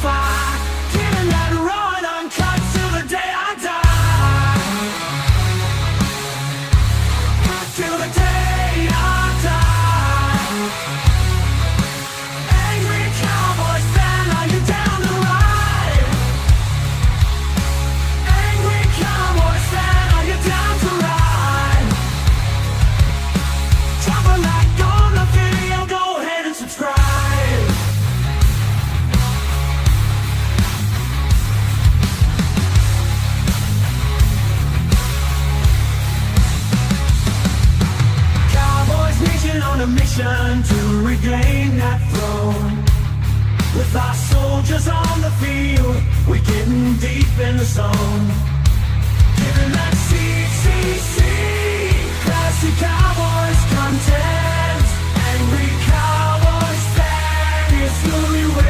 fire, keeping that raw and uncut till the day I die. Till the day I die. Angry Cowboys fan, are you down to ride? Angry Cowboys fan, are you down to ride? Drop a like on the video, go ahead and subscribe. Cowboys Nation on a mission to regain that throne. With our soldiers on the field, we're getting deep in the zone. Giving that CCC, classic Cowboys content. Angry Cowboys fan is who you with.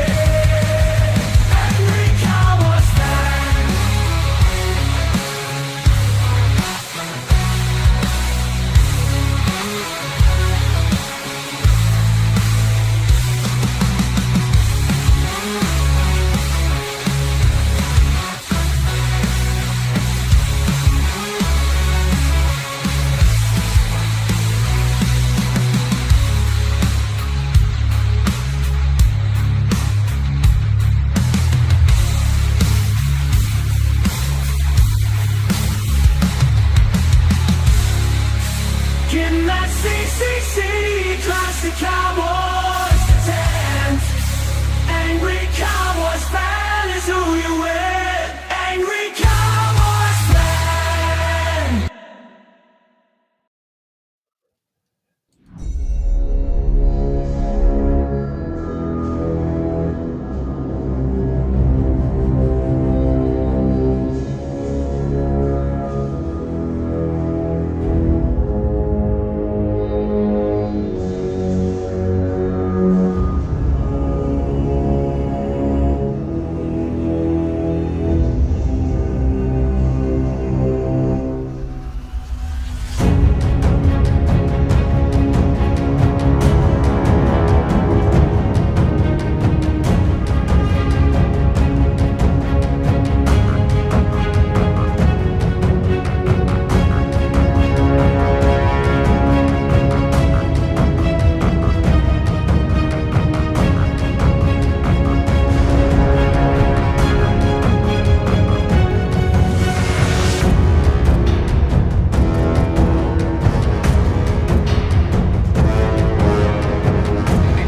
Angry Cowboys fan. Getting that CCC, classic Cowboys tent. Angry Cowboys fan is who you with. Angry Cowboys fan.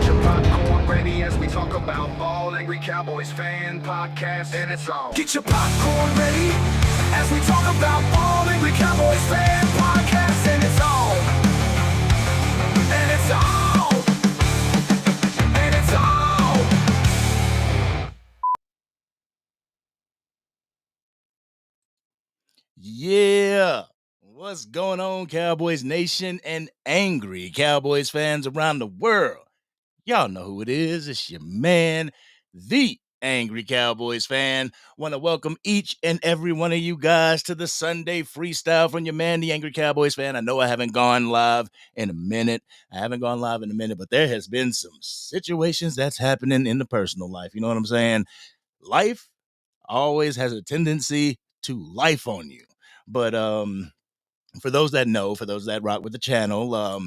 Get your popcorn ready as we talk about ball. Angry Cowboys Fan Podcast, and it's on. Get your popcorn ready as we talk about ball. Angry Cowboys Fan Podcast, and it's on. And it's on. And it's on. Yeah. What's going on, Cowboys Nation and angry Cowboys fans around the world? Y'all know who it is. It's your man, the Angry Cowboys fan. Want to welcome each and every one of you guys to the Sunday freestyle from your man, the Angry Cowboys fan. I know I haven't gone live in a minute. But there has been some situations that's happening in the personal life. You know what I'm saying? Life always has a tendency to life on you. But for those that know, for those that rock with the channel,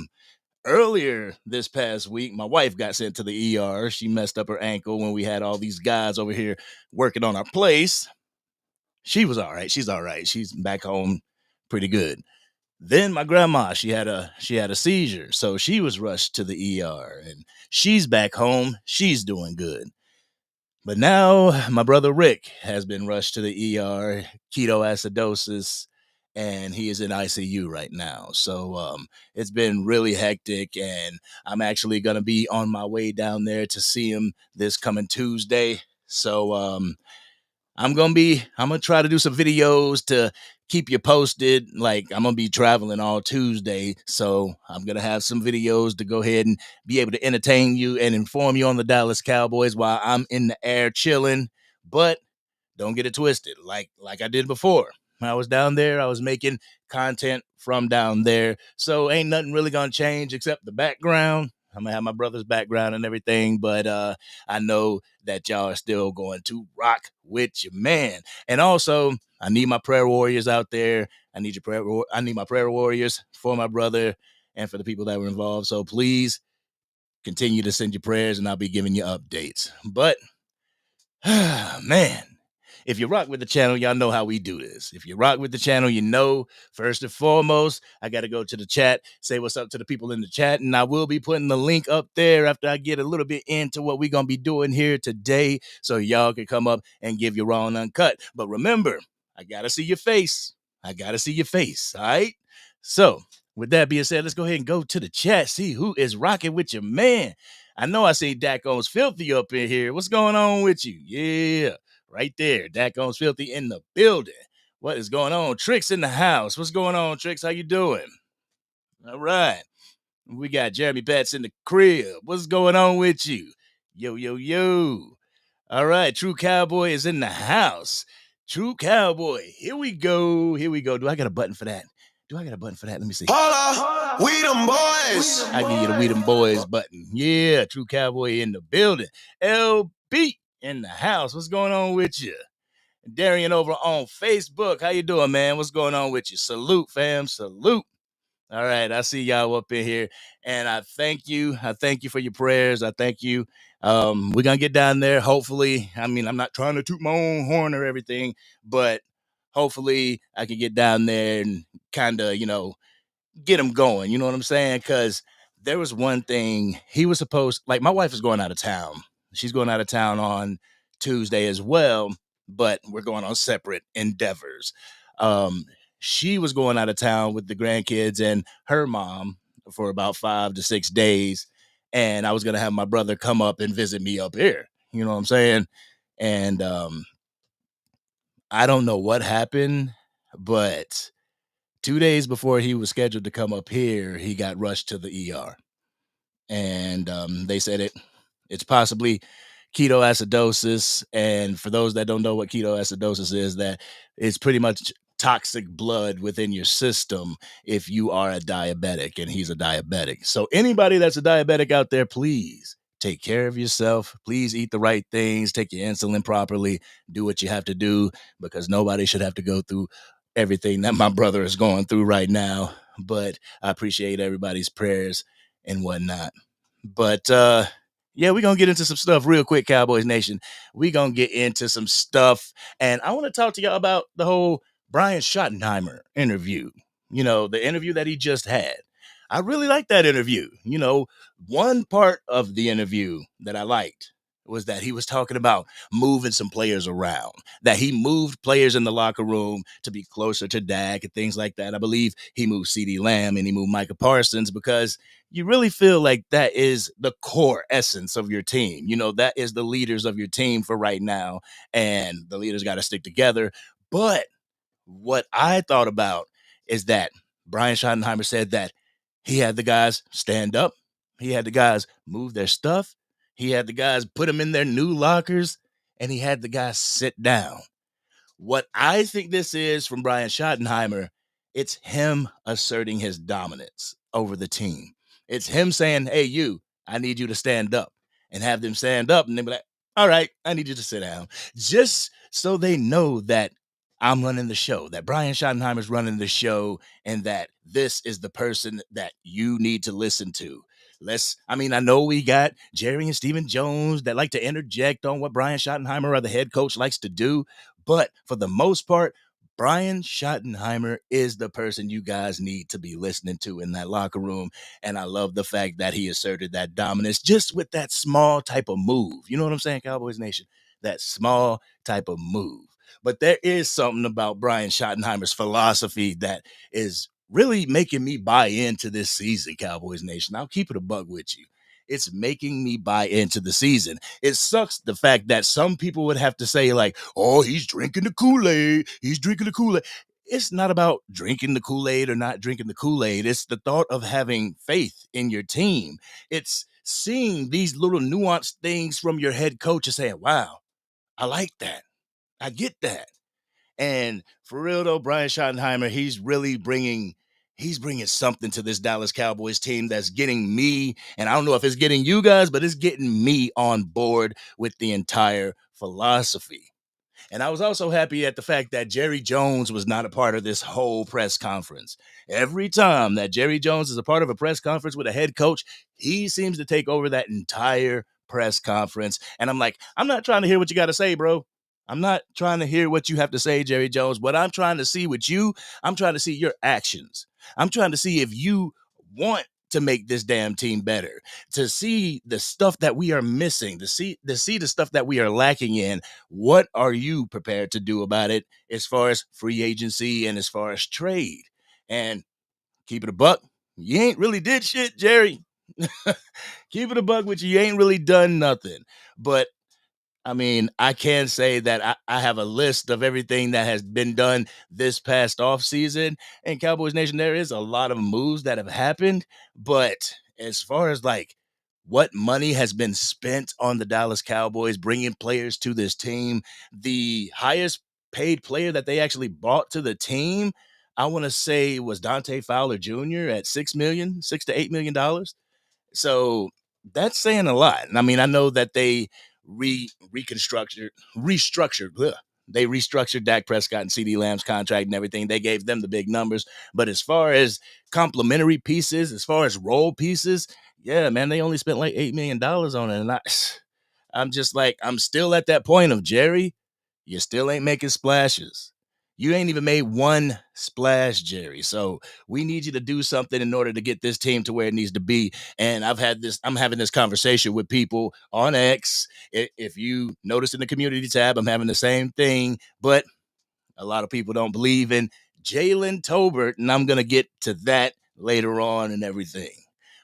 earlier this past week, my wife got sent to the ER. She messed up her ankle when we had all these guys over here working on our place. She was all right. She's all right. She's back home pretty good. Then my grandma, she had a seizure, so she was rushed to the ER, and she's back home. She's doing good. But now my brother Rick has been rushed to the ER, ketoacidosis, and he is in ICU right now. So it's been really hectic, and I'm actually going to be on my way down there to see him this coming Tuesday. So I'm going to try to do some videos to keep you posted. Like, I'm going to be traveling all Tuesday, so I'm going to have some videos to go ahead and be able to entertain you and inform you on the Dallas Cowboys while I'm in the air chilling. But don't get it twisted. Like I did before. When I was down there, I was making content from down there. So ain't nothing really going to change except the background. I'm gonna have my brother's background and everything, but I know that y'all are still going to rock with your man. And also, I need my prayer warriors out there. I need my prayer warriors for my brother and for the people that were involved. So please continue to send your prayers, and I'll be giving you updates. But man, if you rock with the channel, y'all know how we do this. If you rock with the channel, you know, first and foremost, I got to go to the chat, say what's up to the people in the chat, and I will be putting the link up there after I get a little bit into what we're going to be doing here today, so y'all can come up and give your raw and uncut. But remember, I got to see your face. I got to see your face, all right? So with that being said, let's go ahead and go to the chat, see who is rocking with your man. I know I see Dacon's Filthy up in here. What's going on with you? Yeah. Right there, Dacon's Filthy in the building. What is going on? Tricks in the house. What's going on, Tricks? How you doing? All right. We got Jeremy Betts in the crib. What's going on with you? Yo, yo, yo. All right, True Cowboy is in the house. True Cowboy. Here we go. Here we go. Do I got a button for that? Let me see. Holla, we them boys. I give you the We Them Boys button. Yeah, True Cowboy in the building. LB in the house. What's going on with you? Darian over on Facebook. How you doing, man? What's going on with you? Salute, fam. Salute. All right, I see y'all up in here, and I thank you. I thank you for your prayers. I thank you. We're gonna get down there. Hopefully, I mean, I'm not trying to toot my own horn or everything, but hopefully, I can get down there and kind of, get them going. You know what I'm saying? Because there was one thing he was supposed. Like, my wife is going out of town. She's going out of town on Tuesday as well, but we're going on separate endeavors. She was going out of town with the grandkids and her mom for about 5 to 6 days. And I was going to have my brother come up and visit me up here. You know what I'm saying? And I don't know what happened, but 2 days before he was scheduled to come up here, he got rushed to the ER. And they said it's possibly ketoacidosis. And for those that don't know what ketoacidosis is, that it's pretty much toxic blood within your system if you are a diabetic, and he's a diabetic. So anybody that's a diabetic out there, please take care of yourself. Please eat the right things, take your insulin properly, do what you have to do, because nobody should have to go through everything that my brother is going through right now. But I appreciate everybody's prayers and whatnot. But yeah, we're gonna get into some stuff real quick, Cowboys Nation. We're gonna get into some stuff, and I want to talk to y'all about the whole Brian Schottenheimer interview. The interview that he just had. I really liked that interview. One part of the interview that I liked was that he was talking about moving some players around, that he moved players in the locker room to be closer to Dak and things like that. I believe he moved CeeDee Lamb and he moved Micah Parsons, because you really feel like that is the core essence of your team. That is the leaders of your team for right now, and the leaders got to stick together. But what I thought about is that Brian Schottenheimer said that he had the guys stand up. He had the guys move their stuff. He had the guys put them in their new lockers, and he had the guys sit down. What I think this is from Brian Schottenheimer, it's him asserting his dominance over the team. It's him saying, hey, I need you to stand up, and have them stand up, and they be like, all right, I need you to sit down. Just so they know that I'm running the show, that Brian Schottenheimer's running the show, and that this is the person that you need to listen to. I know we got Jerry and Stephen Jones that like to interject on what Brian Schottenheimer or the head coach likes to do. But for the most part, Brian Schottenheimer is the person you guys need to be listening to in that locker room. And I love the fact that he asserted that dominance just with that small type of move. You know what I'm saying, Cowboys Nation? That small type of move. But there is something about Brian Schottenheimer's philosophy that is really making me buy into this season, Cowboys Nation. I'll keep it a buck with you. It's making me buy into the season. It sucks the fact that some people would have to say, like, oh, he's drinking the Kool-Aid. He's drinking the Kool-Aid. It's not about drinking the Kool-Aid or not drinking the Kool-Aid. It's the thought of having faith in your team. It's seeing these little nuanced things from your head coach and saying, wow, I like that. I get that. And for real, though, Brian Schottenheimer, he's really bringing he's bringing something to this Dallas Cowboys team that's getting me, and I don't know if it's getting you guys, but it's getting me on board with the entire philosophy. And I was also happy at the fact that Jerry Jones was not a part of this whole press conference. Every time that Jerry Jones is a part of a press conference with a head coach, he seems to take over that entire press conference. And I'm like, I'm not trying to hear what you got to say, bro. I'm not trying to hear what you have to say, Jerry Jones. What I'm trying to see with you, I'm trying to see your actions. I'm trying to see if you want to make this damn team better, to see the stuff that we are missing, to see the stuff that we are lacking in. What are you prepared to do about it as far as free agency and as far as trade? And keep it a buck, you ain't really did shit, Jerry. Keep it a buck with you. You ain't really done nothing. But I mean, I can say that I have a list of everything that has been done this past offseason. And Cowboys Nation, there is a lot of moves that have happened. But as far as like what money has been spent on the Dallas Cowboys, bringing players to this team, the highest paid player that they actually brought to the team, I want to say was Dante Fowler Jr. at $6 to $8 million. So that's saying a lot. And I mean, I know that they restructured. They restructured Dak Prescott and CeeDee Lamb's contract and everything. They gave them the big numbers. But as far as complementary pieces, as far as role pieces, yeah, man, they only spent like $8 million on it. And I'm just like, I'm still at that point of Jerry, you still ain't making splashes. You ain't even made one splash, Jerry. So we need you to do something in order to get this team to where it needs to be. And I'm having this conversation with people on X. If you notice in the community tab, I'm having the same thing, but a lot of people don't believe in Jaylen Tolbert, and I'm going to get to that later on and everything.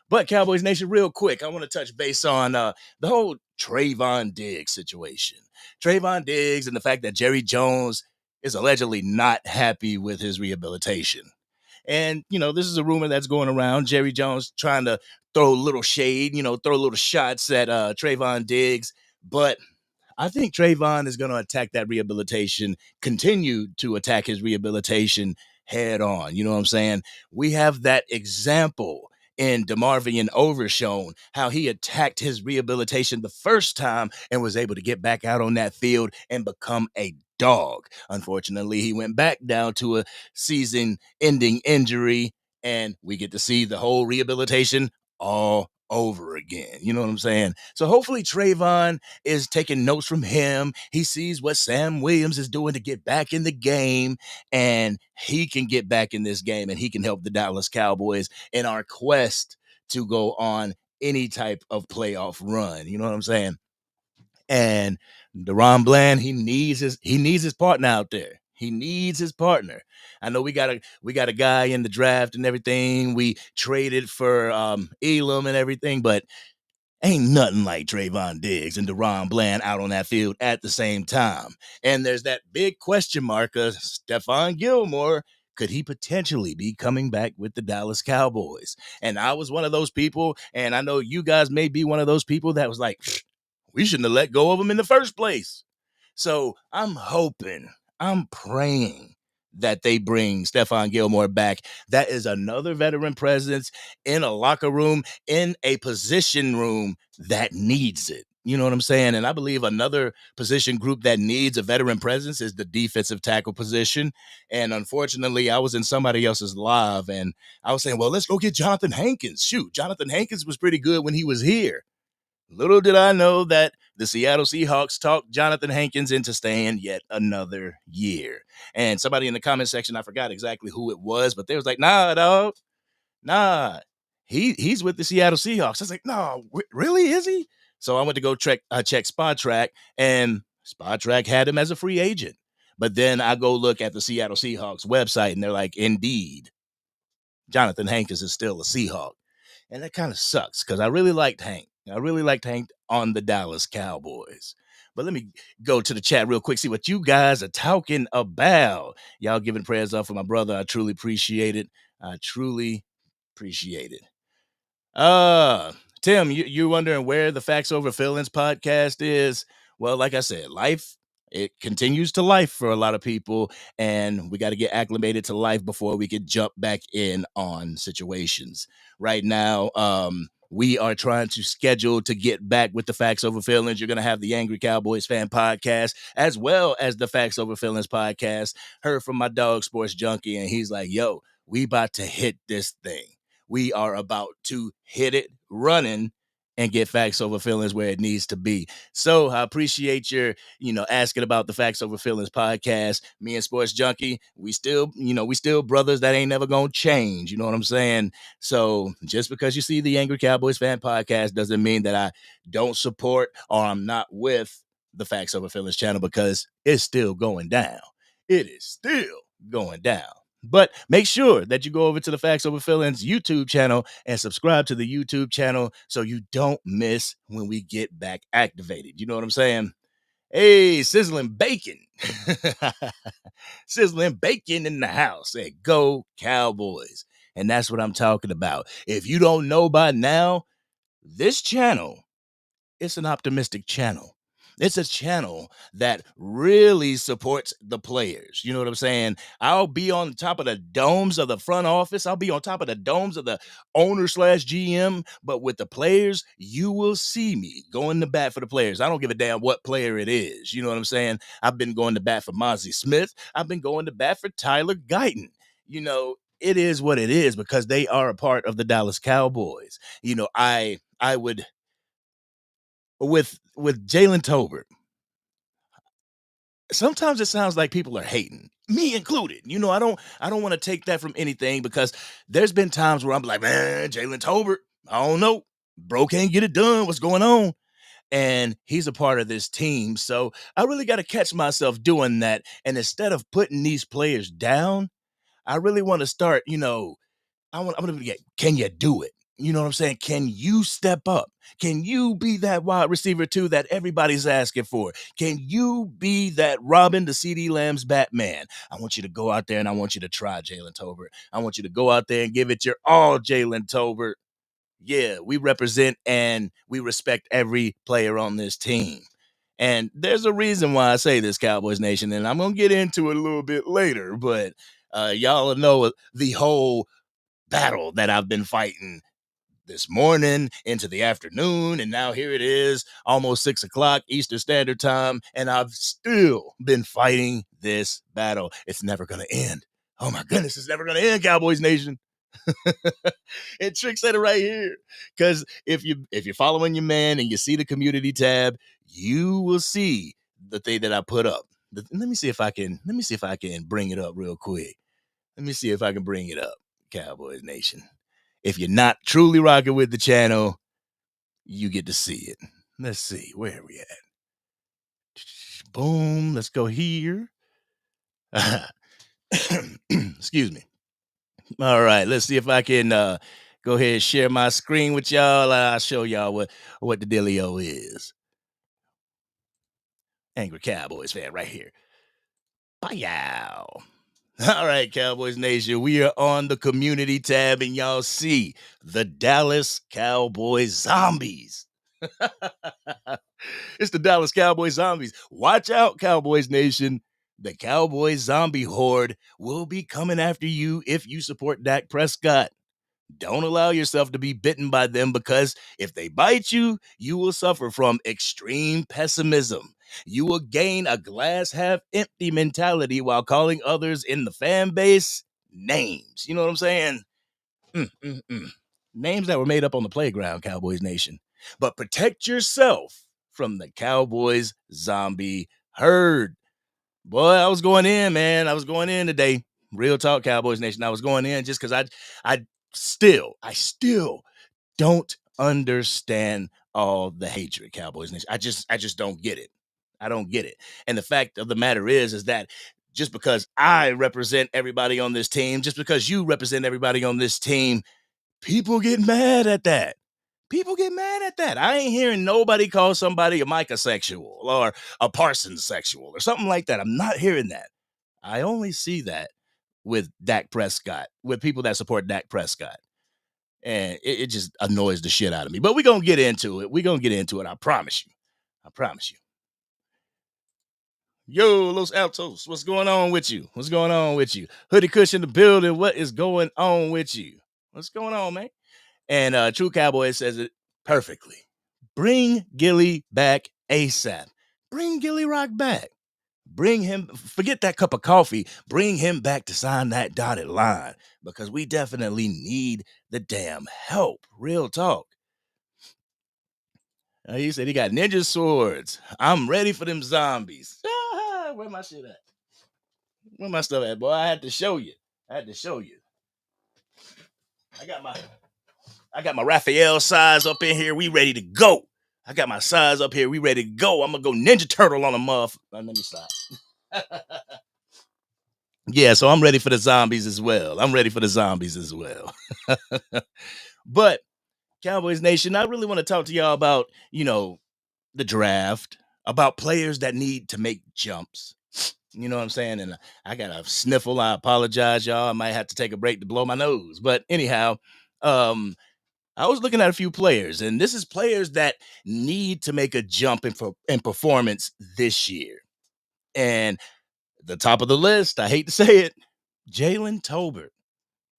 But Cowboys Nation, real quick, I want to touch base on the whole Trayvon Diggs situation. Trayvon Diggs and the fact that Jerry Jones is allegedly not happy with his rehabilitation. And, this is a rumor that's going around. Jerry Jones trying to throw a little shade, throw little shots at Trayvon Diggs. But I think Trayvon is going to attack that rehabilitation, continue to attack his rehabilitation head on. You know what I'm saying? We have that example in DeMarvion Overshown, how he attacked his rehabilitation the first time and was able to get back out on that field and become a dog. Unfortunately, he went back down to a season-ending injury, and we get to see the whole rehabilitation all over again. You know what I'm saying? So hopefully Trayvon is taking notes from him. He sees what Sam Williams is doing to get back in the game, and he can get back in this game, and he can help the Dallas Cowboys in our quest to go on any type of playoff run. You know what I'm saying? And Deron Bland, he needs his partner out there. He needs his partner. I know we got a guy in the draft and everything. We traded for Elam and everything, but ain't nothing like Trayvon Diggs and Deron Bland out on that field at the same time. And there's that big question mark of Stephon Gilmore. Could he potentially be coming back with the Dallas Cowboys? And I was one of those people, and I know you guys may be one of those people that was like, we shouldn't have let go of him in the first place. So I'm hoping, I'm praying that they bring Stephon Gilmore back. That is another veteran presence in a locker room, in a position room that needs it. You know what I'm saying? And I believe another position group that needs a veteran presence is the defensive tackle position. And unfortunately, I was in somebody else's live, and I was saying, well, let's go get Jonathan Hankins. Shoot, Jonathan Hankins was pretty good when he was here. Little did I know that the Seattle Seahawks talked Jonathan Hankins into staying yet another year. And somebody in the comment section, I forgot exactly who it was, but they was like, nah, dog, nah, he's with the Seattle Seahawks. I was like, no, really, is he? So I went to go check Spot Track, and Spot Track had him as a free agent. But then I go look at the Seattle Seahawks website, and they're like, indeed, Jonathan Hankins is still a Seahawk. And that kind of sucks because I really liked Hank. I really liked Hank on the Dallas Cowboys. But let me go to the chat real quick, see what you guys are talking about. Y'all giving prayers up for my brother. I truly appreciate it. I truly appreciate it. Tim, you're wondering where the Facts Over Feelings podcast is? Well, like I said, life it continues to life for a lot of people, and we got to get acclimated to life before we can jump back in on situations. Right now, we are trying to schedule to get back with the Facts Over Feelings. You're going to have the Angry Cowboys Fan Podcast as well as the Facts Over Feelings podcast. Heard from my dog, Sports Junkie, and he's like, yo, we about to hit this thing. We are about to hit it running and get Facts Over Feelings where it needs to be. So I appreciate your, asking about the Facts Over Feelings podcast. Me and Sports Junkie, we still brothers. That ain't never gonna change. You know what I'm saying? So just because you see the Angry Cowboys Fan Podcast doesn't mean that I don't support or I'm not with the Facts Over Feelings channel, because it's still going down. It is still going down. But make sure that you go over to the Facts Over Feelings YouTube channel and subscribe to the YouTube channel so you don't miss when we get back activated. You know what I'm saying? Hey, sizzling bacon. Sizzling bacon in the house. Hey, go Cowboys. And that's what I'm talking about. If you don't know by now, this channel, it's an optimistic channel. It's a channel that really supports the players. You know what I'm saying? I'll be on top of the domes of the front office. I'll be on top of the domes of the owner/GM. But with the players, you will see me going to bat for the players. I don't give a damn what player it is. You know what I'm saying? I've been going to bat for Mozzie Smith. I've been going to bat for Tyler Guyton. It is what it is because they are a part of the Dallas Cowboys. I would... With Jaylen Tolbert, sometimes it sounds like people are hating, me included. I don't want to take that from anything, because there's been times where I'm like, man, Jaylen Tolbert, I don't know, bro can't get it done. What's going on? And he's a part of this team, so I really got to catch myself doing that. And instead of putting these players down, I really want to start. I'm gonna get, can you do it? You know what I'm saying? Can you step up? Can you be that wide receiver too that everybody's asking for? Can you be that Robin, the CD Lamb's Batman? I want you to go out there and I want you to try, Jaylen Tolbert. I want you to go out there and give it your all, Jaylen Tolbert. Yeah, we represent and we respect every player on this team. And there's a reason why I say this, Cowboys Nation, and I'm going to get into it a little bit later, but y'all know the whole battle that I've been fighting this morning into the afternoon, and now here it is, almost 6 o'clock Eastern Standard Time, and I've still been fighting this battle. It's never going to end. Oh my goodness, it's never going to end, Cowboys Nation. And Trick said it right here, because if you're following your man and you see the community tab, you will see the thing that I put up. Let me see if I can bring it up real quick. Let me see if I can bring it up, Cowboys Nation. If you're not truly rocking with the channel, you get to see it. Let's see, where are we at? Boom, let's go here. Excuse me. All right, let's see if I can go ahead and share my screen with y'all. I'll show y'all what the dealio is. Angry Cowboys fan right here. Bye, all right, Cowboys Nation, we are on the community tab, and y'all see the Dallas Cowboys Zombies. It's the Dallas Cowboys Zombies. Watch out, Cowboys Nation. The Cowboys Zombie Horde will be coming after you if you support Dak Prescott. Don't allow yourself to be bitten by them, because if they bite you, you will suffer from extreme pessimism. You will gain a glass half empty mentality while calling others in the fan base names. You know what I'm saying? Names that were made up on the playground, Cowboys Nation. But protect yourself from the Cowboys zombie herd. Boy, I was going in, man. I was going in today. Real talk, Cowboys Nation. I was going in just because I still don't understand all the hatred, Cowboys Nation. I just don't get it. I don't get it. And the fact of the matter is that just because I represent everybody on this team, just because you represent everybody on this team, people get mad at that. People get mad at that. I ain't hearing nobody call somebody a Micah sexual or a Parsons sexual or something like that. I'm not hearing that. I only see that with Dak Prescott, with people that support Dak Prescott. And it just annoys the shit out of me. But we're going to get into it. I promise you. Yo, Los Altos, what's going on with you? What's going on with you? Hoody Cush in the building. What is going on with you? What's going on, man? And True Cowboy says it perfectly. Bring Gilly back ASAP. Bring Gilly Rock back. Bring him, forget that cup of coffee. Bring him back to sign that dotted line because we definitely need the damn help. Real talk. He said he got ninja swords. I'm ready for them zombies. Where my shit at? Where my stuff at, boy? I had to show you. I got my Raphael size up in here. We ready to go. I got my size up here. We ready to go. I'm gonna go Ninja Turtle on a muff. Let me stop. Yeah, so I'm ready for the zombies as well. But Cowboys Nation, I really want to talk to y'all about, the draft, about players that need to make jumps. You know what I'm saying? And I got a sniffle. I apologize, y'all. I might have to take a break to blow my nose. But anyhow, I was looking at a few players, and this is players that need to make a jump in performance this year. And the top of the list, I hate to say it, Jaylen Tolbert.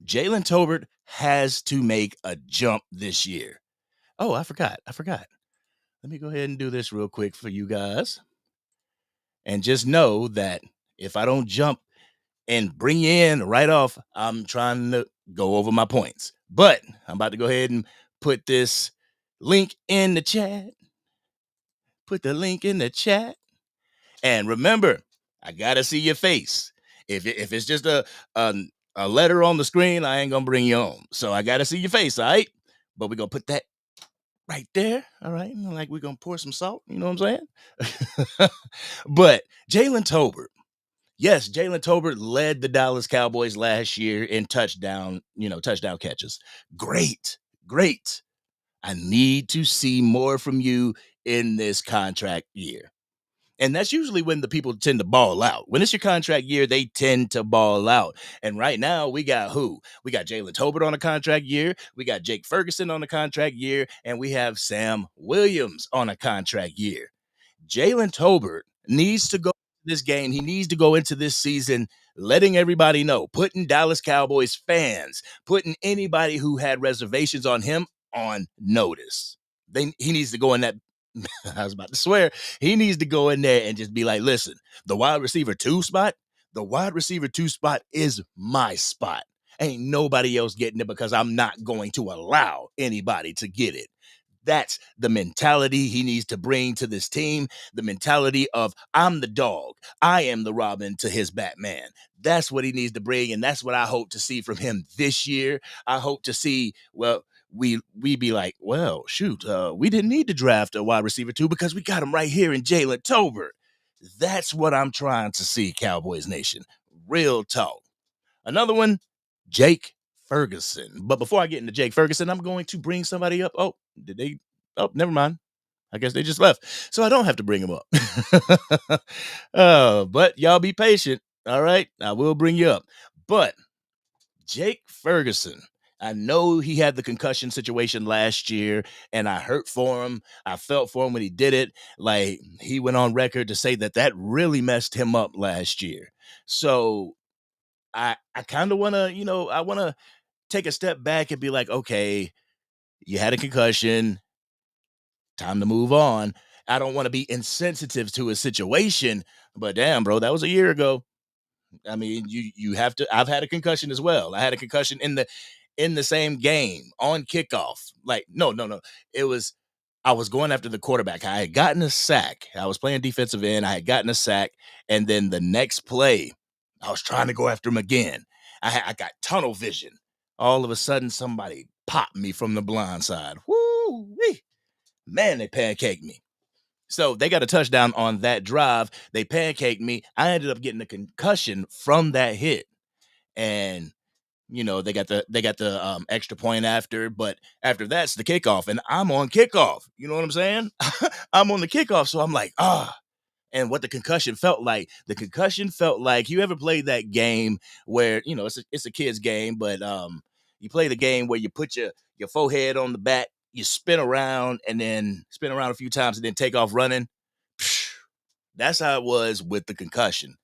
Jaylen Tolbert has to make a jump this year. Oh, I forgot. Let me go ahead and do this real quick for you guys. And just know that if I don't jump and bring you in right off, I'm trying to go over my points. But I'm about to go ahead and put this link in the chat. And remember, I got to see your face. If it's just a letter on the screen, I ain't going to bring you on. So I got to see your face, all right? But we're going to put that right there, all right? Like we're going to pour some salt, you know what I'm saying? But Jaylen Tolbert. Yes, Jaylen Tolbert led the Dallas Cowboys last year in touchdown catches. Great. I need to see more from you in this contract year. And that's usually when the people tend to ball out. When it's your contract year, they tend to ball out. And right now, we got who? We got Jaylen Tolbert on a contract year. We got Jake Ferguson on a contract year. And we have Sam Williams on a contract year. Jaylen Tolbert needs to go this game. He needs to go into this season letting everybody know, putting Dallas Cowboys fans, putting anybody who had reservations on him on notice. He needs to go in that. I was about to swear. He needs to go in there and just be like, listen, the wide receiver 2 spot is my spot. Ain't nobody else getting it because I'm not going to allow anybody to get it. That's the mentality he needs to bring to this team, the mentality of I'm the dog. I am the Robin to his Batman. That's what he needs to bring, and that's what I hope to see from him this year. I hope to see, we be like, well, shoot, we didn't need to draft a wide receiver 2 because we got him right here in Jaylen Tolbert. That's what I'm trying to see, Cowboys Nation. Real talk. Another one, Jake Ferguson. But before I get into Jake Ferguson, I'm going to bring somebody up. Oh, never mind. I guess they just left. So I don't have to bring him up. But y'all be patient. All right. I will bring you up. But Jake Ferguson, I know he had the concussion situation last year, and I hurt for him. I felt for him when he did it. Like, he went on record to say that really messed him up last year. So I kind of want to, I want to take a step back and be like, okay, you had a concussion. Time to move on. I don't want to be insensitive to a situation, but damn, bro, that was a year ago. I mean, you have to. I've had a concussion as well. I had a concussion in the same game on kickoff. Like, no. I was going after the quarterback. I had gotten a sack. I was playing defensive end. I had gotten a sack, and then the next play, I was trying to go after him again. I got tunnel vision. All of a sudden, somebody popped me from the blind side. Woo-wee. Man, they pancaked me. So they got a touchdown on that drive. They pancaked me. I ended up getting a concussion from that hit. And, they got the extra point after. But after that's the kickoff. And I'm on kickoff. You know what I'm saying? I'm on the kickoff. So I'm like, And what the concussion felt like. You ever played that game where, it's a kid's game, but you play the game where you put your forehead on the bat, you spin around and then spin around a few times and then take off running. That's how it was with the concussion.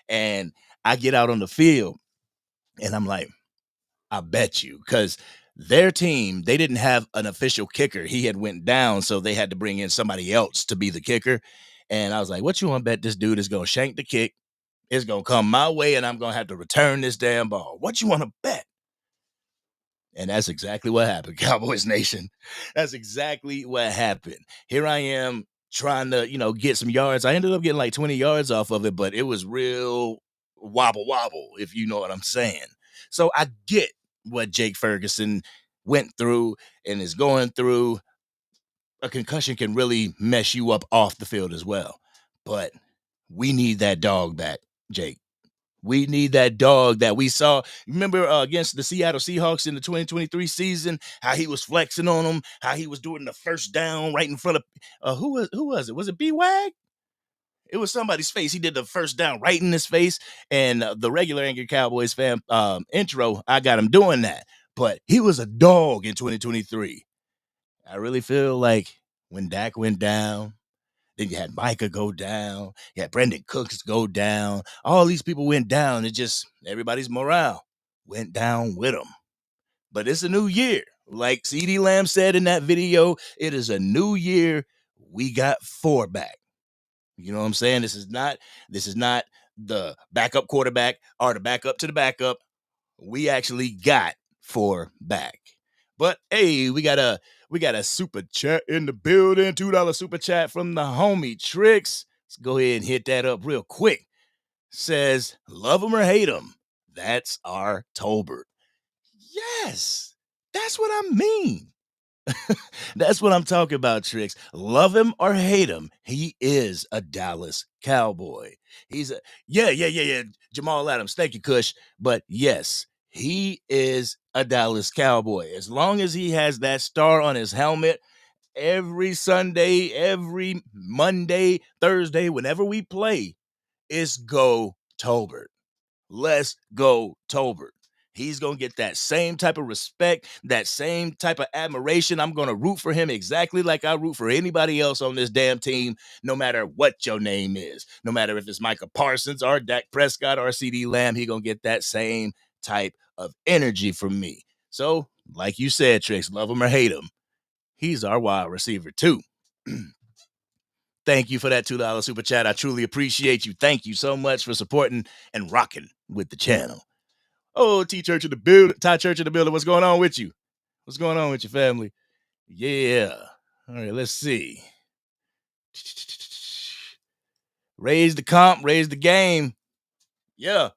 And I get out on the field and I'm like, I bet you, because their team, they didn't have an official kicker. He had went down, so they had to bring in somebody else to be the kicker. And I was like, what you want to bet this dude is going to shank the kick? It's going to come my way, and I'm going to have to return this damn ball. What you want to bet? And that's exactly what happened, Cowboys Nation. That's exactly what happened. Here I am trying to, get some yards. I ended up getting like 20 yards off of it, but it was real wobble, if you know what I'm saying. So I get what Jake Ferguson went through and is going through. A concussion can really mess you up off the field as well. But we need that dog back, Jake. We need that dog that we saw. Remember against the Seattle Seahawks in the 2023 season, how he was flexing on them, how he was doing the first down right in front of who was it? Was it B-Wag? It was somebody's face. He did the first down right in his face. And the regular Angry Cowboys fan intro, I got him doing that. But he was a dog in 2023. I really feel like when Dak went down, then you had Micah go down. You had Brandon Cooks go down. All these people went down. It just, everybody's morale went down with them. But it's a new year. Like CeeDee Lamb said in that video, it is a new year. We got 4 back. You know what I'm saying? This is not the backup quarterback or the backup to the backup. We actually got 4 back. But hey, we got a super chat in the building. $2 super chat from the homie Tricks. Let's go ahead and hit that up real quick. Says, love him or hate him. That's our Tolbert. Yes, that's what I mean. That's what I'm talking about, Tricks. Love him or hate him, he is a Dallas Cowboy. He's a yeah. Jamal Adams, thank you, Cush. But yes, he is a Dallas Cowboy. As long as he has that star on his helmet, every Sunday, every Monday, Thursday, whenever we play, it's go Tolbert. Let's go Tolbert. He's going to get that same type of respect, that same type of admiration. I'm going to root for him exactly like I root for anybody else on this damn team, no matter what your name is. No matter if it's Micah Parsons or Dak Prescott or CeeDee Lamb, he's going to get that same type of energy from me. So, like you said, Tricks, love him or hate him, he's our wide receiver too. Thank you for that $2 super chat. I truly appreciate you. Thank you so much for supporting and rocking with the channel. Oh, T Church in the building. Ty Church in the building. What's going on with you? What's going on with your family? Yeah. All right, let's see. Raise the comp, raise the game. Yeah.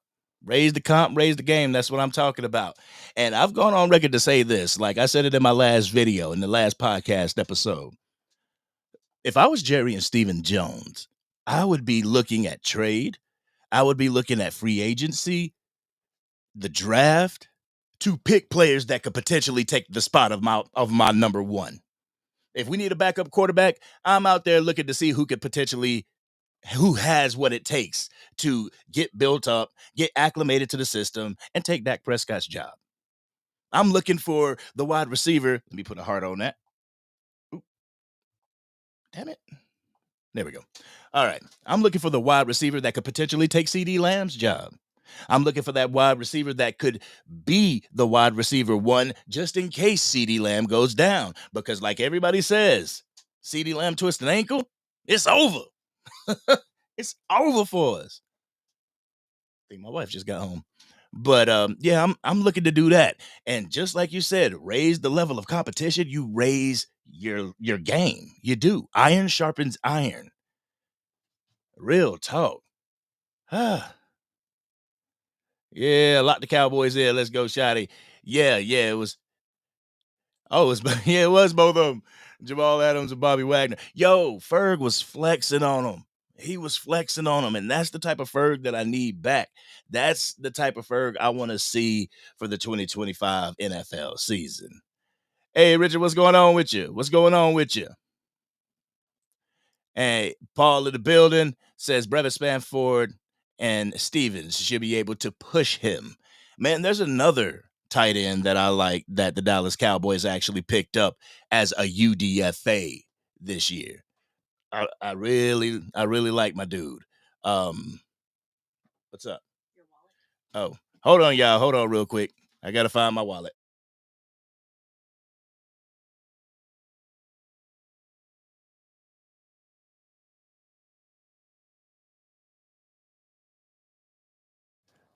Raise the comp, raise the game. That's what I'm talking about. And I've gone on record to say this. Like I said it in my last video, in the last podcast episode. If I was Jerry and Stephen Jones, I would be looking at trade. I would be looking at free agency, the draft, to pick players that could potentially take the spot of my number one. If we need a backup quarterback, I'm out there looking to see who has what it takes to get built up, get acclimated to the system, and take Dak Prescott's job. I'm looking for the wide receiver. Let me put a heart on that. Ooh. Damn it. There we go. All right. I'm looking for the wide receiver that could potentially take CeeDee Lamb's job. I'm looking for that wide receiver that could be the wide receiver one just in case CeeDee Lamb goes down. Because like everybody says, CeeDee Lamb twist an ankle, it's over. It's over for us. I think my wife just got home. But yeah, I'm looking to do that. And just like you said, raise the level of competition. You raise your game. You do. Iron sharpens iron. Real talk. Yeah, lock the Cowboys in. Let's go, Shotty. Yeah, it was. Oh, it was both of them. Jamal Adams and Bobby Wagner. Yo, Ferg was flexing on him. He was flexing on him, and that's the type of Ferg that I need back. That's the type of Ferg I want to see for the 2025 NFL season. Hey, Richard, what's going on with you? What's going on with you? Hey, Paul in the building says Brevis Spanford and Stevens should be able to push him. Man, there's another tight end that I like that the Dallas Cowboys actually picked up as a UDFA this year. I really like my dude. What's up? Oh, hold on, y'all. Hold on real quick. I gotta find my wallet.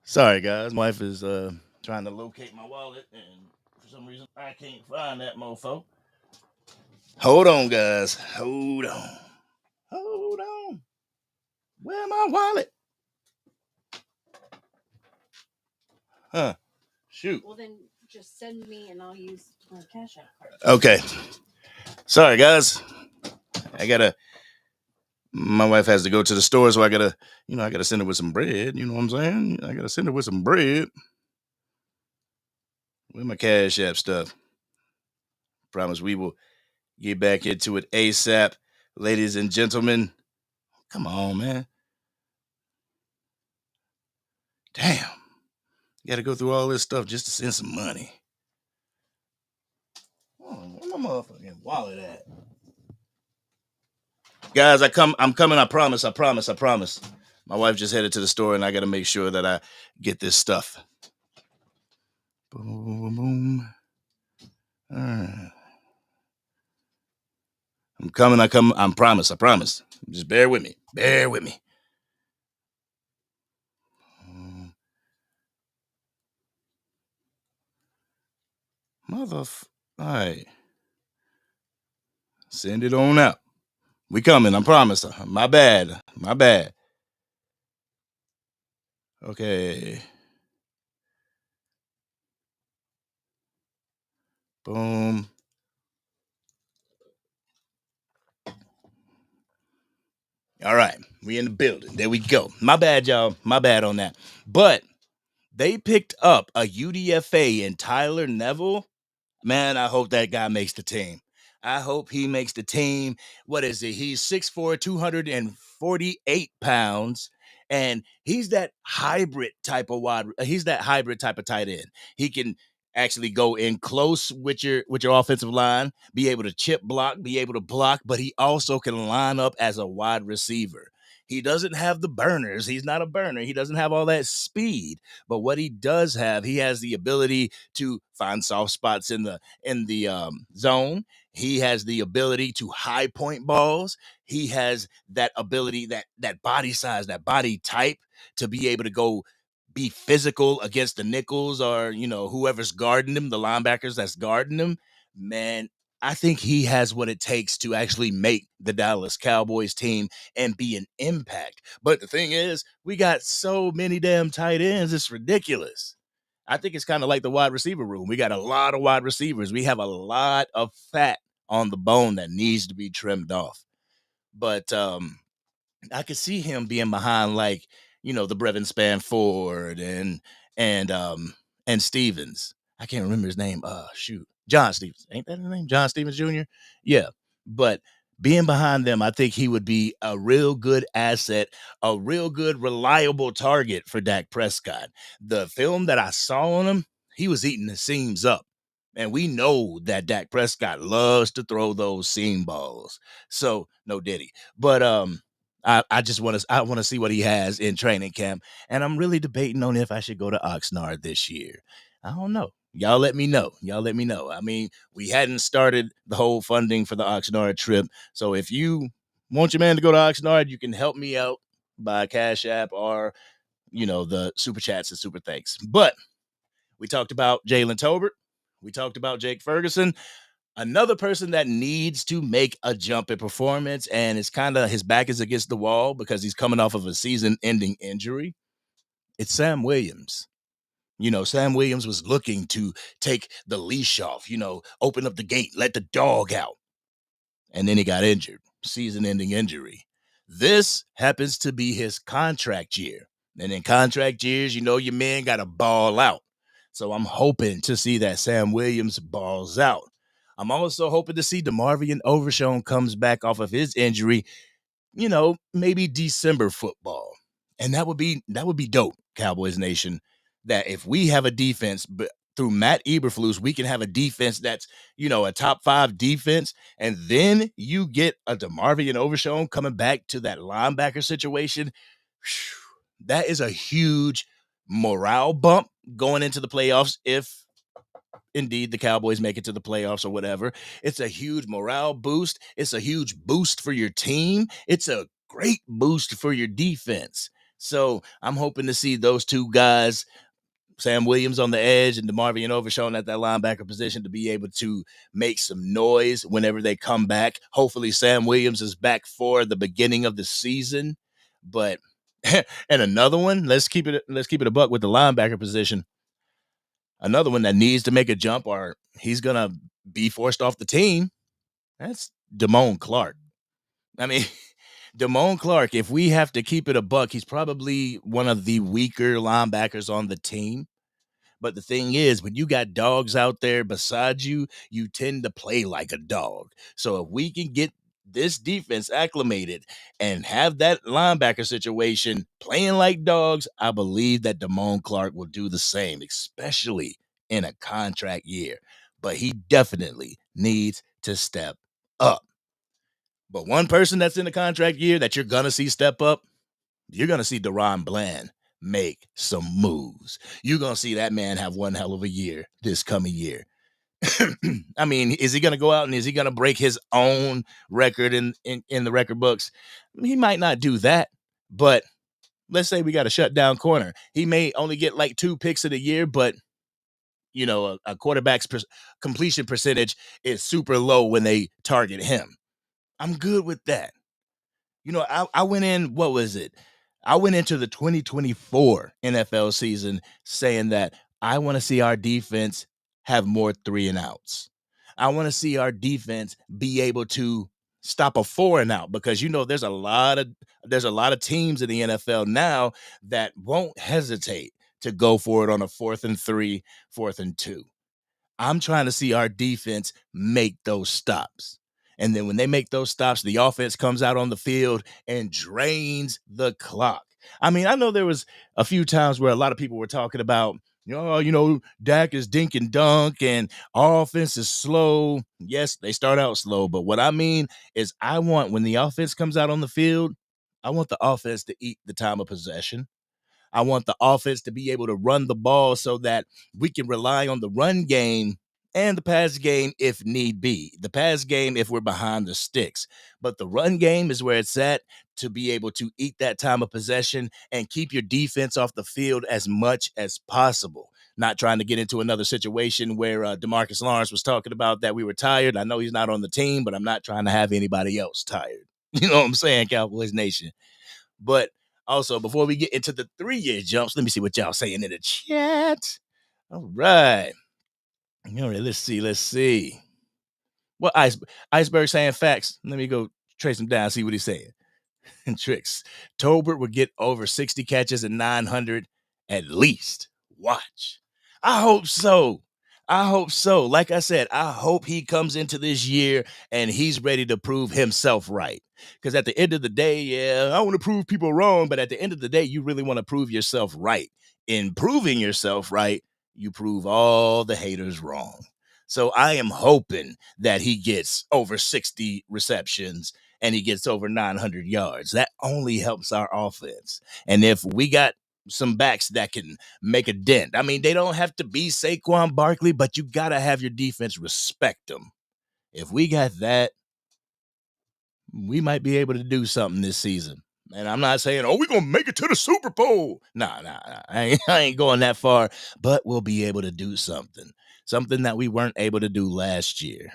Sorry, guys. My wife is trying to locate my wallet, and for some reason I can't find that mofo. Hold on, guys. Hold on. Hold on. Where my wallet? Huh. Shoot. Well, then just send me and I'll use my Cash App card. Okay. Sorry, guys. My wife has to go to the store, so I gotta send her with some bread. You know what I'm saying? I gotta send her with some bread. Where my Cash App stuff? Promise we will get back into it ASAP. Ladies and gentlemen, come on, man. Damn. You got to go through all this stuff just to send some money. Oh, where my motherfucking wallet at? Guys, I'm coming. I promise. My wife just headed to the store, and I got to make sure that I get this stuff. Boom, boom, boom. All right. I'm coming. I promise. Just bear with me. All right. Send it on out. We coming. I promise. My bad. Okay. Boom. All right. We in the building. There we go. My bad, y'all. My bad on that. But they picked up a UDFA in Tyler Neville. Man, I hope that guy makes the team. I hope he makes the team. What is it? He's 6'4", 248 pounds. And he's that hybrid type of tight end. He can actually go in close with your offensive line, be able to chip block, be able to block, but he also can line up as a wide receiver. He doesn't have the burners. He's not a burner. He doesn't have all that speed. But what he does have, he has the ability to find soft spots in the zone. He has the ability to high point balls. He has that ability, that body size, that body type to be able to go be physical against the nickels or, whoever's guarding him, the linebackers that's guarding him. Man, I think he has what it takes to actually make the Dallas Cowboys team and be an impact. But the thing is, we got so many damn tight ends, it's ridiculous. I think it's kind of like the wide receiver room. We got a lot of wide receivers. We have a lot of fat on the bone that needs to be trimmed off. But I could see him being behind the Brevin Spanford and Stevens. I can't remember his name. John Stevens. Ain't that his name? John Stevens Jr.? Yeah. But being behind them, I think he would be a real good asset, a real good, reliable target for Dak Prescott. The film that I saw on him, he was eating the seams up. And we know that Dak Prescott loves to throw those seam balls. So, no diddy. But I want to see what he has in training camp. And I'm really debating on if I should go to Oxnard this year. I don't know. Y'all let me know. I mean, we hadn't started the whole funding for the Oxnard trip. So if you want your man to go to Oxnard, you can help me out by Cash App or, the super chats and super thanks. But we talked about Jaylen Tolbert. We talked about Jake Ferguson. Another person that needs to make a jump in performance, and it's kind of his back is against the wall because he's coming off of a season-ending injury. It's Sam Williams. Sam Williams was looking to take the leash off, open up the gate, let the dog out. And then he got injured, season-ending injury. This happens to be his contract year. And in contract years, your man got to ball out. So I'm hoping to see that Sam Williams balls out. I'm also hoping to see DeMarvion Overshown comes back off of his injury, maybe December football. And that would be dope, Cowboys Nation, that if we have a defense through Matt Eberflus, we can have a defense that's, a top 5 defense. And then you get a DeMarvion Overshown coming back to that linebacker situation. That is a huge morale bump going into the playoffs if indeed the Cowboys make it to the playoffs or whatever. It's a huge morale boost. It's a huge boost for your team. It's a great boost for your defense. So I'm hoping to see those two guys, Sam Williams on the edge and DeMarvion Overshown at that linebacker position, to be able to make some noise whenever they come back. Hopefully Sam Williams is back for the beginning of the season. But and another one, let's keep it a buck with the linebacker position. Another one that needs to make a jump or he's going to be forced off the team, that's Damone Clark. I mean, Damone Clark, if we have to keep it a buck, he's probably one of the weaker linebackers on the team. But the thing is, when you got dogs out there beside you, you tend to play like a dog. So if we can get this defense acclimated and have that linebacker situation playing like dogs, I believe that Damone Clark will do the same, especially in a contract year. But he definitely needs to step up. But one person that's in the contract year that you're going to see step up, you're going to see Deron Bland make some moves. You're going to see that man have one hell of a year this coming year. I mean, is he going to go out and is he going to break his own record in the record books? He might not do that, but let's say we got a shutdown corner. He may only get like 2 picks of the year, but a quarterback's completion percentage is super low when they target him. I'm good with that. I went in, what was it? I went into the 2024 NFL season saying that I want to see our defense have more 3 and outs. I want to see our defense be able to stop a 4 and out, because there's a lot of teams in the NFL now that won't hesitate to go for it on a 4th and 3, 4th and 2. I'm trying to see our defense make those stops. And then when they make those stops, the offense comes out on the field and drains the clock. I mean, I know there was a few times where a lot of people were talking about, Dak is dink and dunk and our offense is slow. Yes, they start out slow. But what I mean is when the offense comes out on the field, I want the offense to eat the time of possession. I want the offense to be able to run the ball so that we can rely on the run game and the pass game if need be. The pass game if we're behind the sticks. But the run game is where it's at, to be able to eat that time of possession and keep your defense off the field as much as possible. Not trying to get into another situation where DeMarcus Lawrence was talking about that we were tired. I know he's not on the team, but I'm not trying to have anybody else tired. You know what I'm saying, Cowboys Nation? But also, before we get into the 3-year jumps, let me see what y'all saying in the chat. All right. All right, let's see. What Iceberg saying facts. Let me go trace him down, see what he's saying. And Tricks. Tolbert would get over 60 catches and 900 at least. Watch. I hope so. Like I said, I hope he comes into this year and he's ready to prove himself right. Because at the end of the day, I want to prove people wrong, but at the end of the day, you really want to prove yourself right. In proving yourself right, you prove all the haters wrong. So I am hoping that he gets over 60 receptions and he gets over 900 yards. That only helps our offense. And if we got some backs that can make a dent, I mean, they don't have to be Saquon Barkley, but you got to have your defense respect them. If we got that, we might be able to do something this season. And I'm not saying, we're going to make it to the Super Bowl. Nah. I ain't going that far, but we'll be able to do something that we weren't able to do last year.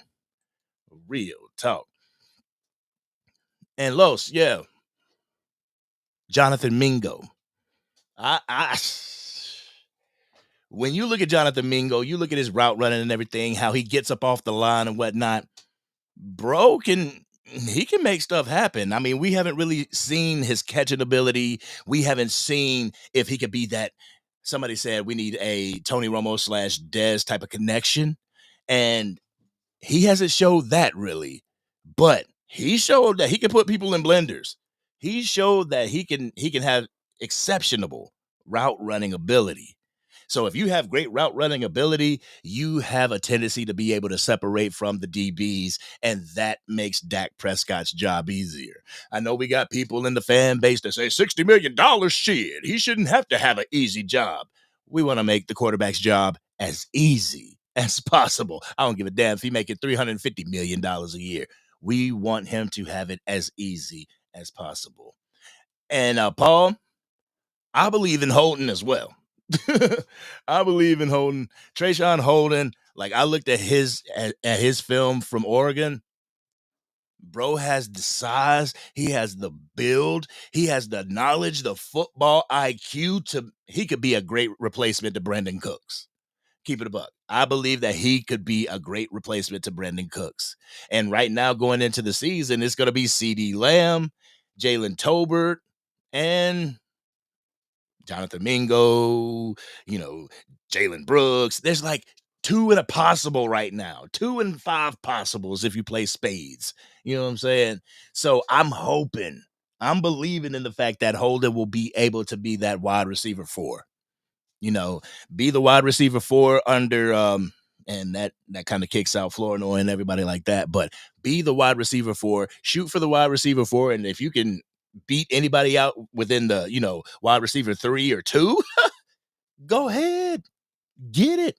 Real talk. And Los, yeah. Jonathan Mingo. When you look at Jonathan Mingo, you look at his route running and everything, how he gets up off the line and whatnot. Bro he can make stuff happen. I mean, we haven't really seen his catching ability. We haven't seen if he could be that. Somebody said we need a Tony Romo / Dez type of connection. And he hasn't showed that really. But he showed that he can put people in blenders. He showed that he can have exceptional route running ability. So if you have great route running ability, you have a tendency to be able to separate from the DBs, and that makes Dak Prescott's job easier. I know we got people in the fan base that say $60 million, shit, he shouldn't have to have an easy job. We want to make the quarterback's job as easy as possible. I don't give a damn if he making $350 million a year. We want him to have it as easy as possible. And Paul, I believe in Holton as well. I believe in Holton. Trayshawn Holden, like I looked at his film from Oregon. Bro has the size, he has the build, he has the knowledge, the football IQ he could be a great replacement to Brandon Cooks. Keep it a buck. I believe that he could be a great replacement to Brandon Cooks. And right now, going into the season, it's going to be CeeDee Lamb, Jaylen Tolbert, and Jonathan Mingo, Jalen Brooks. There's like 2 and a possible right now, 2 and 5 possibles if you play spades. You know what I'm saying? So I'm believing in the fact that Holden will be able to be that wide receiver 4. Be the wide receiver 4 under and that kind of kicks out Flournoy and everybody like that. But be the wide receiver 4, shoot for the wide receiver 4, and if you can beat anybody out within the wide receiver 3 or 2, go ahead, get it,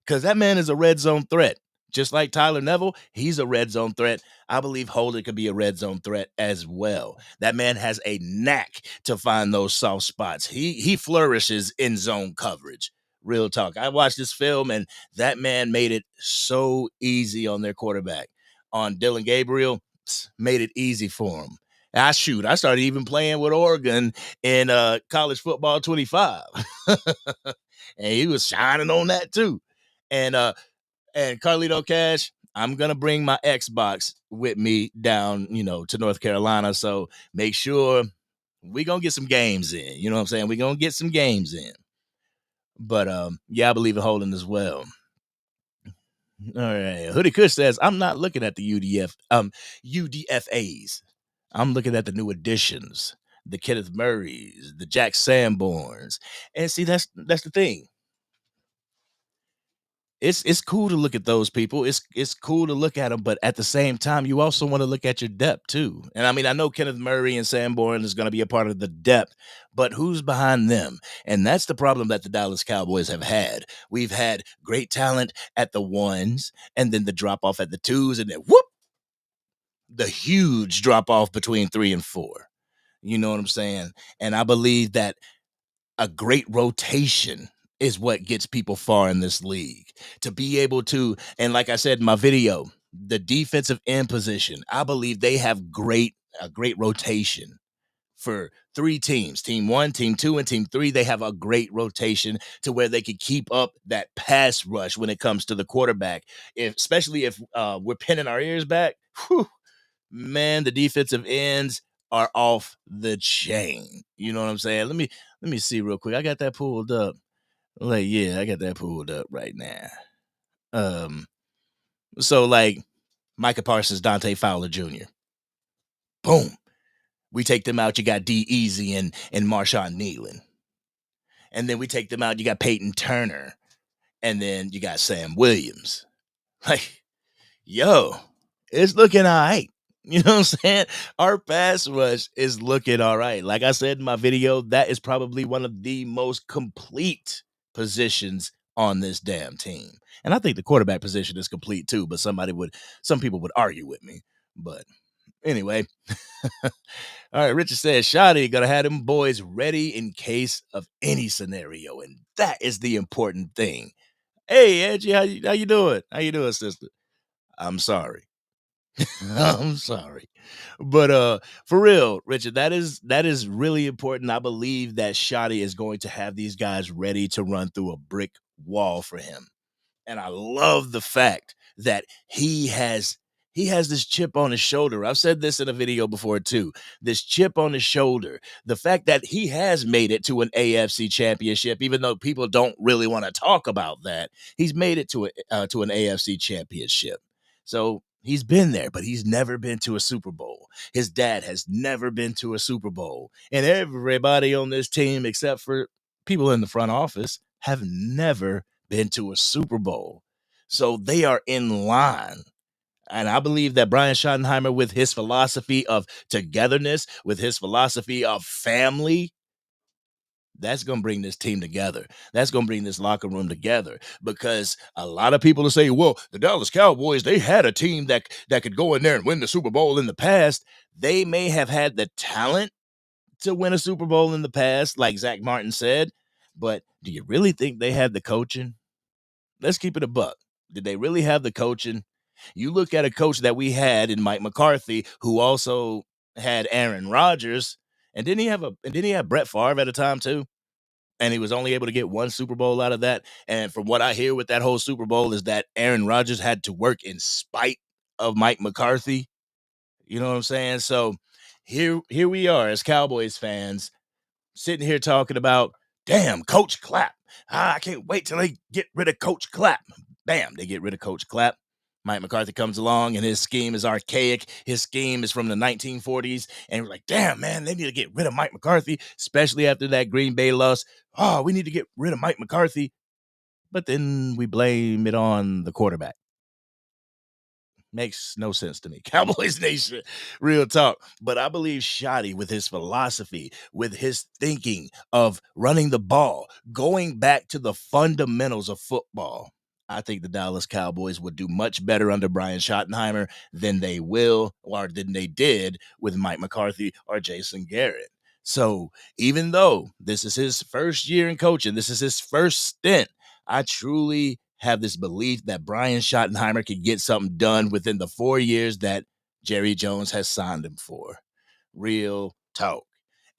because that man is a red zone threat. Just like Tyler Neville, he's a red zone threat. I believe Holden could be a red zone threat as well. That man has a knack to find those soft spots. He flourishes in zone coverage. Real talk. I watched this film, and that man made it so easy on their quarterback. On Dylan Gabriel, made it easy for him. I started even playing with Oregon in college football 25. And he was shining on that too. And Carlito Cash, I'm going to bring my Xbox with me down, to North Carolina. So make sure we're going to get some games in. You know what I'm saying? We're going to get some games in. But, I believe in Holden as well. All right. Hoody Cush says, I'm not looking at the UDFAs. I'm looking at the new additions, the Kenneth Murrays, the Jack Sanborns. And see, that's the thing. It's cool to look at those people. It's cool to look at them, but at the same time, you also want to look at your depth too. And I mean, I know Kenneth Murray and Sanborn is going to be a part of the depth, but who's behind them? And that's the problem that the Dallas Cowboys have had. We've had great talent at the 1s, and then the drop off at the 2s, and then whoop, the huge drop off between 3 and 4. You know what I'm saying? And I believe that a great rotation is what gets people far in this league. To be able to, and like I said in my video, the defensive end position, I believe they have a great rotation for 3 teams. Team 1, Team 2, and Team 3, they have a great rotation to where they can keep up that pass rush when it comes to the quarterback. Especially if we're pinning our ears back, man, the defensive ends are off the chain. You know what I'm saying? Let me see real quick. I got that pulled up. I got that pulled up right now. So like Micah Parsons, Dante Fowler Jr. Boom. We take them out. You got D Easy and Marshawn Nealon. And then we take them out. You got Peyton Turner. And then you got Sam Williams. Like, yo, it's looking all right. You know what I'm saying? Our pass rush is looking all right. Like I said in my video, that is probably one of the most complete positions on this damn team. And I think the quarterback position is complete too, but some people would argue with me. But anyway, all right, Richard says, Shotty gonna have them boys ready in case of any scenario, and that is the important thing. Hey, Angie, how you doing? How you doing, sister? I'm sorry. I'm sorry. But for real, Richard, that is really important. I believe that Shotty is going to have these guys ready to run through a brick wall for him. And I love the fact that he has this chip on his shoulder. I've said this in a video before too. This chip on his shoulder. The fact that he has made it to an AFC championship, even though people don't really want to talk about that, he's made it to an AFC championship. So he's been there, but he's never been to a Super Bowl. His dad has never been to a Super Bowl. And everybody on this team, except for people in the front office, have never been to a Super Bowl. So they are in line. And I believe that Brian Schottenheimer, with his philosophy of togetherness, with his philosophy of family, that's going to bring this team together. That's going to bring this locker room together, because a lot of people will say, well, the Dallas Cowboys, they had a team that could go in there and win the Super Bowl in the past. They may have had the talent to win a Super Bowl in the past, like Zach Martin said, but do you really think they had the coaching? Let's keep it a buck. Did they really have the coaching? You look at a coach that we had in Mike McCarthy, who also had Aaron Rodgers, and didn't he have Brett Favre at a time too? And he was only able to get one Super Bowl out of that. And from what I hear with that whole Super Bowl is that Aaron Rodgers had to work in spite of Mike McCarthy. You know what I'm saying? So here we are as Cowboys fans sitting here talking about, damn, Coach Clapp. I can't wait till they get rid of Coach Clapp. Bam, they get rid of Coach Clapp. Mike McCarthy comes along and his scheme is archaic. His scheme is from the 1940s. And we're like, damn, man, they need to get rid of Mike McCarthy, especially after that Green Bay loss. Oh, we need to get rid of Mike McCarthy. But then we blame it on the quarterback. Makes no sense to me. Cowboys Nation, real talk. But I believe Shotty, with his philosophy, with his thinking of running the ball, going back to the fundamentals of football, I think the Dallas Cowboys would do much better under Brian Schottenheimer than they will, or than they did with Mike McCarthy or Jason Garrett. So even though this is his first year in coaching, this is his first stint, I truly have this belief that Brian Schottenheimer could get something done within the 4 years that Jerry Jones has signed him for. Real talk.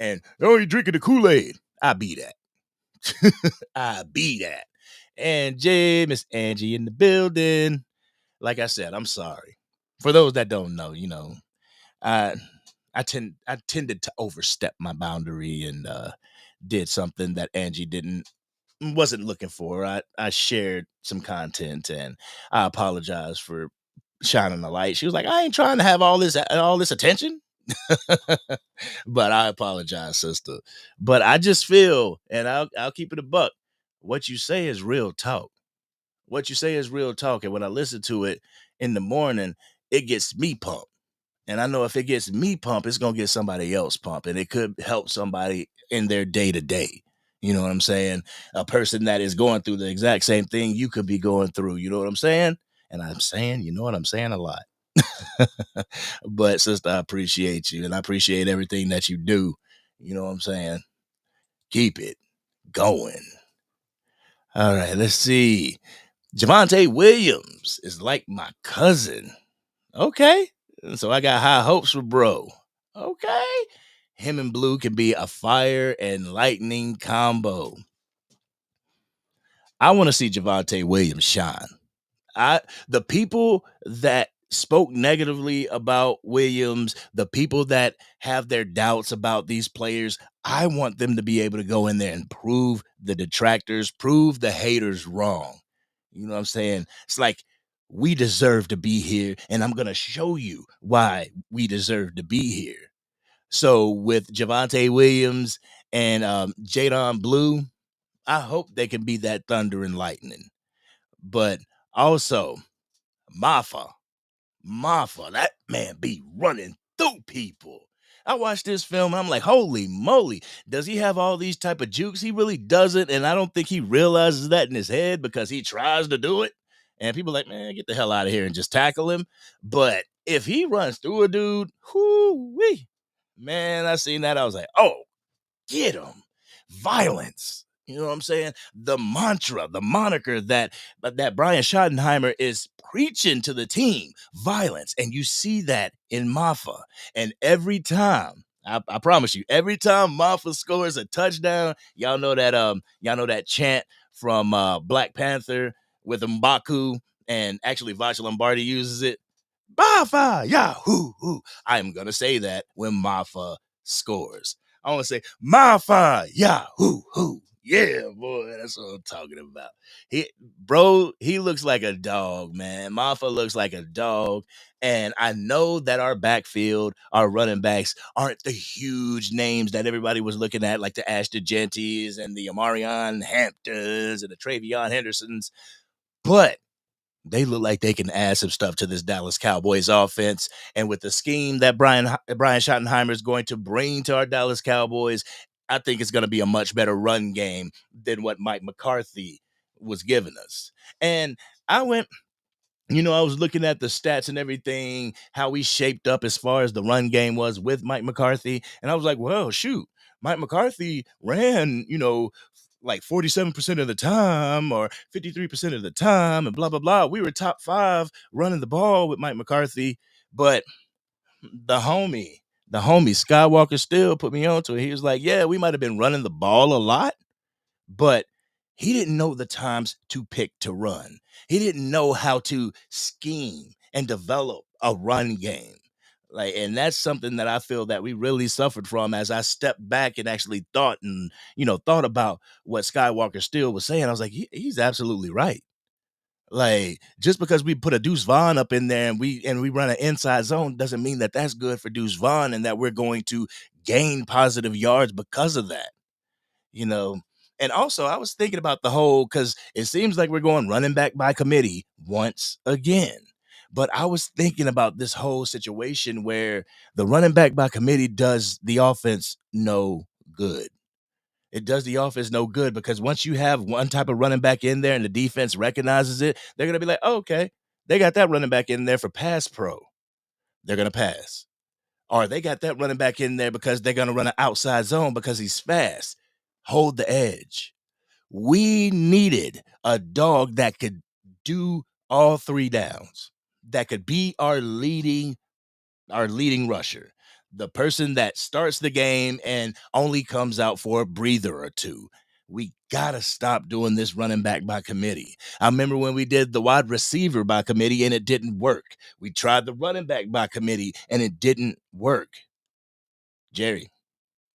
And, oh, you drinking the Kool-Aid. I be that. I be that. And Miss Angie in the building. Like I said, I'm sorry. For those that don't know, I tended to overstep my boundary and did something that Angie wasn't looking for. I shared some content and I apologize for shining the light. She was like, I ain't trying to have all this attention. But I apologize, sister. But I just feel, and I'll keep it a buck, what you say is real talk. What you say is real talk. And when I listen to it in the morning, it gets me pumped. And I know if it gets me pumped, it's going to get somebody else pumped. And it could help somebody in their day-to-day. You know what I'm saying? A person that is going through the exact same thing you could be going through. You know what I'm saying? And I'm saying, you know what I'm saying, a lot. But sister, I appreciate you. And I appreciate everything that you do. You know what I'm saying? Keep it going. All right, let's see. Javonte Williams is like my cousin. Okay. So I got high hopes for bro. Okay. Him and Blue can be a fire and lightning combo. I want to see Javonte Williams shine. The people that spoke negatively about Williams, the people that have their doubts about these players, I want them to be able to go in there and prove the detractors, prove the haters wrong. You know what I'm saying? It's like, we deserve to be here, and I'm going to show you why we deserve to be here. So with Javonte Williams and Jadon Blue, I hope they can be that thunder and lightning. But also, Mafa, that man be running through people. I watched this film and I'm like, holy moly, does he have all these type of jukes? He really doesn't, and I don't think he realizes that in his head because he tries to do it. And people are like, man, get the hell out of here and just tackle him. But if he runs through a dude, whoo-wee, man, I seen that. I was like, oh, get him. Violence. You know what I'm saying? The mantra, the moniker that Brian Schottenheimer is preaching to the team, violence. And you see that in Mafa. And every time, I promise you, every time Mafa scores a touchdown, y'all know that chant from Black Panther with M'Baku, and actually Vacha Lombardi uses it. Mafa, yahoo, hoo. I'm gonna say that when Mafa scores. I want to say Mafa, yahoo, hoo. Yeah, boy, that's what I'm talking about. He looks like a dog, man. Mafa looks like a dog. And I know that our backfield, our running backs, aren't the huge names that everybody was looking at, like the Ashton Genties and the Amarion Hamptons and the Travion Hendersons. But they look like they can add some stuff to this Dallas Cowboys offense. And with the scheme that Brian Schottenheimer is going to bring to our Dallas Cowboys, I think it's going to be a much better run game than what Mike McCarthy was giving us. And I was looking at the stats and everything, how we shaped up as far as the run game was with Mike McCarthy. And I was like, well, shoot, Mike McCarthy ran, like 47% of the time or 53% of the time and blah, blah, blah. We were top 5 running the ball with Mike McCarthy. But the homie Skywalker still put me onto it. He was like, yeah, we might have been running the ball a lot, but he didn't know the times to pick to run. He didn't know how to scheme and develop a run game. And that's something that I feel that we really suffered from as I stepped back and actually thought about what Skywalker still was saying. I was like, he's absolutely right. Like, just because we put a Deuce Vaughn up in there and we run an inside zone doesn't mean that that's good for Deuce Vaughn and that we're going to gain positive yards because of that. And also I was thinking about because it seems like we're going running back by committee once again. But I was thinking about this whole situation where the running back by committee does the offense no good. It does the offense no good because once you have one type of running back in there and the defense recognizes it, they're going to be like, oh, okay, they got that running back in there for pass pro. They're going to pass. Or they got that running back in there because they're going to run an outside zone because he's fast. Hold the edge. We needed a dog that could do all 3 downs, that could be our leading rusher, the person that starts the game and only comes out for a breather or 2. We got to stop doing this running back by committee. I remember when we did the wide receiver by committee and it didn't work. We tried the running back by committee and it didn't work. Jerry,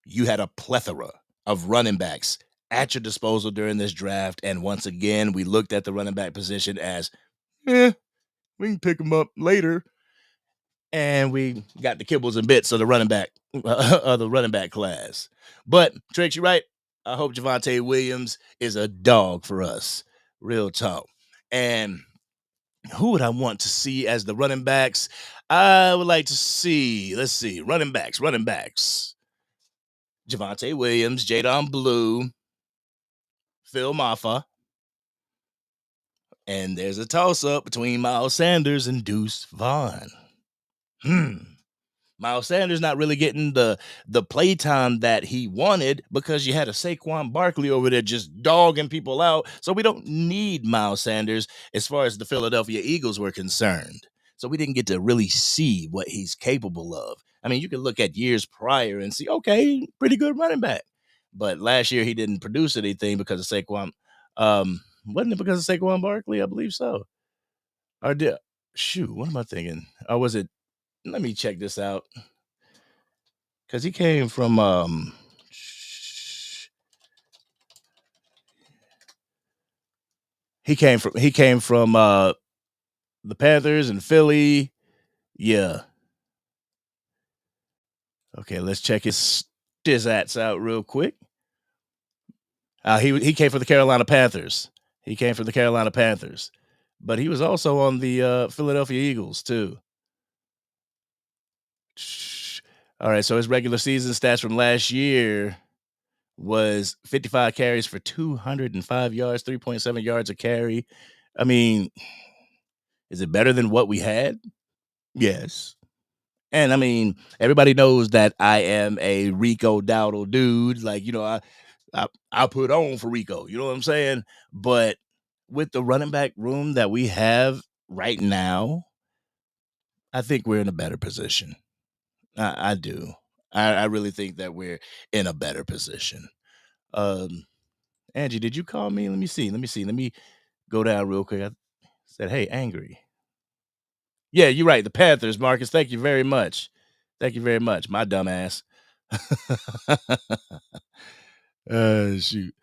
you had a plethora of running backs at your disposal during this draft. And once again, we looked at the running back position as, we can pick them up later. And we got the kibbles and bits of the running back class. But Trix, you're right. I hope Javonte Williams is a dog for us. Real talk. And who would I want to see as the running backs? I would like to see, running backs. Javonte Williams, Jadon Blue, Phil Maffa. And there's a toss-up between Miles Sanders and Deuce Vaughn. Miles Sanders not really getting the play time that he wanted because you had a Saquon Barkley over there just dogging people out. So we don't need Miles Sanders as far as the Philadelphia Eagles were concerned. So we didn't get to really see what he's capable of. I mean, you can look at years prior and see, okay, pretty good running back. But last year he didn't produce anything because of Saquon. Wasn't it because of Saquon Barkley? I believe so. Or what am I thinking? Or was it? Let me check this out. Because he came from the Panthers and Philly. Yeah. Okay, let's check his stats out real quick. He came from the Carolina Panthers. But he was also on the Philadelphia Eagles too. All right, so his regular season stats from last year was 55 carries for 205 yards, 3.7 yards a carry. I mean, is it better than what we had? Yes. And I mean, everybody knows that I am a Rico Dowdle dude. Like, I put on for Rico. You know what I'm saying? But with the running back room that we have right now, I think we're in a better position. I do. I really think that we're in a better position. Angie, did you call me? Let me see. Let me go down real quick. I said, hey, Angry. Yeah, you're right. The Panthers, Marcus. Thank you very much. My dumb ass. Shoot.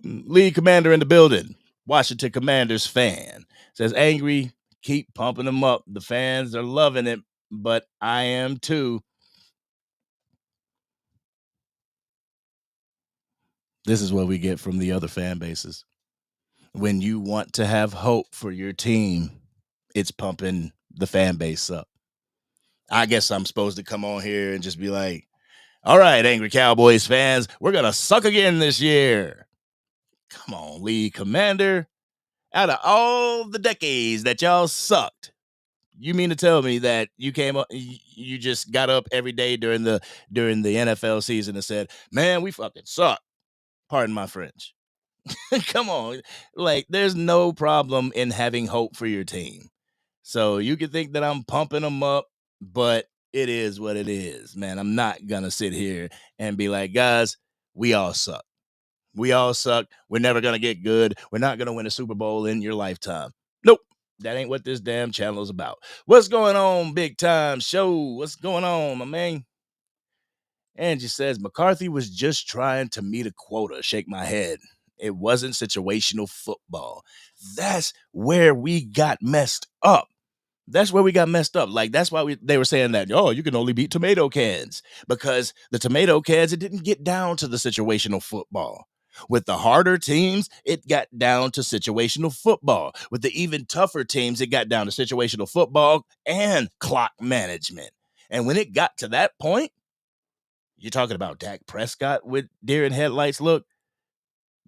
League commander in the building. Washington Commanders fan says, Angry, keep pumping them up. The fans are loving it, but I am too. This is what we get from the other fan bases. When you want to have hope for your team, it's pumping the fan base up. I guess I'm supposed to come on here and just be like, all right, Angry Cowboys fans, we're going to suck again this year. Come on, league commander. Out of all the decades that y'all sucked, you mean to tell me that you came up, you just got up every day during the NFL season and said, man, we fucking suck. Pardon my French. Come on. Like, there's no problem in having hope for your team. So you can think that I'm pumping them up, but it is what it is, man. I'm not going to sit here and be like, guys, we all suck. We all suck. We're never going to get good. We're not going to win a Super Bowl in your lifetime. Nope. That ain't what this damn channel is about. What's going on, Big Time Show? What's going on, my man? Angie says, McCarthy was just trying to meet a quota. Shake my head. It wasn't situational football. That's where we got messed up. That's where we got messed up. Like, that's why they were saying that, oh, you can only beat tomato cans. Because the tomato cans, it didn't get down to the situational football. With the harder teams, it got down to situational football. With the even tougher teams, it got down to situational football and clock management. And when it got to that point, you're talking about Dak Prescott with deer in headlights look.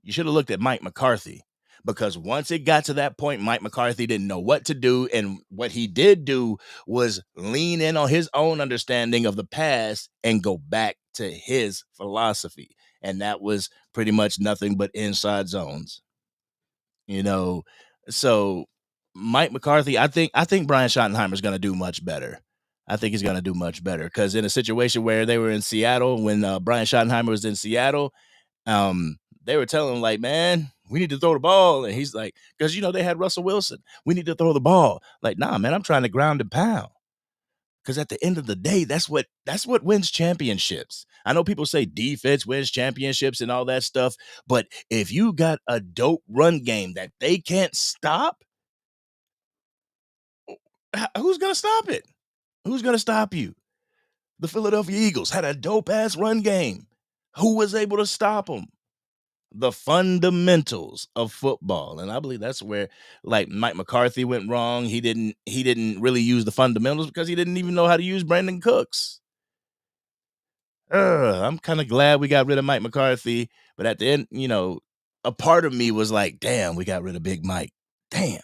You should have looked at Mike McCarthy, because once it got to that point, Mike McCarthy didn't know what to do. And what he did do was lean in on his own understanding of the past and go back to his philosophy. And that was pretty much nothing but inside zones. You know, so Mike McCarthy, I think Brian Schottenheimer is going to do much better. I think he's going to do much better, because in a situation where they were in Seattle, when Brian Schottenheimer was in Seattle, they were telling him, like, man, we need to throw the ball. And he's like, because, they had Russell Wilson. We need to throw the ball. Like, nah, man, I'm trying to ground and pound. Because at the end of the day, that's what wins championships. I know people say defense wins championships and all that stuff, but if you got a dope run game that they can't stop, who's going to stop it? Who's going to stop you? The Philadelphia Eagles had a dope-ass run game. Who was able to stop them? The fundamentals of football. And I believe that's where, like, Mike McCarthy went wrong. He didn't really use the fundamentals because he didn't even know how to use Brandon Cooks. I'm kind of glad we got rid of Mike McCarthy, but at the end, a part of me was like, damn, we got rid of Big Mike. Damn.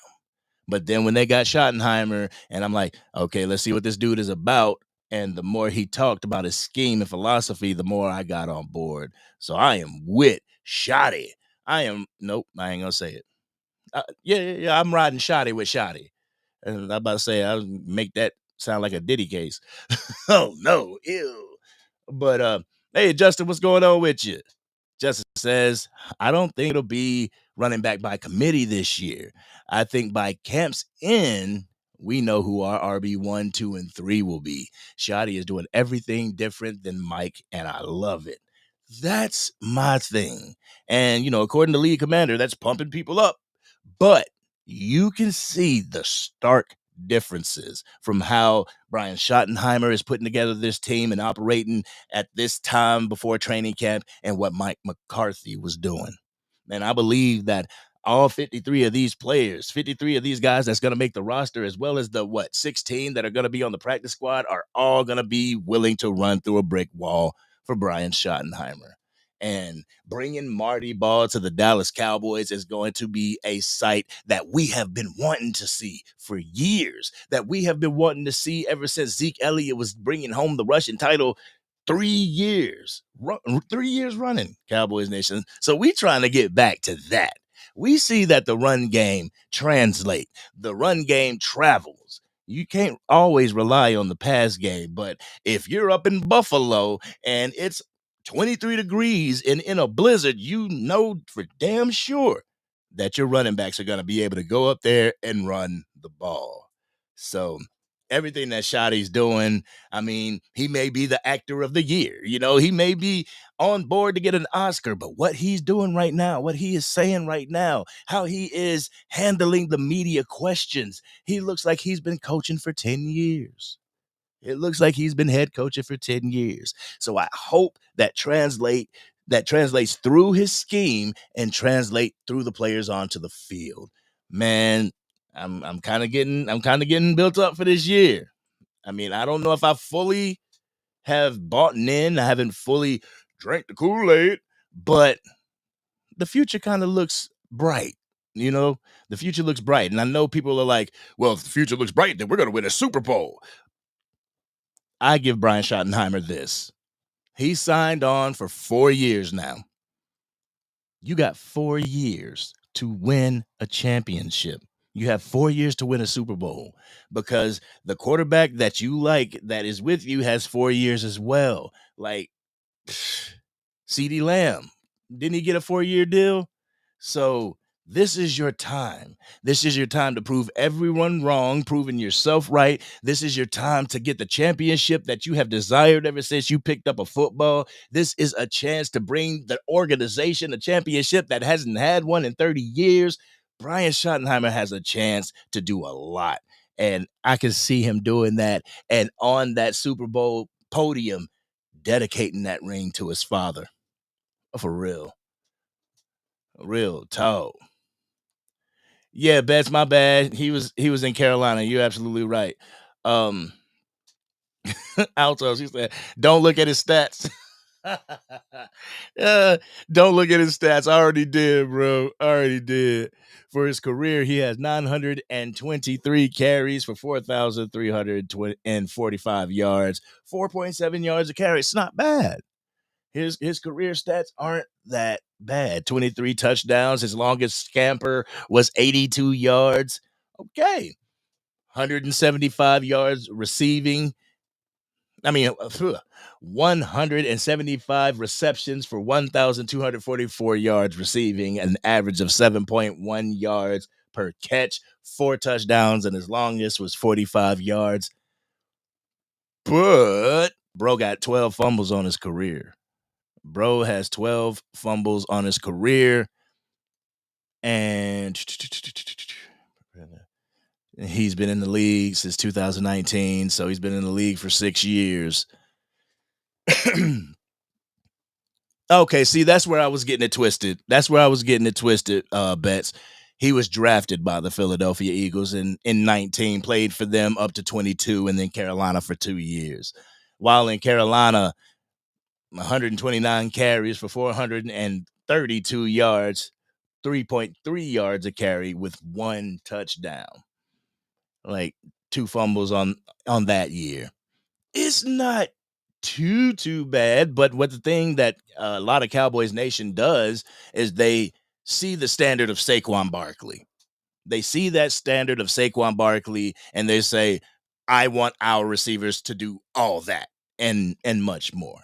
But then when they got Schottenheimer, and I'm like, okay, let's see what this dude is about. And the more he talked about his scheme and philosophy, the more I got on board. So I am with Shotty. Nope, I ain't gonna say it. Yeah, I'm riding Shotty with Shotty. And I'm about to say, I'll make that sound like a Diddy case. Oh, no, ew. But, hey, Justin, what's going on with you? Justin says, I don't think it'll be running back by committee this year. I think by camp's end, we know who our RB1, 2, and 3 will be. Shotty is doing everything different than Mike, and I love it. That's my thing. And, according to league commander, that's pumping people up. But you can see the stark differences from how Brian Schottenheimer is putting together this team and operating at this time before training camp and what Mike McCarthy was doing. And I believe that all 53 of these players, 53 of these guys that's going to make the roster, as well as the 16 that are going to be on the practice squad, are all going to be willing to run through a brick wall for Brian Schottenheimer. And bringing Marty Ball to the Dallas Cowboys is going to be a sight that we have been wanting to see for years, that we have been wanting to see ever since Zeke Elliott was bringing home the rushing title 3 years, 3 years running, Cowboys Nation. So we trying to get back to that. We see that the run game translate, the run game travels. You can't always rely on the pass game, but if you're up in Buffalo and it's 23 degrees and in a blizzard, you know for damn sure that your running backs are going to be able to go up there and run the ball. So everything that Shotty's doing. I mean, he may be the actor of the year. He may be on board to get an Oscar, but what he's doing right now, what he is saying right now, how he is handling the media questions, he looks like he's been coaching for 10 years. It looks like he's been head coaching for 10 years. So I hope that translates through his scheme and translate through the players onto the field. Man, I'm kind of getting built up for this year. I mean, I don't know if I fully have bought in. I haven't fully drank the Kool-Aid, but the future kind of looks bright. The future looks bright. And I know people are like, well, if the future looks bright, then we're going to win a Super Bowl. I give Brian Schottenheimer this. He signed on for 4 years now. You got 4 years to win a championship. You have 4 years to win a Super Bowl because the quarterback that you like that is with you has 4 years as well. Like CeeDee Lamb, didn't he get a 4-year deal? So this is your time. This is your time to prove everyone wrong, proving yourself right. This is your time to get the championship that you have desired ever since you picked up a football. This is a chance to bring the organization a championship that hasn't had one in 30 years. Brian Schottenheimer has a chance to do a lot, and I can see him doing that and on that Super Bowl podium dedicating that ring to his father. For real. Real talk. Yeah, Bets, my bad. He was in Carolina. You're absolutely right. Altos, he said, don't look at his stats. Don't look at his stats. I already did, bro. Already did. For his career, he has 923 carries for 4,345 yards, 4.7 yards a carry. It's not bad. His career stats aren't that bad. 23 touchdowns. His longest scamper was 82 yards. Okay. 175 yards receiving. 175 receptions for 1,244 yards receiving, an average of 7.1 yards per catch, 4 touchdowns, and his longest was 45 yards. But bro got 12 fumbles on his career. Bro has 12 fumbles on his career, and he's been in the league since 2019, so he's been in the league for 6 years. Okay, see, that's where I was getting it twisted. Bets. He was drafted by the Philadelphia Eagles in 19, played for them up to 22, and then Carolina for 2 years. While in Carolina, 129 carries for 432 yards, 3.3 yards a carry with 1 touchdown. Like 2 fumbles on that year. It's not too bad, but what the thing that a lot of Cowboys Nation does is they see the standard of Saquon Barkley. They see that standard of Saquon Barkley and they say, I want our receivers to do all that and much more.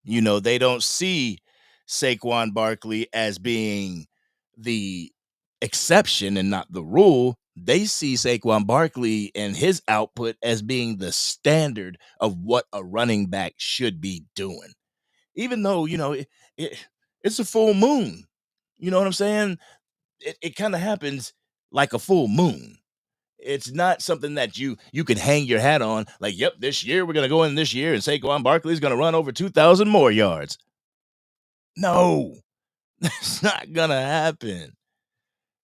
They don't see Saquon Barkley as being the exception and not the rule. They see Saquon Barkley and his output as being the standard of what a running back should be doing. Even though, it's a full moon. You know what I'm saying? It kind of happens like a full moon. It's not something that you can hang your hat on. Like, yep, this year we're going to go in this year and Saquon Barkley is going to run over 2,000 more yards. No, that's not going to happen.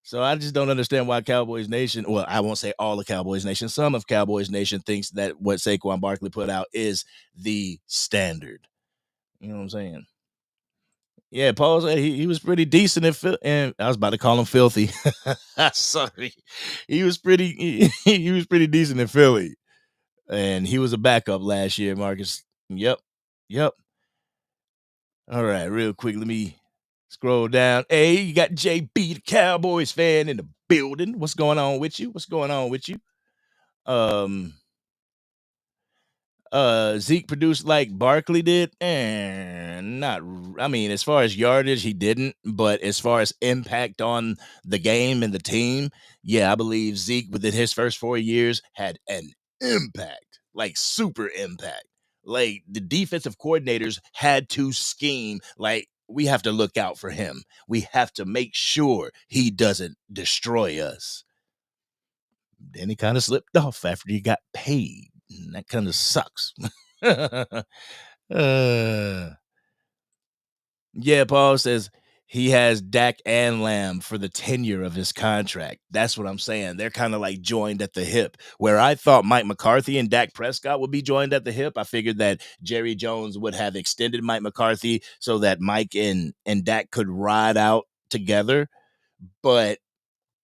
So I just don't understand why Cowboys Nation, well, I won't say all of Cowboys Nation, some of Cowboys Nation thinks that what Saquon Barkley put out is the standard. You know what I'm saying? Yeah, Paul said he was pretty decent and I was about to call him filthy. Sorry. He was pretty decent in Philly. And he was a backup last year, Marcus. Yep. All right, real quick, let me scroll down. Hey, you got JB, the Cowboys fan, in the building. What's going on with you? Zeke produced like Barkley did, and as far as yardage, he didn't, but as far as impact on the game and the team, yeah, I believe Zeke within his first 4 years had an impact, like super impact. Like the defensive coordinators had to scheme like we have to look out for him. We have to make sure he doesn't destroy us. Then he kind of slipped off after he got paid. And that kind of sucks. uh, yeah, Paul says he has Dak and Lamb for the tenure of his contract. That's what I'm saying. They're kind of like joined at the hip. Where I thought Mike McCarthy and Dak Prescott would be joined at the hip, I figured that Jerry Jones would have extended Mike McCarthy so that Mike and Dak could ride out together. But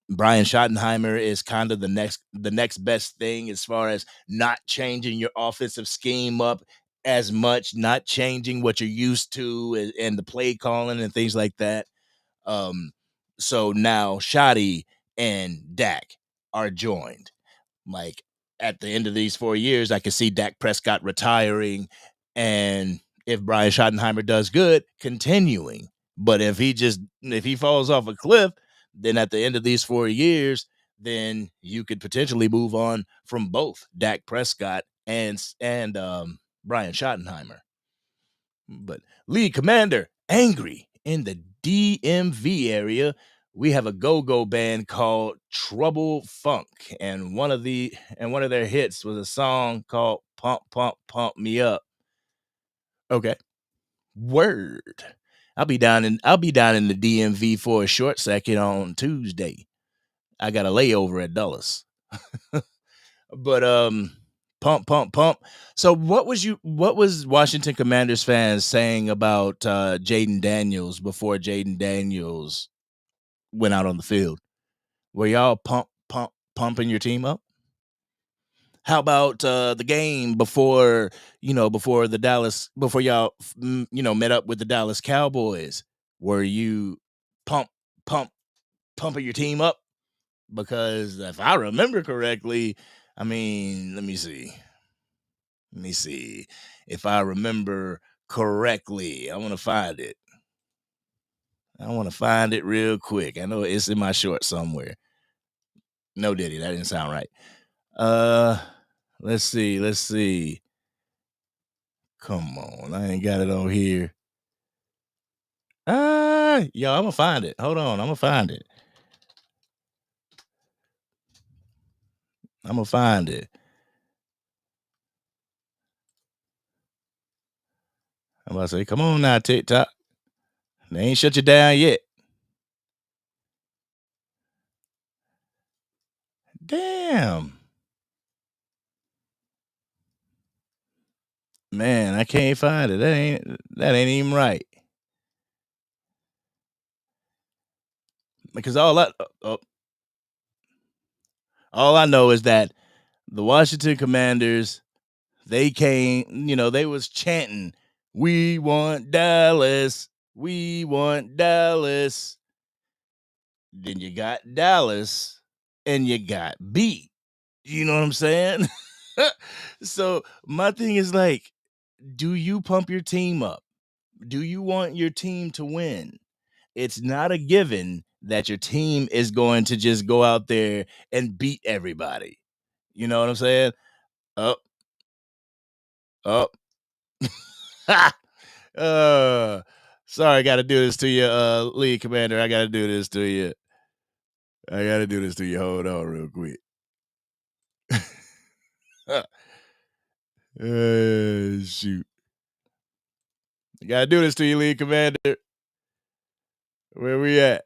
Brian Schottenheimer is kind of the next best thing as far as not changing your offensive scheme up as much, not changing what you're used to and the play calling and things like that. So now Shotty and Dak are joined. Like at the end of these 4 years, I could see Dak Prescott retiring, and if Brian Schottenheimer does good, continuing. But if he falls off a cliff, then at the end of these 4 years, then you could potentially move on from both Dak Prescott and Brian Schottenheimer. But lead commander, angry in the DMV area, we have a go-go band called Trouble Funk, and one of their hits was a song called Pump Pump Pump Me Up. Okay. Word. I'll be down in the DMV for a short second on Tuesday. I got a layover at Dallas. But pump, pump, pump. So what was Washington Commanders fans saying about Jayden Daniels before Jayden Daniels went out on the field? Were y'all pumping your team up? How about the game before y'all met up with the Dallas Cowboys? Were you pumping your team up? Because if I remember correctly, I mean, let me see. If I remember correctly, I want to find it. Real quick. I know it's in my short somewhere. No, Diddy, that didn't sound right. Let's see. Come on, I ain't got it on here. Yo, I'm gonna find it. Hold on, I'm gonna find it. I'm about to say, come on now, TikTok. They ain't shut you down yet. Damn. Man, I can't find it. That ain't even right. Because all I know is that the Washington Commanders, they came, they was chanting, "We want Dallas. We want Dallas." Then you got Dallas and you got beat. You know what I'm saying? So my thing is like, do you pump your team up? Do you want your team to win? It's not a given that your team is going to just go out there and beat everybody. You know what I'm saying? Up. Sorry, I got to do this to you, lead commander. I got to do this to you. Hold on real quick. Shoot. I got to do this to you, lead commander. Where we at?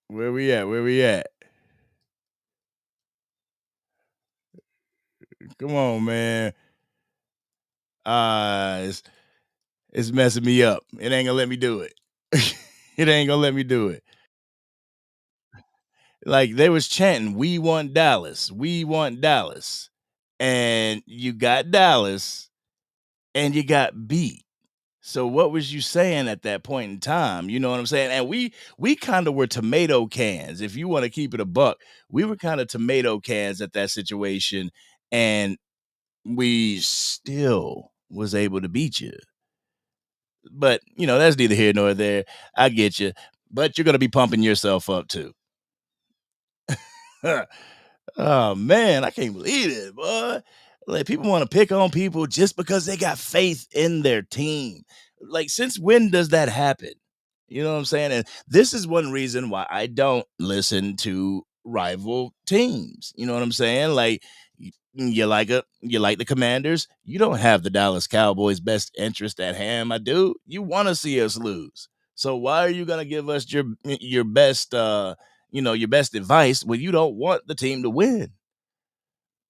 Where we at? Come on, man. It's messing me up. It ain't gonna let me do it. It ain't gonna let me do it. Like they was chanting, "We want Dallas. We want Dallas." And you got Dallas and you got beat. So what was you saying at that point in time? You know what I'm saying? And we kind of were tomato cans. If you want to keep it a buck, we were kind of tomato cans at that situation, and we still was able to beat you. But that's neither here nor there. I get you, but you're gonna be pumping yourself up too. Oh man, I can't believe it, boy. Like people want to pick on people just because they got faith in their team. Like, since when does that happen? You know what I'm saying? And this is one reason why I don't listen to rival teams. You know what I'm saying? Like, you like the Commanders. You don't have the Dallas Cowboys' best interest at hand, my dude. You want to see us lose. So why are you gonna give us your best your best advice when you don't want the team to win?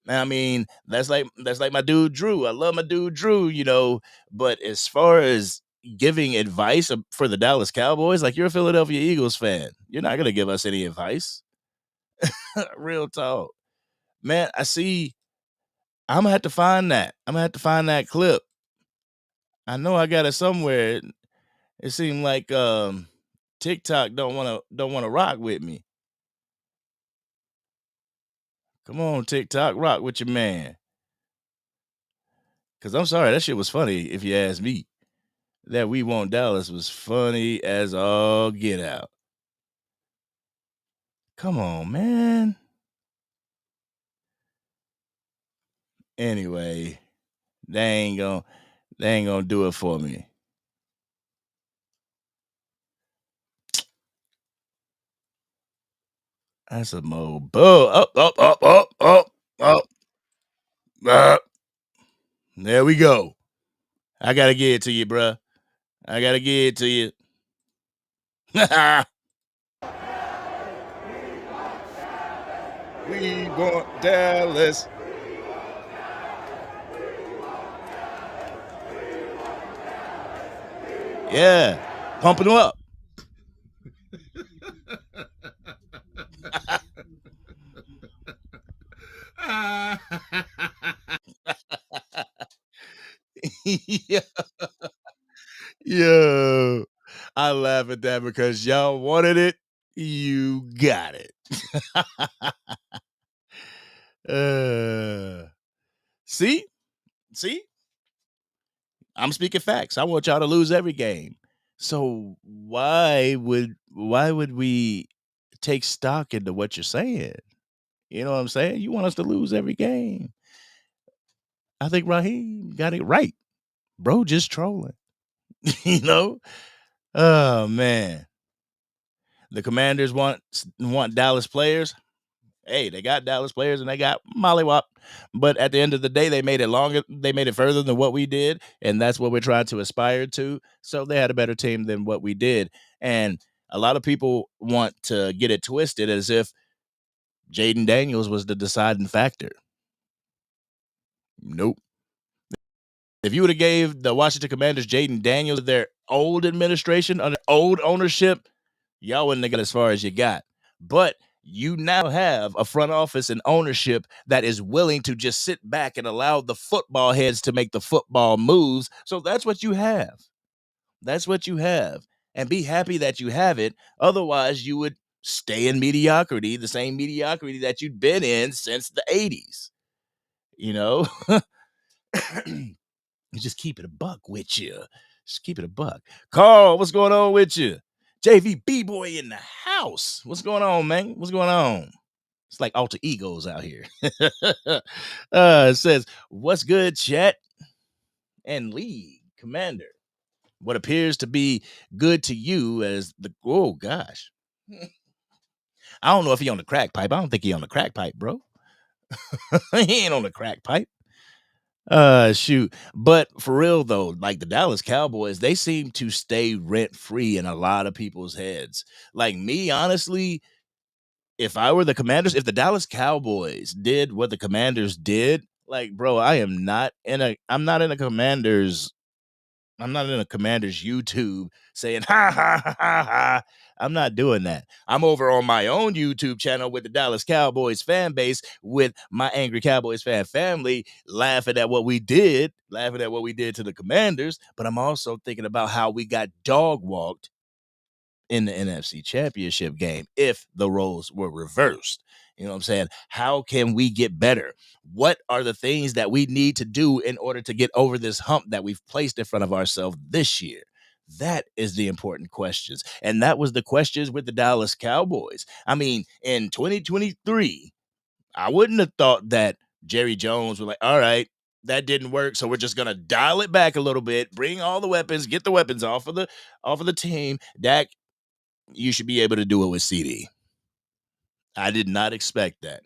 I mean, that's like my dude Drew. I love my dude Drew, but as far as giving advice for the Dallas Cowboys, like, you're a Philadelphia Eagles fan. You're not gonna give us any advice. Real talk. Man, I see. I'm gonna have to find that. I'm gonna have to find that clip. I know I got it somewhere. It seemed like TikTok don't wanna rock with me. Come on, TikTok, rock with your man. Cause I'm sorry, that shit was funny if you ask me. That We Want Dallas was funny as all get out. Come on, man. Anyway, they ain't gonna do it for me. That's a mo bull. Up. There we go. I gotta give it to you, bruh. I gotta give it to you. We want Dallas. Yeah, pumping them up. Yeah. Yo, I laugh at that because y'all wanted it. You got it. uh, see? See? I'm speaking facts. I want y'all to lose every game. So why would we take stock into what you're saying? You know what I'm saying? You want us to lose every game. I think Raheem got it right. Bro, just trolling. you know? Oh man. The Commanders want Dallas players. Hey, they got Dallas players and they got Mollywop. But at the end of the day, they made it longer. They made it further than what we did. And that's what we're trying to aspire to. So they had a better team than what we did. And a lot of people want to get it twisted as if Jaden Daniels was the deciding factor. Nope. If you would have gave the Washington Commanders Jaden Daniels their old administration, under old ownership, y'all wouldn't have got as far as you got. But you now have a front office and ownership that is willing to just sit back and allow the football heads to make the football moves. So that's what you have. That's what you have. And be happy that you have it. Otherwise, you would stay in mediocrity, the same mediocrity that you'd been in since the 80s. You know? You just keep it a buck with you. Just keep it a buck. Carl, what's going on with you? JV B-Boy in the house. What's going on, man? What's going on? It's like alter egos out here. It says, what's good, chat? And league commander. What appears to be good to you as the, oh gosh. I don't know if he on the crack pipe. I don't think he on the crack pipe, bro. He ain't on the crack pipe. Shoot. But for real though, like the Dallas Cowboys, they seem to stay rent free in a lot of people's heads. Like me, honestly, if I were the Commanders, if the Dallas Cowboys did what the Commanders did, like, bro, I'm not in a Commanders YouTube saying ha ha ha ha ha. I'm not doing that. I'm over on my own YouTube channel with the Dallas Cowboys fan base, with my Angry Cowboys fan family, laughing at what we did to the Commanders. But I'm also thinking about how we got dog walked in the NFC Championship game if the roles were reversed. You know what I'm saying? How can we get better? What are the things that we need to do in order to get over this hump that we've placed in front of ourselves this year? That is the important questions. And that was the questions with the Dallas Cowboys. I mean, in 2023, I wouldn't have thought that Jerry Jones was like, all right, that didn't work. So we're just gonna dial it back a little bit, bring all the weapons, get the weapons off of the team. Dak, you should be able to do it with CD. I did not expect that.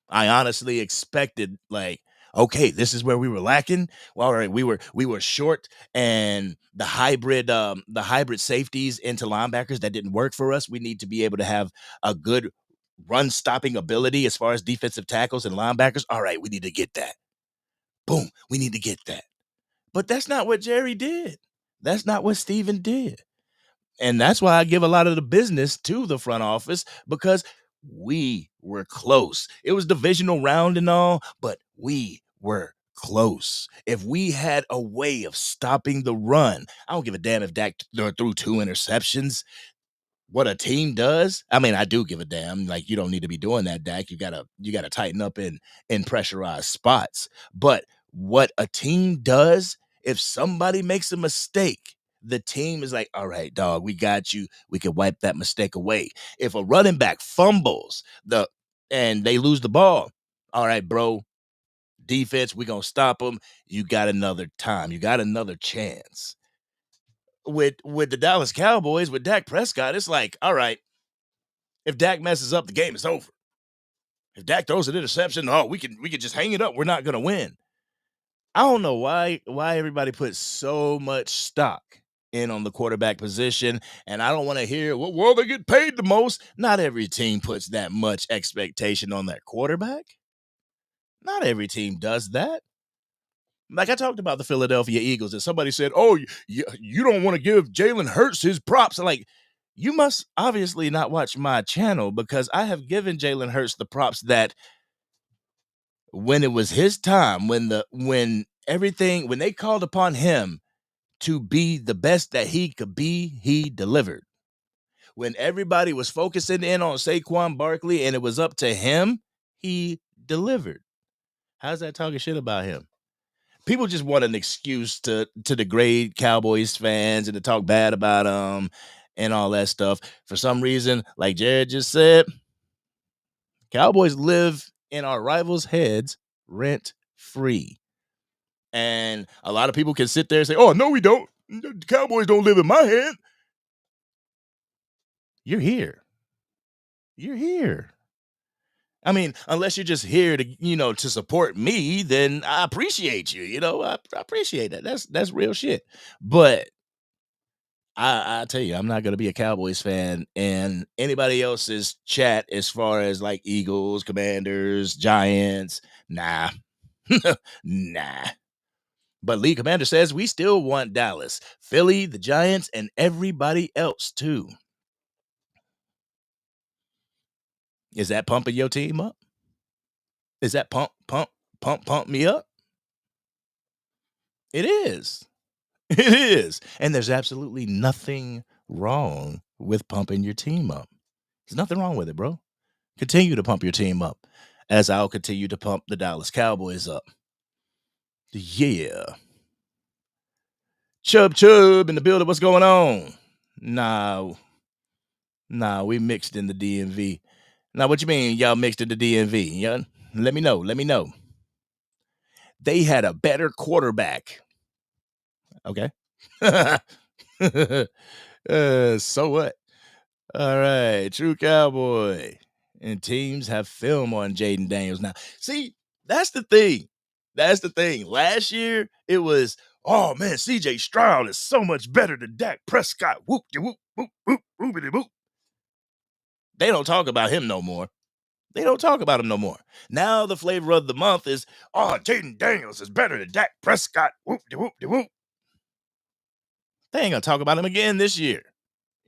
I honestly expected, like, okay, this is where we were lacking. Well, all right, we were short, and the hybrid safeties into linebackers that didn't work for us. We need to be able to have a good run stopping ability as far as defensive tackles and linebackers. All right, we need to get that. Boom, we need to get that. But that's not what Jerry did. That's not what Steven did. And that's why I give a lot of the business to the front office, because we were close. It was divisional round and all, but we were close. If we had a way of stopping the run, I don't give a damn if Dak threw 2 interceptions. What a team does, I mean, I do give a damn. Like, you don't need to be doing that, Dak. You gotta tighten up in pressurized spots. But what a team does, if somebody makes a mistake, the team is like, all right, dog, we got you. We can wipe that mistake away. If a running back fumbles and they lose the ball, all right, bro, defense, we're gonna stop them. You got another time. You got another chance. With the Dallas Cowboys, with Dak Prescott, it's like, all right, if Dak messes up, the game is over. If Dak throws an interception, we can just hang it up. We're not gonna win. I don't know why everybody puts so much stock in on the quarterback position, and I don't want to hear, well, they get paid the most. Not every team puts that much expectation on their quarterback. Not every team does that. Like, I talked about the Philadelphia Eagles, and somebody said, oh, you don't want to give Jalen Hurts his props. Like, you must obviously not watch my channel, because I have given Jalen Hurts the props that when it was his time, when they called upon him to be the best that he could be, he delivered. When everybody was focusing in on Saquon Barkley and it was up to him, he delivered. How's that talking shit about him? People just want an excuse to degrade Cowboys fans and to talk bad about them and all that stuff. For some reason, like Jared just said, Cowboys live in our rivals' heads rent free. And a lot of people can sit there and say, oh, no, we don't. The Cowboys don't live in my head. You're here. You're here. I mean, unless you're just here to, to support me, then I appreciate you. I appreciate that. That's real shit. But I tell you, I'm not going to be a Cowboys fan in anybody else's chat as far as like Eagles, Commanders, Giants. Nah. Nah. But Lee Commander says we still want Dallas, Philly, the Giants, and everybody else too. Is that pumping your team up? Is that pump me up? It is. It is. And there's absolutely nothing wrong with pumping your team up. There's nothing wrong with it, bro. Continue to pump your team up, as I'll continue to pump the Dallas Cowboys up. Yeah. Chub in the building. What's going on? Nah, we mixed in the DMV. Now, what you mean y'all mixed in the DMV? Yeah, let me know. They had a better quarterback. Okay. So what? All right, true cowboy. And teams have film on Jayden Daniels now. See, that's the thing. Last year, it was, oh man, CJ Stroud is so much better than Dak Prescott. Whoop, whoop, whoop, whoop, whoopity whoop. They don't talk about him no more. Now the flavor of the month is, oh, Jayden Daniels is better than Dak Prescott. Whoop, whoop, whoop. They ain't gonna talk about him again this year.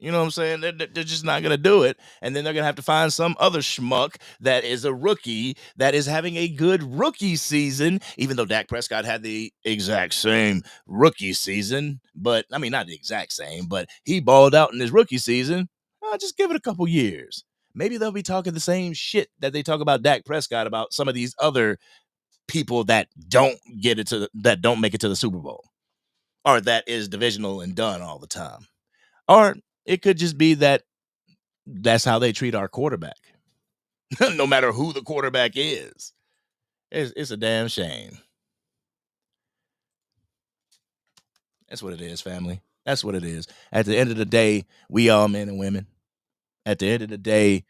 You know what I'm saying? They're just not going to do it. And then they're going to have to find some other schmuck that is a rookie that is having a good rookie season, even though Dak Prescott had the exact same rookie season. But, I mean, not the exact same, but he balled out in his rookie season. Just give it a couple years. Maybe they'll be talking the same shit that they talk about Dak Prescott about some of these other people that don't make it to the Super Bowl. or that is divisional and done all the time. Or it could just be that that's how they treat our quarterback, no matter who the quarterback is. It's a damn shame. That's what it is, family. That's what it is. At the end of the day, we all men and women. At the end of the day,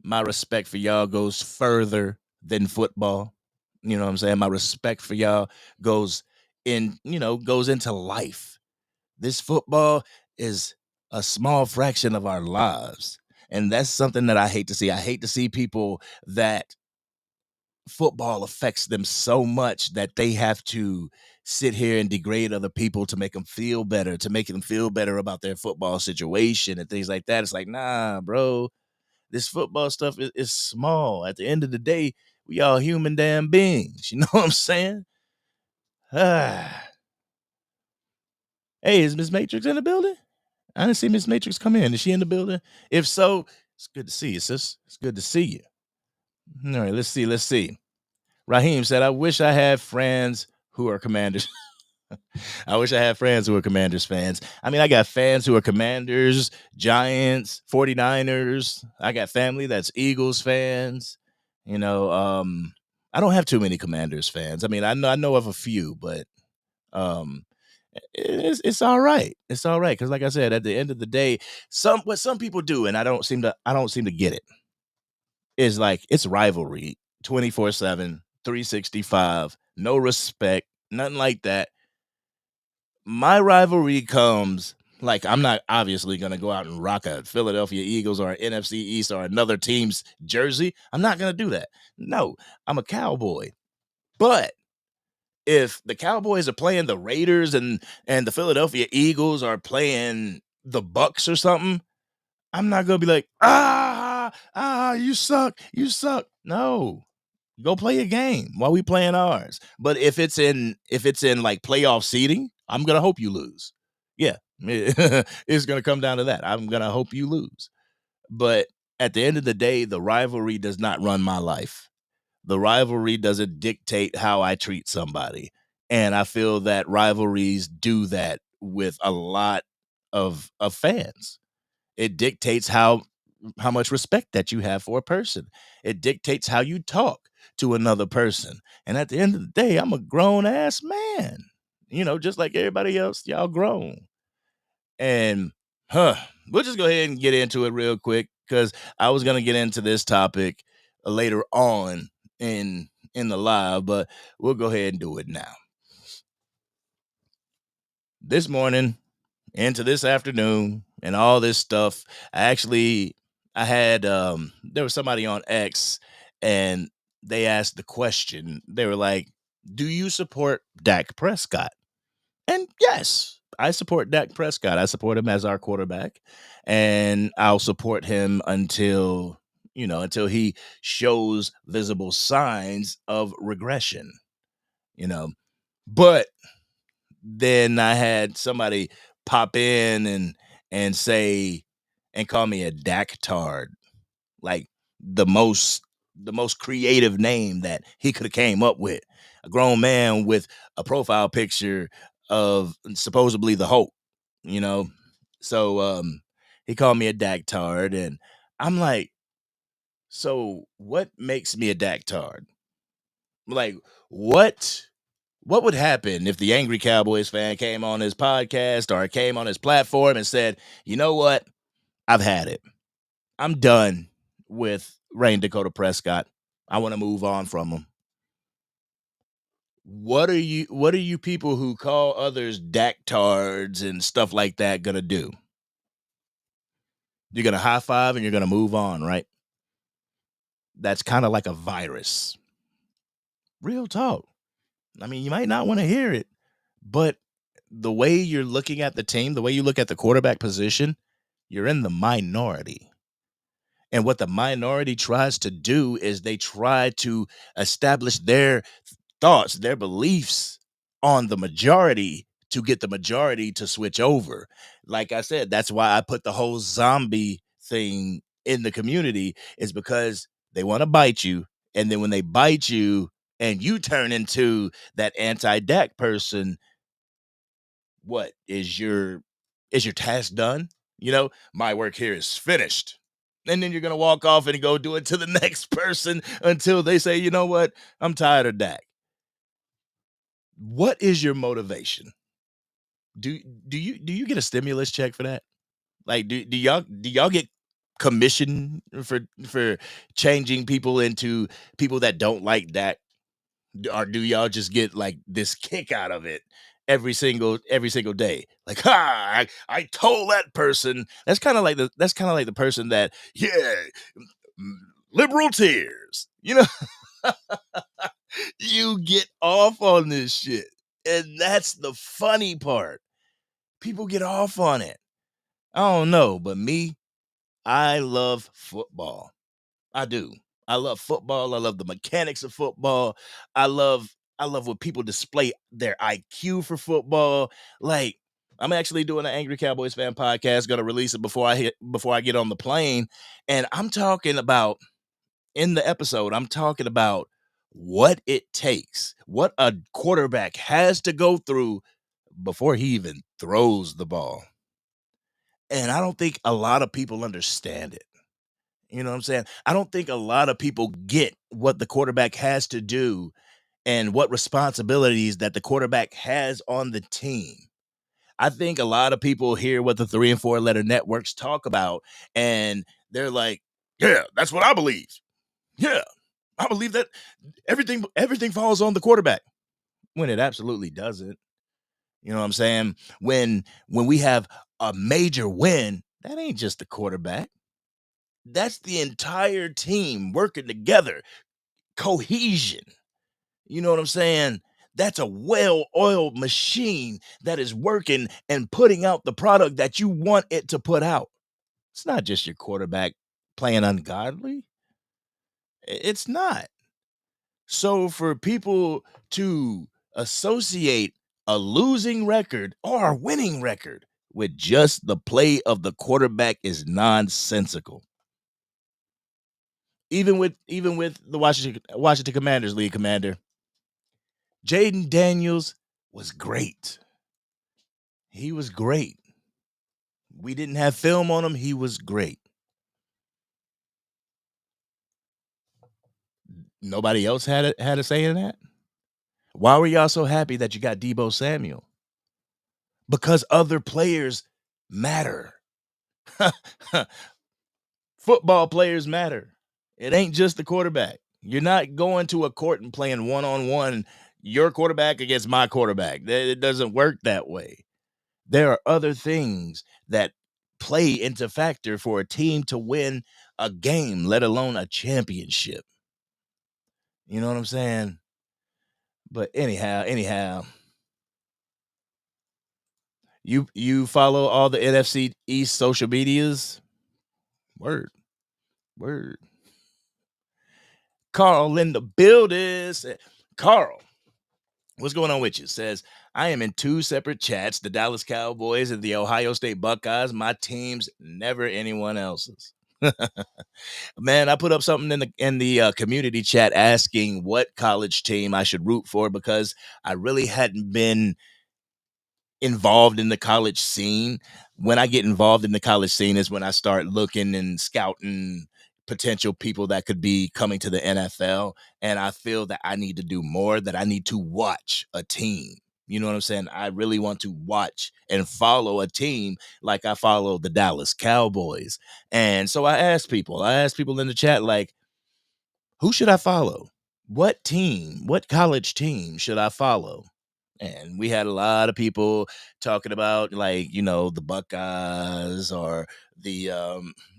my respect for y'all goes further than football. You know what I'm saying? My respect for y'all goes goes into life. This football is a small fraction of our lives. And that's something that I hate to see. I hate to see people that football affects them so much that they have to sit here and degrade other people to make them feel better, to make them feel better about their football situation and things like that. It's like, nah, bro, this football stuff is small. At the end of the day, we all human damn beings. You know what I'm saying? Hey, is Miss Matrix in the building? I didn't see Miss Matrix come in. Is she in the building? If so, it's good to see you, sis. It's good to see you. All right, let's see. Raheem said, I wish I had friends who are Commanders. I wish I had friends who are Commanders fans. I mean, I got fans who are Commanders, Giants, 49ers. I got family that's Eagles fans. I don't have too many Commanders fans. I mean, I know of a few, but it's all right. It's all right because, like I said, at the end of the day, what some people do, and I don't seem to get it, is like it's rivalry 24/7, 365, no respect, nothing like that. My rivalry comes like I'm not obviously going to go out and rock a Philadelphia Eagles or an NFC East or another team's jersey. I'm not going to do that. No, I'm a Cowboy. But if the Cowboys are playing the Raiders and the Philadelphia Eagles are playing the Bucks or something, I'm not going to be like, you suck. You suck. No. Go play a game while we playing ours. But if it's in like playoff seeding, I'm gonna hope you lose. Yeah, it's gonna come down to that. I'm gonna hope you lose. But at the end of the day, the rivalry does not run my life. The rivalry doesn't dictate how I treat somebody, and I feel that rivalries do that with a lot of fans. It dictates how much respect that you have for a person. It dictates how you talk to another person. And at the end of the day, I'm a grown ass man. Just like everybody else, y'all grown. And we'll just go ahead and get into it real quick because I was gonna get into this topic later on in the live, but we'll go ahead and do it now. This morning into this afternoon and all this stuff, I had there was somebody on X and they asked the question. They were like, do you support Dak Prescott? And yes, I support Dak Prescott. I support him as our quarterback, and I'll support him until he shows visible signs of regression. But then I had somebody pop in and say and call me a Dak tard, like the most creative name that he could have came up with. A grown man with a profile picture of supposedly the Hulk, So he called me a Dak tard, and I'm like, so what makes me a Dak tard? Like, what would happen if the Angry Cowboys fan came on his podcast or came on his platform and said, you know what? I've had it. I'm done with Rain Dakota Prescott. I want to move on from him. What are you people who call others Daktards and stuff like that gonna do? You're gonna high five and you're gonna move on, right? That's kind of like a virus. Real talk. I mean, you might not want to hear it, but the way you're looking at the team, the way you look at the quarterback position, you're in the minority. And what the minority tries to do is they try to establish their thoughts, their beliefs on the majority to get the majority to switch over. Like I said, that's why I put the whole zombie thing in the community, is because they want to bite you. And then when they bite you and you turn into that anti-Dak person, what is your task done? My work here is finished. And then you're gonna walk off and go do it to the next person until they say, you know what, I'm tired of Dak. What is your motivation? Do you get a stimulus check for that? Like, do y'all get commission for changing people into people that don't like Dak? Or do y'all just get like this kick out of it every single day? Like, I told that person. That's kind of like the person that, liberal tears. You get off on this shit. And that's the funny part. People get off on it. I don't know, but me, I love football. I do. I love football. I love the mechanics of football. I love when people display their IQ for football. Like, I'm actually doing an Angry Cowboys Fan Podcast. Going to release it before I get on the plane, and I'm talking about in the episode. I'm talking about what it takes, what a quarterback has to go through before he even throws the ball. And I don't think a lot of people understand it. You know what I'm saying? I don't think a lot of people get what the quarterback has to do and what responsibilities that the quarterback has on the team. I think a lot of people hear what the 3 and 4 letter networks talk about, and they're like, yeah, that's what I believe. Yeah, I believe that everything falls on the quarterback, when it absolutely doesn't. You know what I'm saying? When we have a major win, that ain't just the quarterback. That's the entire team working together. Cohesion. You know what I'm saying? That's a well-oiled machine that is working and putting out the product that you want it to put out. It's not just your quarterback playing ungodly. It's not. So for people to associate a losing record or a winning record with just the play of the quarterback is nonsensical. Even with the Washington Commanders lead commander, Jaden Daniels was great. He was great. We didn't have film on him. He was great. Nobody else had a say in that. Why were y'all so happy that you got Deebo Samuel? Because other players matter. Football players matter. It ain't just the quarterback. You're not going to a court and playing one-on-one, your quarterback against my quarterback. It doesn't work that way. There are other things that play into factor for a team to win a game, let alone a championship. You know what I'm saying? But anyhow, you follow all the NFC East social medias? Word. Carl in the building. Carl, what's going on with you? Says, I am in 2 separate chats, the Dallas Cowboys and the Ohio State Buckeyes. My team's never anyone else's. Man, I put up something in the community chat asking what college team I should root for, because I really hadn't been involved in the college scene. When I get involved in the college scene is when I start looking and scouting potential people that could be coming to the NFL. And I feel that I need to do more, that I need to watch a team. You know what I'm saying? I really want to watch and follow a team like I follow the Dallas Cowboys. And so I asked people in the chat, like, who should I follow? What college team should I follow? And we had a lot of people talking about, like, the Buckeyes or the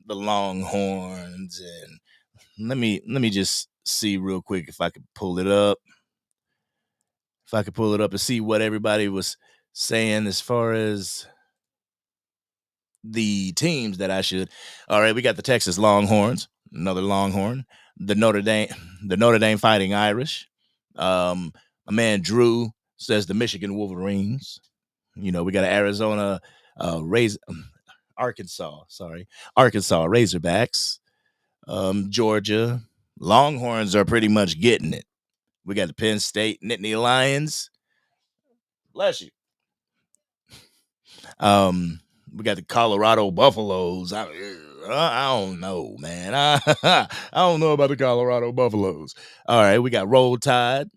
Longhorns. And let me just see real quick if I could pull it up. If I could pull it up and see what everybody was saying as far as the teams that I should. All right, we got the Texas Longhorns, another Longhorn, the Notre Dame Fighting Irish. My man Drew says the Michigan Wolverines. We got an Arizona Arkansas Razorbacks. Georgia Longhorns are pretty much getting it. We got the Penn State Nittany Lions. Bless you. We got the Colorado Buffaloes. I don't know, man. I don't know about the Colorado Buffaloes. All right, we got Roll Tide,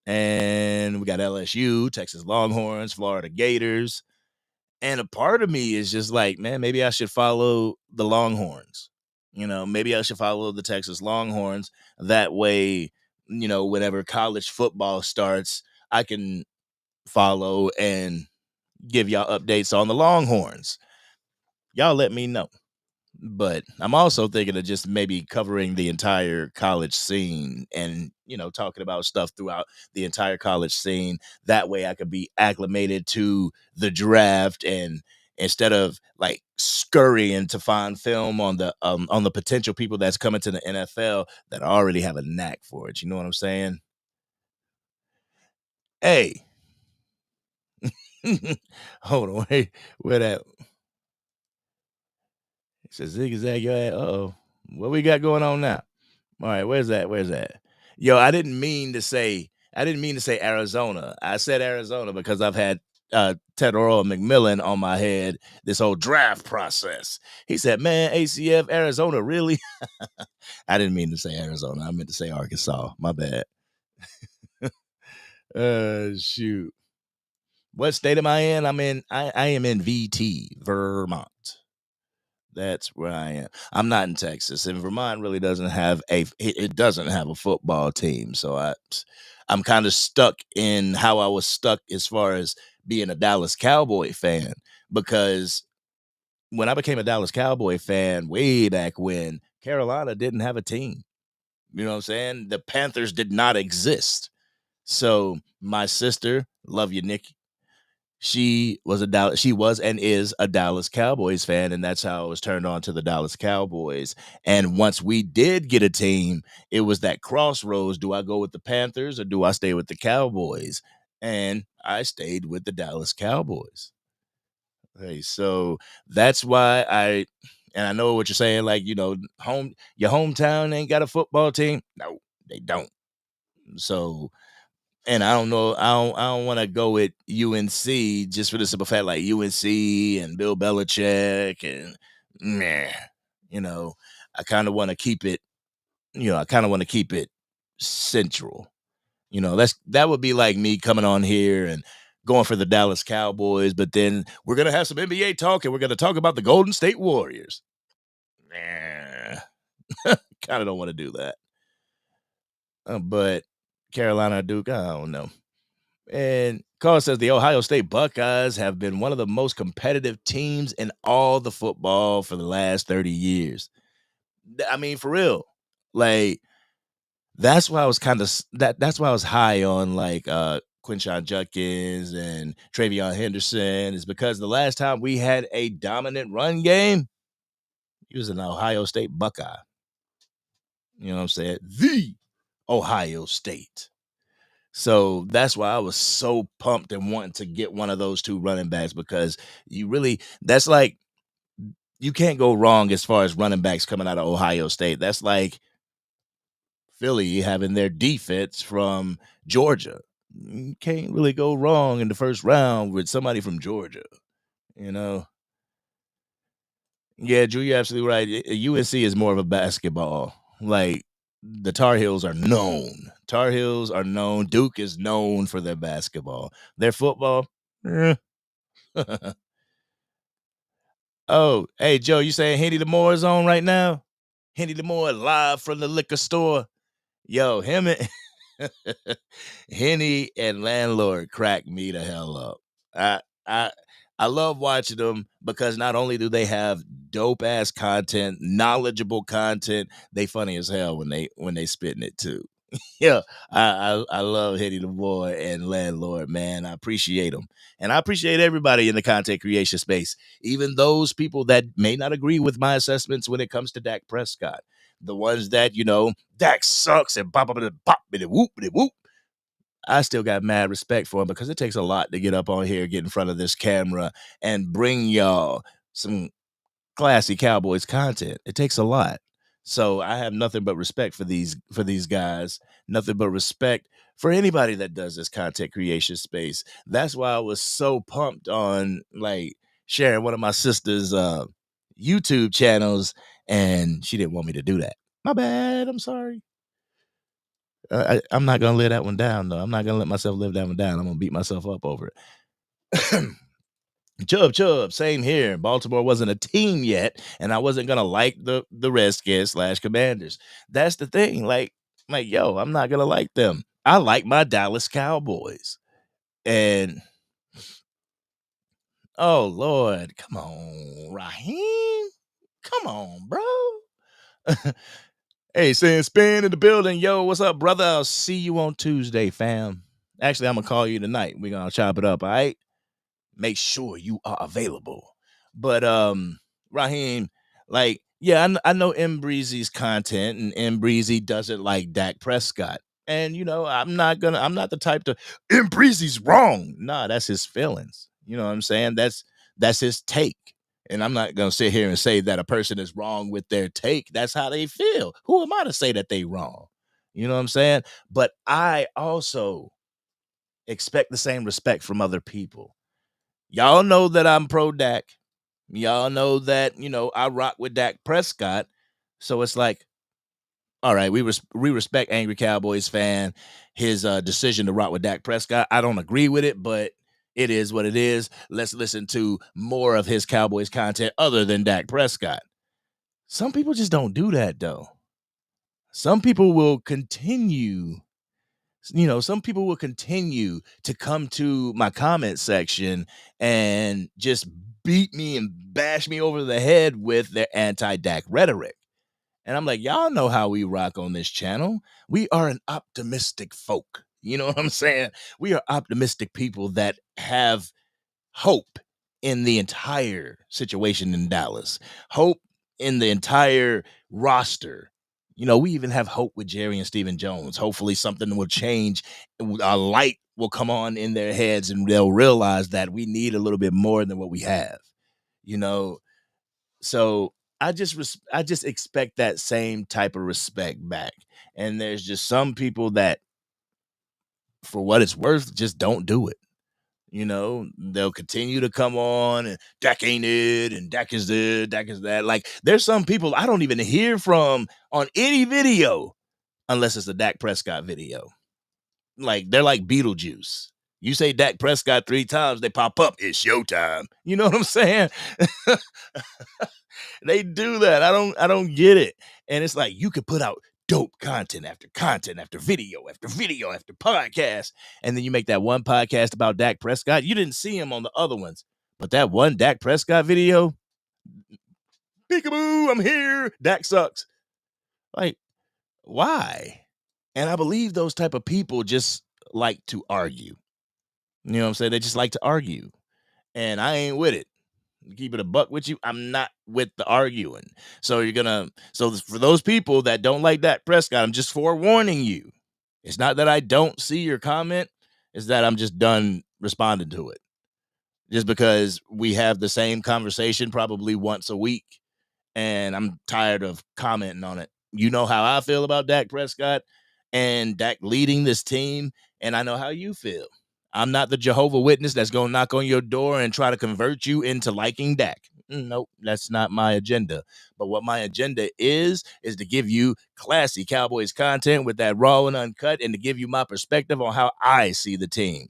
and we got LSU, Texas Longhorns, Florida Gators. And a part of me is just like, man, maybe I should follow the Longhorns. Maybe I should follow the Texas Longhorns. That way, whenever college football starts, I can follow and give y'all updates on the Longhorns. Y'all let me know. But I'm also thinking of just maybe covering the entire college scene and, talking about stuff throughout the entire college scene. That way I could be acclimated to the draft, and instead of like scurrying to find film on the potential people that's coming to the NFL that already have a knack for it. You know what I'm saying? Hey, hold on, wait, where that? It says zigzag your ass. Uh-oh. What we got going on now? All right, where's that? Where's that? Yo, I didn't mean to say Arizona. I said Arizona because I've had Ted Earl McMillan on my head this whole draft process. He said, man, ACF, Arizona, really? I didn't mean to say Arizona. I meant to say Arkansas. My bad. Shoot. What state am I in? I am in VT, Vermont. That's where I am. I'm not in Texas, and Vermont really doesn't have it doesn't have a football team. So I'm kind of stuck in how I was stuck as far as being a Dallas Cowboy fan, because when I became a Dallas Cowboy fan way back when, Carolina didn't have a team. You know what I'm saying? The Panthers did not exist. So my sister, love you, Nikki, she was and is a Dallas Cowboys fan, and that's how I was turned on to the Dallas Cowboys. And once we did get a team, it was that crossroads: do I go with the Panthers or do I stay with the Cowboys? And I stayed with the Dallas Cowboys. Hey, so that's why and I know what you're saying, like, your hometown ain't got a football team. No, they don't. So, and I don't know. I don't want to go with UNC just for the simple fact, like UNC and Bill Belichick and meh, I kind of want to keep it. I kind of want to keep it central. That would be like me coming on here and going for the Dallas Cowboys, but then we're gonna have some NBA talk and we're gonna talk about the Golden State Warriors. Kind of don't want to do that. But Carolina Duke, I don't know. And Carl says the Ohio State Buckeyes have been one of the most competitive teams in all the football for the last 30 years. I mean, for real. Like, that's why I was that's why I was high on like Quinshon Judkins and Travion Henderson, is because the last time we had a dominant run game, he was an Ohio State Buckeye. You know what I'm saying? The Ohio State. So that's why I was so pumped and wanting to get one of those two running backs, because that's like, you can't go wrong as far as running backs coming out of Ohio State. That's like Philly having their defense from Georgia. You can't really go wrong in the first round with somebody from Georgia, Yeah, Drew, you're absolutely right. UNC is more of a basketball. Like, the Tar Heels are known. Duke is known for their basketball. Their football, Oh, hey, Joe, you saying Henny Lamore is on right now? Henny Lamore live from the liquor store. Yo, him and Henny and Landlord crack me the hell up. I love watching them because not only do they have dope ass content, knowledgeable content, they funny as hell when they spitting it too. Yeah, I love Henny the Boy and Landlord, man. I appreciate them. And I appreciate everybody in the content creation space, even those people that may not agree with my assessments when it comes to Dak Prescott. The ones that, Dak sucks and pop, whoop, whoop. I still got mad respect for him, because it takes a lot to get up on here, get in front of this camera, and bring y'all some classy Cowboys content. It takes a lot. So I have nothing but respect for these guys, nothing but respect for anybody that does this content creation space. That's why I was so pumped on like sharing one of my sister's YouTube channels, and she didn't want me to do that. My bad. I'm sorry. I'm not gonna live that one down though. I'm not gonna let myself live that one down. I'm gonna beat myself up over it. Chubb, same here. Baltimore wasn't a team yet, and I wasn't gonna like the Redskins / Commanders. That's the thing. Like, yo, I'm not gonna like them. I like my Dallas Cowboys. And oh Lord, come on, Raheem. Come on, bro. Hey, saying spin in the building. Yo, what's up, brother? I'll see you on Tuesday, fam. Actually, I'm gonna call you tonight. We're gonna chop it up, all right? Make sure you are available. But Raheem, like, yeah, I know M Breezy's content, and M Breezy doesn't like Dak Prescott. And I'm not the type to M Breezy's wrong. Nah, that's his feelings. You know what I'm saying? That's his take. And I'm not gonna sit here and say that a person is wrong with their take. That's how they feel. Who am I to say that they wrong? You know what I'm saying? But I also expect the same respect from other people. Y'all know that I'm pro Dak. Y'all know that, I rock with Dak Prescott. So it's like, all right, we respect Angry Cowboys fan, his decision to rock with Dak Prescott. I don't agree with it, but it is what it is. Let's listen to more of his Cowboys content other than Dak Prescott. Some people just don't do that, though. Some people will continue to come to my comment section and just beat me and bash me over the head with their anti-Dak rhetoric. And I'm like, y'all know how we rock on this channel. We are an optimistic folk. You know what I'm saying? We are optimistic people that have hope in the entire situation in Dallas, hope in the entire roster. We even have hope with Jerry and Stephen Jones. Hopefully something will change. A light will come on in their heads and they'll realize that we need a little bit more than what we have, So I just expect that same type of respect back. And there's just some people that, for what it's worth, just don't do it. They'll continue to come on and Dak ain't it, and Dak is this, Dak is that. Like, there's some people I don't even hear from on any video unless it's a Dak Prescott video. Like, they're like Beetlejuice. You say Dak Prescott 3 times, they pop up. It's showtime. You know what I'm saying? They do that. I don't get it. And it's like, you could put out dope content after video after video after podcast. And then you make that one podcast about Dak Prescott. You didn't see him on the other ones. But that one Dak Prescott video, peekaboo, I'm here. Dak sucks. Like, why? And I believe those type of people just like to argue. You know what I'm saying? They just like to argue. And I ain't with it. Keep it a buck with you. I'm not with the arguing. So for those people that don't like Dak Prescott, I'm just forewarning you. It's not that I don't see your comment. It's that I'm just done responding to it. Just because we have the same conversation probably once a week, and I'm tired of commenting on it. You know how I feel about Dak Prescott and Dak leading this team, and I know how you feel. I'm not the Jehovah's Witness that's going to knock on your door and try to convert you into liking Dak. Nope, that's not my agenda. But what my agenda is to give you classy Cowboys content with that raw and uncut, and to give you my perspective on how I see the team.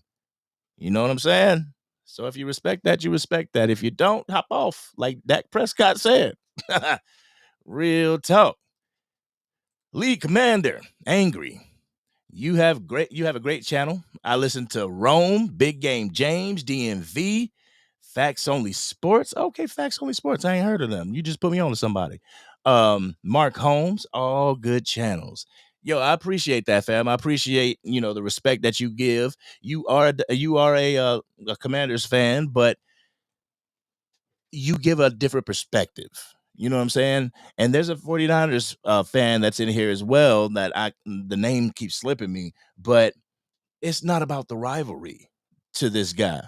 You know what I'm saying? So if you respect that, you respect that. If you don't, hop off, like Dak Prescott said. Real talk. Lead Commander, Angry. You have a great channel. I listen to Rome, Big Game James, DMV, Facts Only Sports. Okay, Facts Only Sports. I ain't heard of them. You just put me on to somebody. Mark Holmes, all good channels. Yo, I appreciate that, fam. I appreciate, the respect that you give. You are a Commanders fan, but you give a different perspective. You know what I'm saying? And there's a 49ers fan that's in here as well that the name keeps slipping me, but it's not about the rivalry to this guy.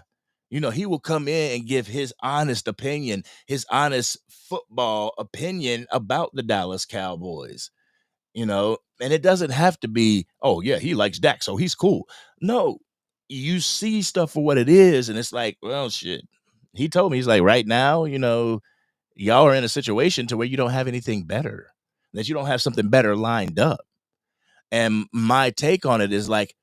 He will come in and give his honest opinion, his honest football opinion about the Dallas Cowboys. And it doesn't have to be, oh, yeah, he likes Dak, so he's cool. No, you see stuff for what it is, and it's like, well, shit. He told me, he's like, right now, y'all are in a situation to where you don't have anything better, that you don't have something better lined up. And my take on it is like,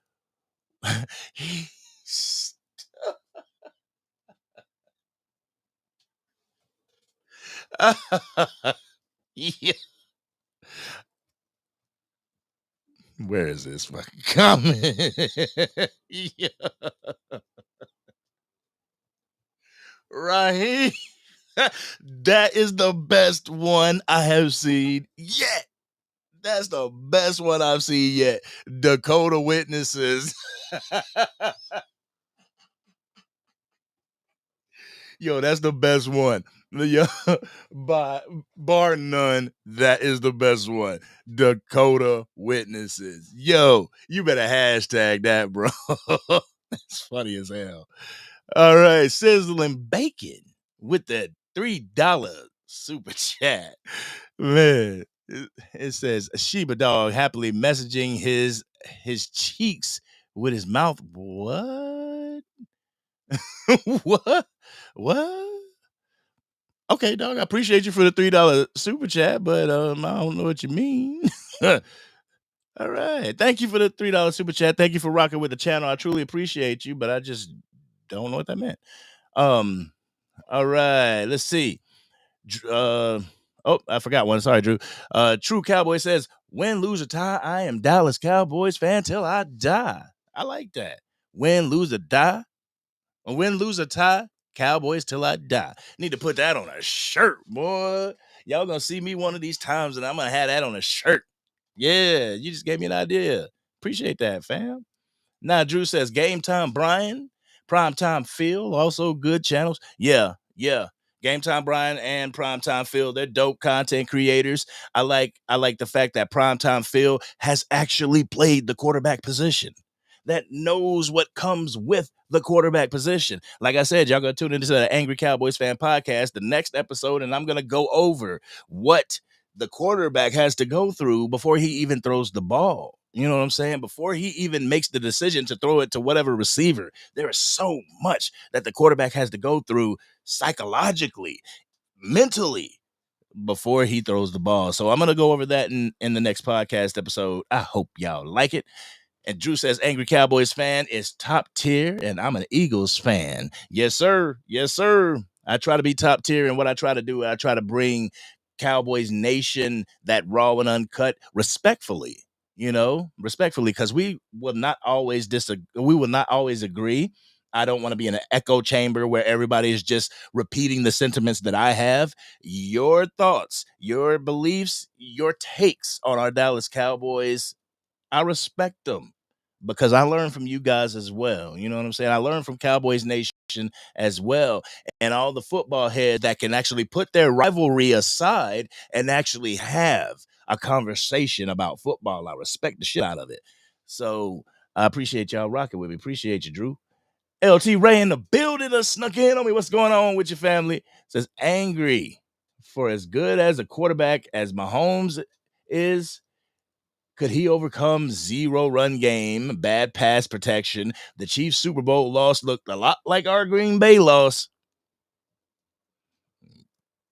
yeah. Where is this fucking comment? Yeah. Right. That is the best one I have seen yet. That's the best one I've seen yet. Dakota Witnesses. Yo, that's the best one. Yo, bar none, that is the best one. Dakota Witnesses. Yo, you better hashtag that, bro. It's funny as hell. All right, Sizzling Bacon with the $3 super chat. Man, it says Sheba Dog happily messaging his cheeks with his mouth. What? What? Okay, dog. I appreciate you for the $3 super chat, but I don't know what you mean. All right. Thank you for the $3 super chat. Thank you for rocking with the channel. I truly appreciate you, but I just don't know what that meant. All right. Let's see. Oh, I forgot one. Sorry, Drew. True Cowboy says, win, lose, or tie, I am Dallas Cowboys fan till I die. I like that. Win, lose, or die. Win, lose, or tie, Cowboys till I die. Need to put that on a shirt, boy. Y'all gonna see me one of these times, and I'm gonna have that on a shirt. Yeah, you just gave me an idea. Appreciate that, fam. Now, Drew says, Game Time Brian, Primetime Phil, also good channels. Yeah. Game Time Brian and Primetime Phil, they're dope content creators. I like the fact that Primetime Phil has actually played the quarterback position, that knows what comes with the quarterback position. Like I said, y'all gonna tune into the Angry Cowboys Fan Podcast, the next episode, and I'm gonna go over what the quarterback has to go through before he even throws the ball. You know what I'm saying? Before he even makes the decision to throw it to whatever receiver, there is so much that the quarterback has to go through psychologically, mentally, before he throws the ball. So I'm going to go over that in the next podcast episode. I hope y'all like it. And Drew says, Angry Cowboys fan is top tier, and I'm an Eagles fan. Yes, sir. Yes, sir. I try to be top tier, and what I try to do, I try to bring Cowboys Nation that raw and uncut respectfully, because we will not always we will not always agree. I don't want to be in an echo chamber where everybody is just repeating the sentiments that I have. Your thoughts, your beliefs, your takes on our Dallas Cowboys, I respect them because I learn from you guys as well. You know what I'm saying? I learn from Cowboys Nation as well, and all the football heads that can actually put their rivalry aside and actually have a conversation about football. I respect the shit out of it. So I appreciate y'all rocking with me. Appreciate you, Drew. LT Ray in the building snuck in on me. What's going on with your family? Says angry for as good as a quarterback as Mahomes is. Could he overcome zero run game, bad pass protection? The Chiefs Super Bowl loss looked a lot like our Green Bay loss.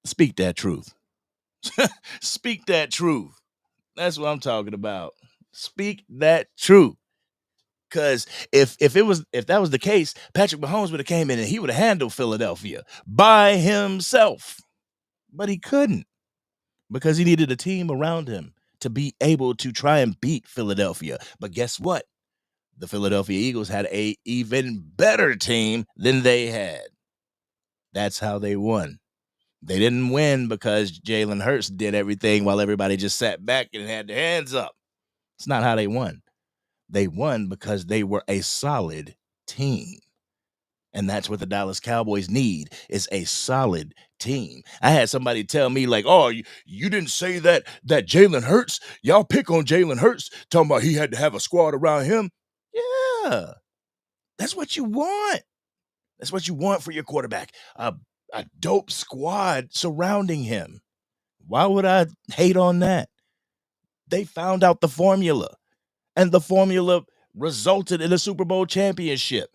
Speak that truth. Speak that truth. That's what I'm talking about. Speak that truth. Because if that was the case, Patrick Mahomes would have came in and he would have handled Philadelphia by himself. But he couldn't, because he needed a team around him to be able to try and beat Philadelphia. But guess what? The Philadelphia Eagles had an even better team than they had. That's how they won. They didn't win because Jalen Hurts did everything while everybody just sat back and had their hands up. It's not how they won. They won because they were a solid team. And that's what the Dallas Cowboys need, is a solid team. I had somebody tell me, like, oh, you didn't say that Jalen Hurts, y'all pick on Jalen Hurts, talking about he had to have a squad around him. Yeah, that's what you want. That's what you want for your quarterback, a dope squad surrounding him. Why would I hate on that? They found out the formula, and the formula resulted in a Super Bowl championship.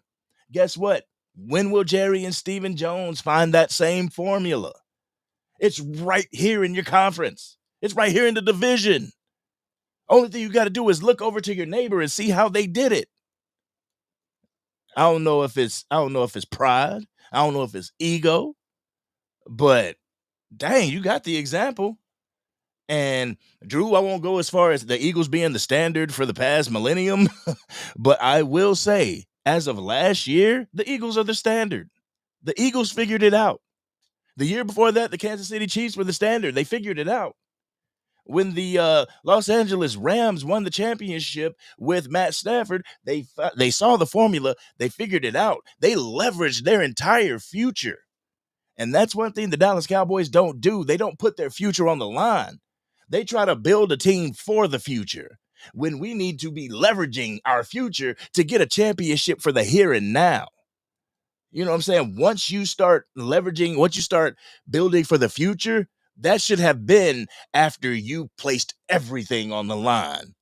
Guess what? When will Jerry and Stephen Jones find that same formula? It's right here in your conference. It's right here in the division. Only thing you got to do is look over to your neighbor and see how they did it. I don't know if it's pride. I don't know if it's ego, but dang, you got the example. And Drew, I won't go as far as the Eagles being the standard for the past millennium, but I will say, as of last year, the Eagles are the standard. The Eagles figured it out. The year before that, the Kansas City Chiefs were the standard. They figured it out. When the Los Angeles Rams won the championship with Matt Stafford, they saw the formula. They figured it out. They leveraged their entire future. And that's one thing the Dallas Cowboys don't do. They don't put their future on the line. They try to build a team for the future when we need to be leveraging our future to get a championship for the here and now. You know what I'm saying? Once you start building for the future, that should have been after you placed everything on the line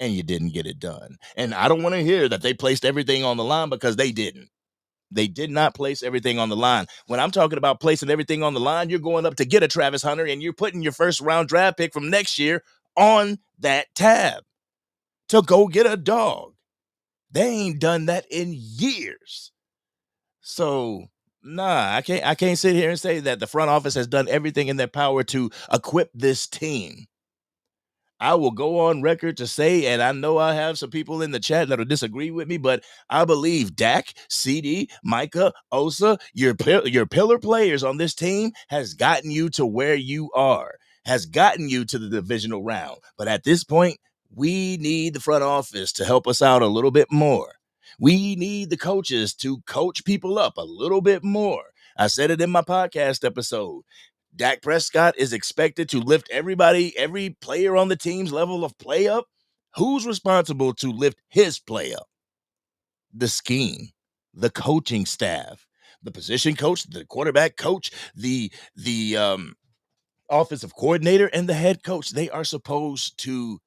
and you didn't get it done. And I don't want to hear that they placed everything on the line, because they didn't. They did not place everything on the line. When I'm talking about placing everything on the line, you're going up to get a Travis Hunter and you're putting your first round draft pick from next year on that tab to go get a dog. They ain't done that in years. So, nah, I can't sit here and say that the front office has done everything in their power to equip this team. I will go on record to say, and I know I have some people in the chat that'll disagree with me, but I believe Dak, CD, Micah, Osa, your pillar players on this team has gotten you to where you are, has gotten you to the divisional round. But at this point, we need the front office to help us out a little bit more. We need the coaches to coach people up a little bit more. I said it in my podcast episode. Dak Prescott is expected to lift every player on the team's level of play up. Who's responsible to lift his play up? The scheme, the coaching staff, the position coach, the quarterback coach, the offensive coordinator, and the head coach. They are supposed to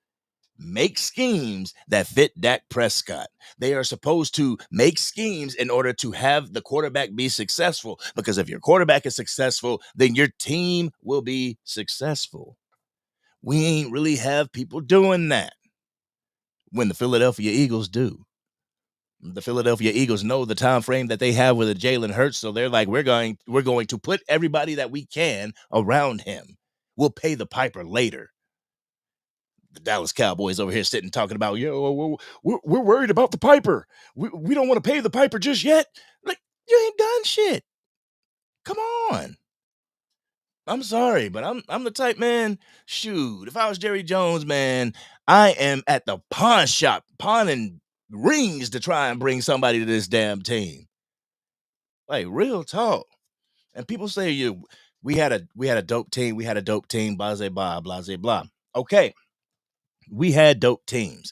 make schemes that fit Dak Prescott. They are supposed to make schemes in order to have the quarterback be successful, because if your quarterback is successful, then your team will be successful. We ain't really have people doing that when the Philadelphia Eagles do. The Philadelphia Eagles know the time frame that they have with a Jalen Hurts, so they're like, we're going to put everybody that we can around him. We'll pay the piper later. The Dallas Cowboys over here sitting talking about, we're worried about the piper. We don't want to pay the piper just yet. Like, you ain't done shit. Come on. I'm sorry, but I'm the type, man. Shoot, if I was Jerry Jones, man, I am at the pawn shop pawning rings to try and bring somebody to this damn team. Like, real talk. And people say, we had a dope team, blah, blah, blah, blah. Okay. We had dope teams.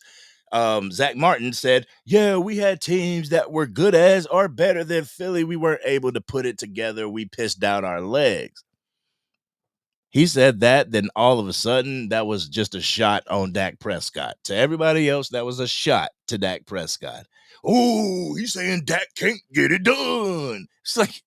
Zach Martin said, we had teams that were good as or better than Philly. We weren't able to put it together. We pissed down our legs. He said that, then all of a sudden, that was just a shot on Dak Prescott. To everybody else, that was a shot to Dak Prescott. Oh, he's saying Dak can't get it done. It's like,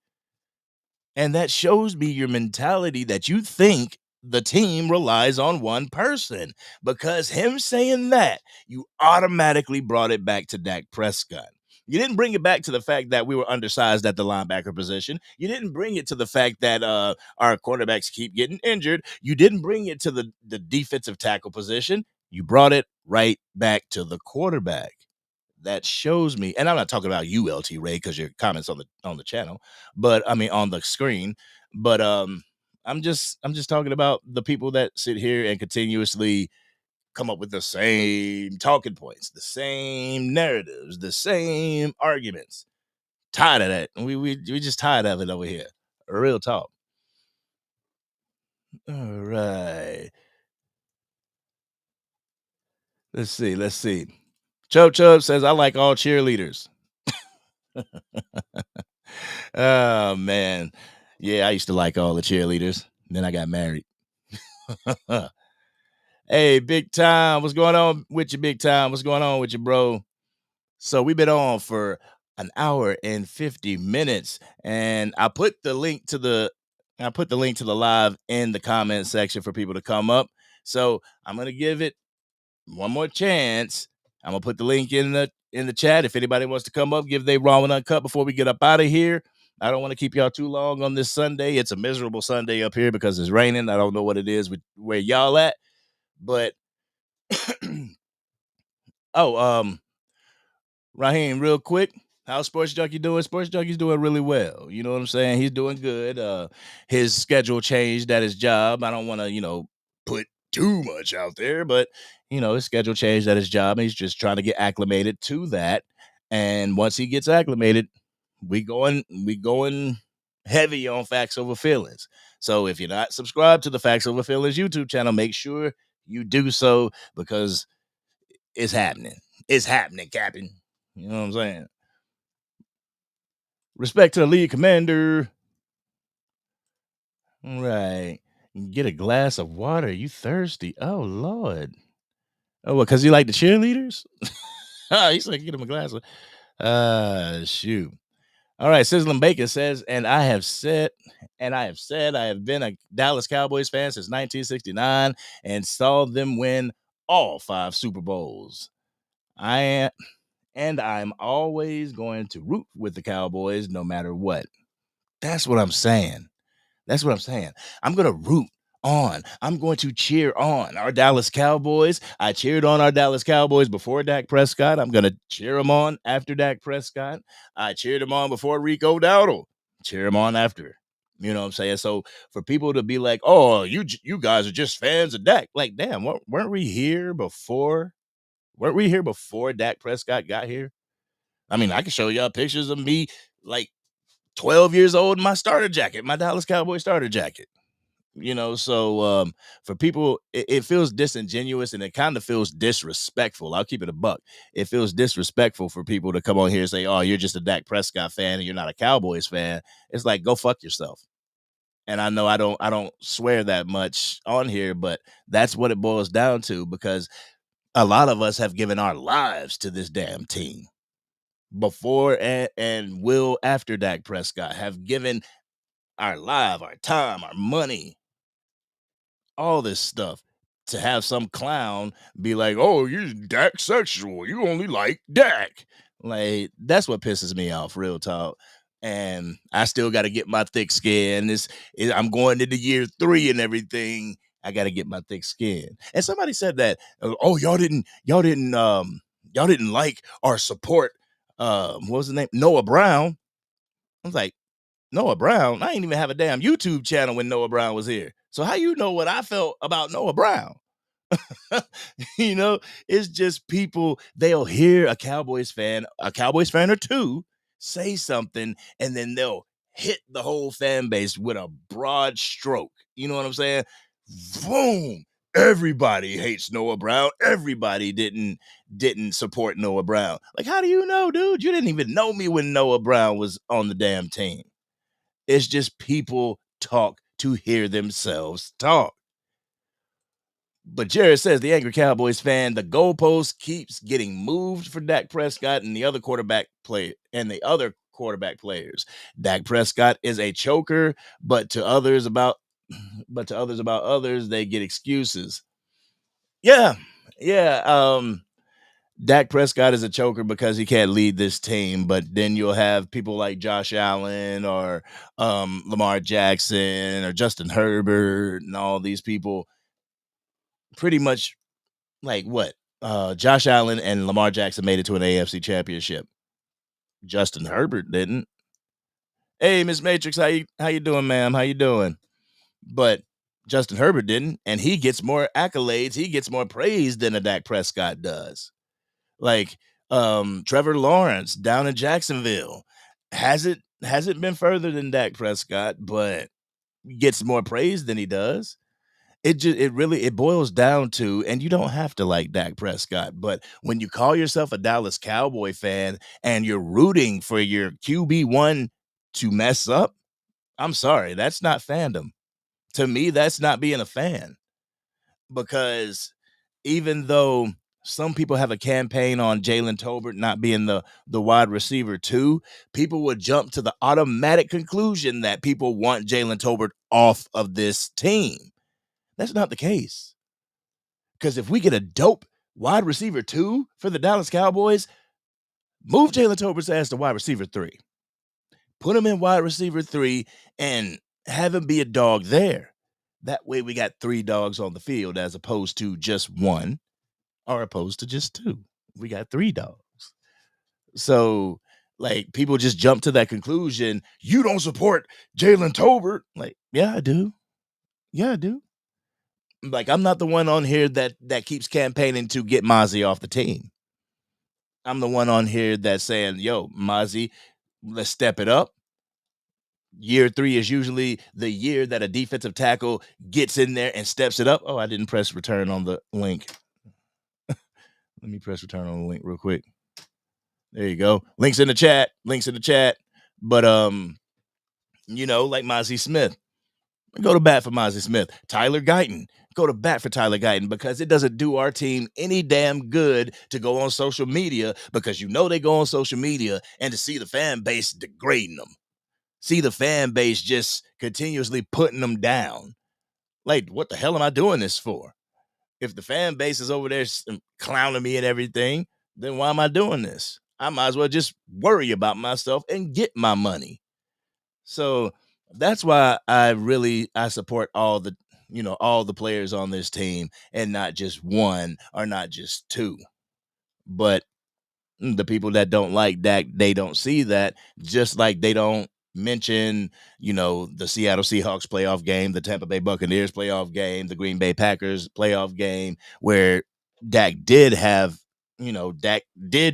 and that shows me your mentality that you think the team relies on one person, because him saying that, you automatically brought it back to Dak Prescott. You didn't bring it back to the fact that we were undersized at the linebacker position. You didn't bring it to the fact that our quarterbacks keep getting injured. You didn't bring it to the defensive tackle position. You brought it right back to the quarterback. That shows me, and I'm not talking about you, LT Ray, because your comments on the channel, but I mean on the screen. But I'm just talking about the people that sit here and continuously come up with the same talking points, the same narratives, the same arguments. Tired of that. We just tired of it over here. Real talk. All right. Let's see. Chub says, I like all cheerleaders. Oh, man. Yeah, I used to like all the cheerleaders. Then I got married. Hey, big time. What's going on with you, big time? What's going on with you, bro? So we've been on for an hour and 50 minutes, and I put the link to the live in the comment section for people to come up. So I'm gonna give it one more chance. I'm gonna put the link in the chat. If anybody wants to come up, give they raw and uncut before we get up out of here. I don't want to keep y'all too long on this Sunday. It's a miserable Sunday up here because it's raining. I don't know what it is with where y'all at, but oh, Raheem, real quick, how's Sports Junkie doing? Sports Junkie's doing really well. You know what I'm saying? He's doing good. His schedule changed at his job. I don't want to, put too much out there, but his schedule changed at his job, and he's just trying to get acclimated to that. And once he gets acclimated, we going heavy on Facts Over Feelings. So if you're not subscribed to the Facts Over Feelings YouTube channel, make sure you do so because it's happening. It's happening, Captain. You know what I'm saying? Respect to the lead commander. All right. Get a glass of water. You thirsty? Oh, Lord. Oh, what? Because you like the cheerleaders? He's like, get him a glass of. Shoot. All right. Sizzling Bacon says, and I have said I have been a Dallas Cowboys fan since 1969 and saw them win all 5 Super Bowls. I'm always going to root with the Cowboys no matter what. That's what I'm saying. I'm going to root on. I'm going to cheer on our Dallas Cowboys. I cheered on our Dallas Cowboys before Dak Prescott. I'm going to cheer them on after Dak Prescott. I cheered them on before Rico Dowdle. Cheer them on after. You know what I'm saying? So for people to be like, oh, you guys are just fans of Dak. Like, damn, weren't we here before? Weren't we here before Dak Prescott got here? I mean, I can show y'all pictures of me like 12 years old in my starter jacket, my Dallas Cowboys starter jacket. So for people, it feels disingenuous and it kind of feels disrespectful. I'll keep it a buck. It feels disrespectful for people to come on here and say, oh, you're just a Dak Prescott fan and you're not a Cowboys fan. It's like, go fuck yourself. And I know I don't swear that much on here, but that's what it boils down to because a lot of us have given our lives to this damn team. Before and will after Dak Prescott have given our life, our time, our money, all this stuff to have some clown be like, oh, you're Dak sexual. You only like Dak. Like, that's what pisses me off, real talk. And I still got to get my thick skin. I'm going into year 3 and everything. I got to get my thick skin. And somebody said that, oh, y'all didn't like our support. What was the name? Noah Brown. I was like, Noah Brown? I ain't even have a damn YouTube channel when Noah Brown was here. So how you know what I felt about Noah Brown? It's just people, they'll hear a Cowboys fan or two say something, and then they'll hit the whole fan base with a broad stroke. You know what I'm saying? Boom. Everybody hates Noah Brown. Everybody didn't support Noah Brown. Like, how do you know, dude? You didn't even know me when Noah Brown was on the damn team. It's just people talk to hear themselves talk. But Jared says, the Angry Cowboys fan, the goalpost keeps getting moved for Dak Prescott and the other quarterback players. Dak Prescott is a choker, but to others about others, they get excuses. Yeah. Dak Prescott is a choker because he can't lead this team, but then you'll have people like Josh Allen or Lamar Jackson or Justin Herbert and all these people pretty much like what? Josh Allen and Lamar Jackson made it to an AFC championship. Justin Herbert didn't. Hey, Miss Matrix, how you doing, ma'am? How you doing? But Justin Herbert didn't, and he gets more accolades. He gets more praise than a Dak Prescott does. Like Trevor Lawrence down in Jacksonville hasn't been further than Dak Prescott, but gets more praise than he does. It boils down to, and you don't have to like Dak Prescott, but when you call yourself a Dallas Cowboy fan and you're rooting for your QB1 to mess up, I'm sorry, that's not fandom. To me, that's not being a fan, because even though some people have a campaign on Jaylen Tolbert not being the wide receiver too, people would jump to the automatic conclusion that people want Jaylen Tolbert off of this team. That's not the case. Because if we get a dope wide receiver 2 for the Dallas Cowboys, move Jaylen Tolbert's ass to wide receiver 3. Put him in wide receiver 3 and have him be a dog there. That way we got 3 dogs on the field as opposed to just 1 or opposed to just 2. We got 3 dogs. So, like, people just jump to that conclusion. You don't support Jaylen Tolbert. Like, yeah, I do. Yeah, I do. Like, I'm not the one on here that keeps campaigning to get Mozzie off the team. I'm the one on here that's saying, yo, Mozzie, let's step it up. Year 3 is usually the year that a defensive tackle gets in there and steps it up. Oh, I didn't press return on the link. Let me press return on the link real quick. There you go. Links in the chat. But, like Mozzie Smith. Go to bat for Mozzie Smith. Tyler Guyton. Go to bat for Tyler Guyton because it doesn't do our team any damn good to go on social media because they go on social media and to see the fan base degrading them. See the fan base just continuously putting them down. Like, what the hell am I doing this for? If the fan base is over there clowning me and everything, then why am I doing this? I might as well just worry about myself and get my money. So that's why I support all the players on this team and not just 1 or not just 2. But the people that don't like Dak, they don't see that, just like they don't mention, the Seattle Seahawks playoff game, the Tampa Bay Buccaneers playoff game, the Green Bay Packers playoff game, where Dak did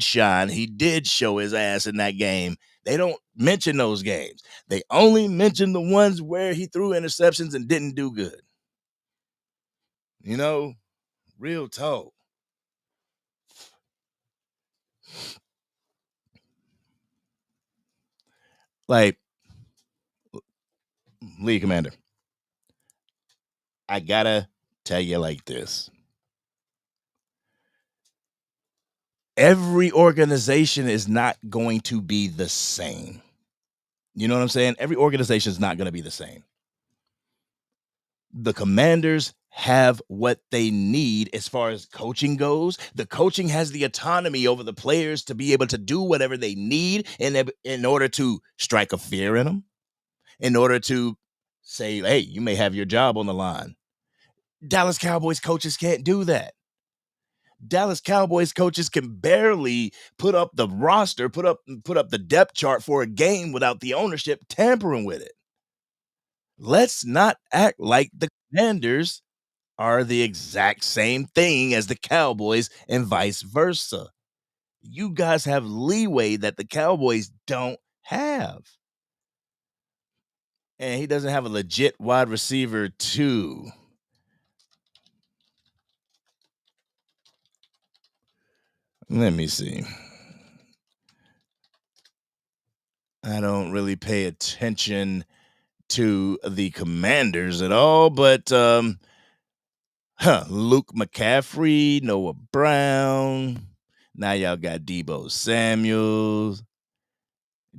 shine. He did show his ass in that game. They don't mention those games. They only mention the ones where he threw interceptions and didn't do good. Real talk. Like, league commander, I gotta tell you like this. Every organization is not going to be the same. You know what I'm saying? Every organization is not going to be the same. The Commanders have what they need as far as coaching goes. The coaching has the autonomy over the players to be able to do whatever they need in order to strike a fear in them, in order to say, hey, you may have your job on the line. Dallas Cowboys coaches can't do that. Dallas Cowboys coaches can barely put up the roster, put up the depth chart for a game without the ownership tampering with it. Let's not act like the Commanders are the exact same thing as the Cowboys and vice versa. You guys have leeway that the Cowboys don't have. And he doesn't have a legit wide receiver too. Let me see. I don't really pay attention to the Commanders at all, but Luke McCaffrey, Noah Brown. Now y'all got Deebo Samuels,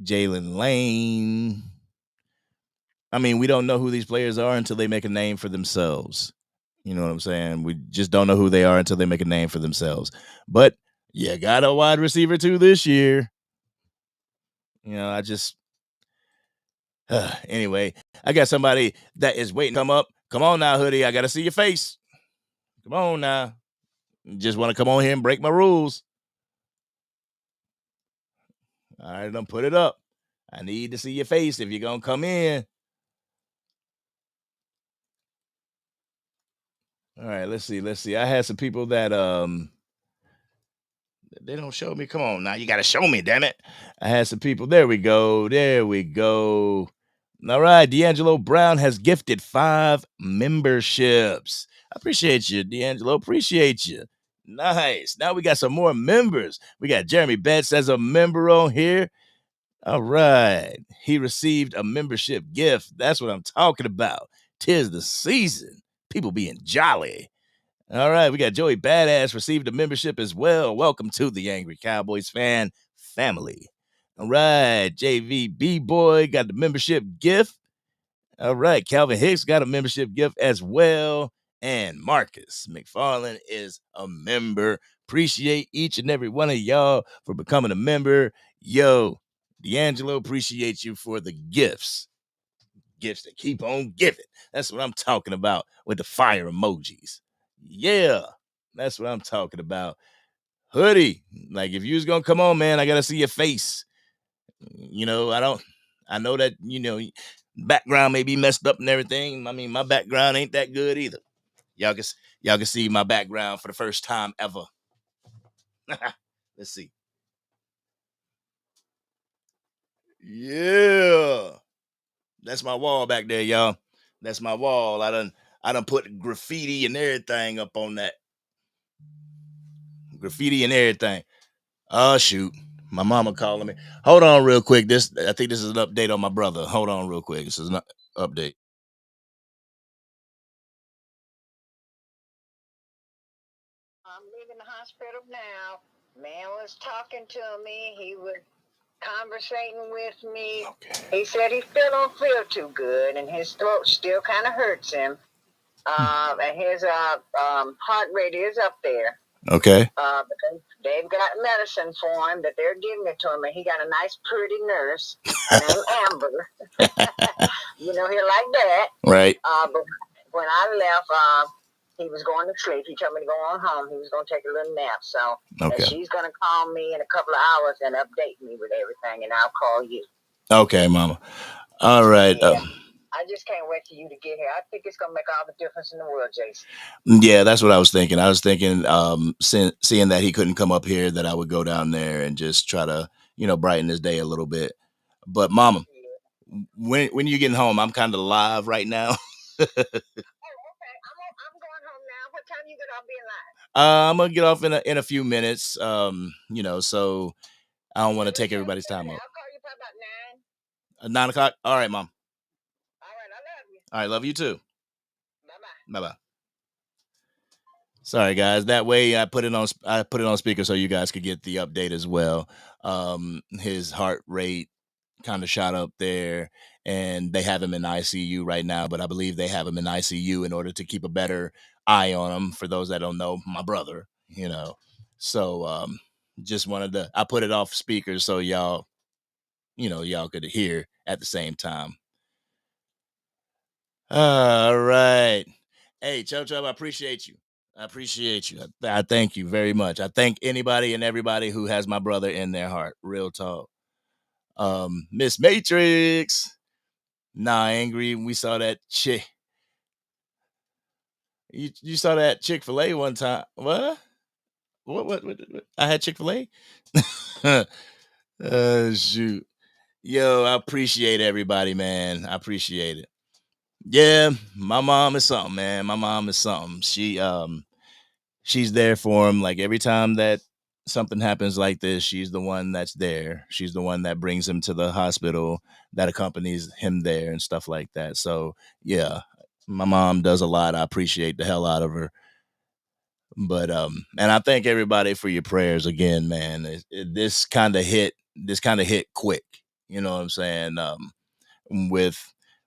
Jalen Lane. I mean, we don't know who these players are until they make a name for themselves. You know what I'm saying? We just don't know who they are until they make a name for themselves. But you got a wide receiver too this year. I just anyway, I got somebody that is waiting to come up. Come on now, Hoodie. I got to see your face. Come on now. Just want to come on here and break my rules. All right, don't put it up. I need to see your face if you're going to come in. All right, let's see. I had some people that they don't show me. Come on now, you got to show me, damn it. I had some people. There we go. All right, D'Angelo Brown has gifted 5 memberships. I appreciate you, D'Angelo. Appreciate you. Nice. Now we got some more members. We got Jeremy Betts as a member on here. All right. He received a membership gift. That's what I'm talking about. 'Tis the season. People being jolly. All right, we got Joey Badass received a membership as well. Welcome to the Angry Cowboys fan family. All right, JVB Boy got the membership gift. All right, Calvin Hicks got a membership gift as well. And Marcus McFarland is a member. Appreciate each and every one of y'all for becoming a member. Yo, D'Angelo, appreciate you for the gifts. Gifts that keep on giving. That's what I'm talking about with the fire emojis. Yeah, that's what I'm talking about. Hoodie, like if you was gonna come on, man, I gotta see your face. You know, I know that, background may be messed up and everything. I mean, my background ain't that good either. Y'all can see my background for the first time ever. Let's see. Yeah. That's my wall back there, y'all. That's my wall. I done put graffiti and everything up on that. Graffiti and everything. Oh shoot. My mama calling me. Hold on real quick. I think this is an update on my brother. Hold on real quick. This is an update. I'm leaving the hospital now. Man was talking to me. He was conversating with me. Okay. He said he still don't feel too good, and his throat still kind of hurts him. And his heart rate is up there. Okay. But they've got medicine for him that they're giving it to him, and he got a nice, pretty nurse named Amber. You know, he like that. Right. But when I left, he was going to sleep. He told me to go on home. He was going to take a little nap. So Okay. she's going to call me in a couple of hours and update me with everything, and I'll call you. Okay, mama. All right. Yeah. I just can't wait for you to get here. I think it's going to make all the difference in the world, Jason. Yeah, that's what I was thinking. I was thinking, seeing that he couldn't come up here, that I would go down there and just try to, brighten his day a little bit. But mama, when you getting home? I'm kind of live right now. Oh, okay. I'm going home now. What time you gonna be in line? I'm gonna get off in a few minutes. So I don't want to take everybody's time up. I'll call you probably about 9. 9 o'clock. All right, mom. All right, I love you. All right, love you too. Bye-bye. Bye bye. Sorry guys. That way I put it on speaker so you guys could get the update as well. His heart rate kind of shot up there, and they have him in ICU right now, but I believe they have him in ICU in order to keep a better eye on him. For those that don't know, my brother, so just wanted to, I put it off speakers so y'all could hear at the same time. All right. Hey, Chub, I appreciate you. I thank you very much. I thank anybody and everybody who has my brother in their heart. Real talk. Miss Matrix. Nah, Angry. We saw that chick. You saw that Chick-fil-A one time. What? What? I had Chick-fil-A? Shoot. Yo, I appreciate everybody, man. I appreciate it. Yeah, my mom is something, man. My mom is something. She's there for him. Like every time that something happens like this, she's the one that's there. She's the one that brings him to the hospital, that accompanies him there and stuff like that. So yeah, my mom does a lot. I appreciate the hell out of her. But and I thank everybody for your prayers again, man. This kind of hit quick. You know what I'm saying?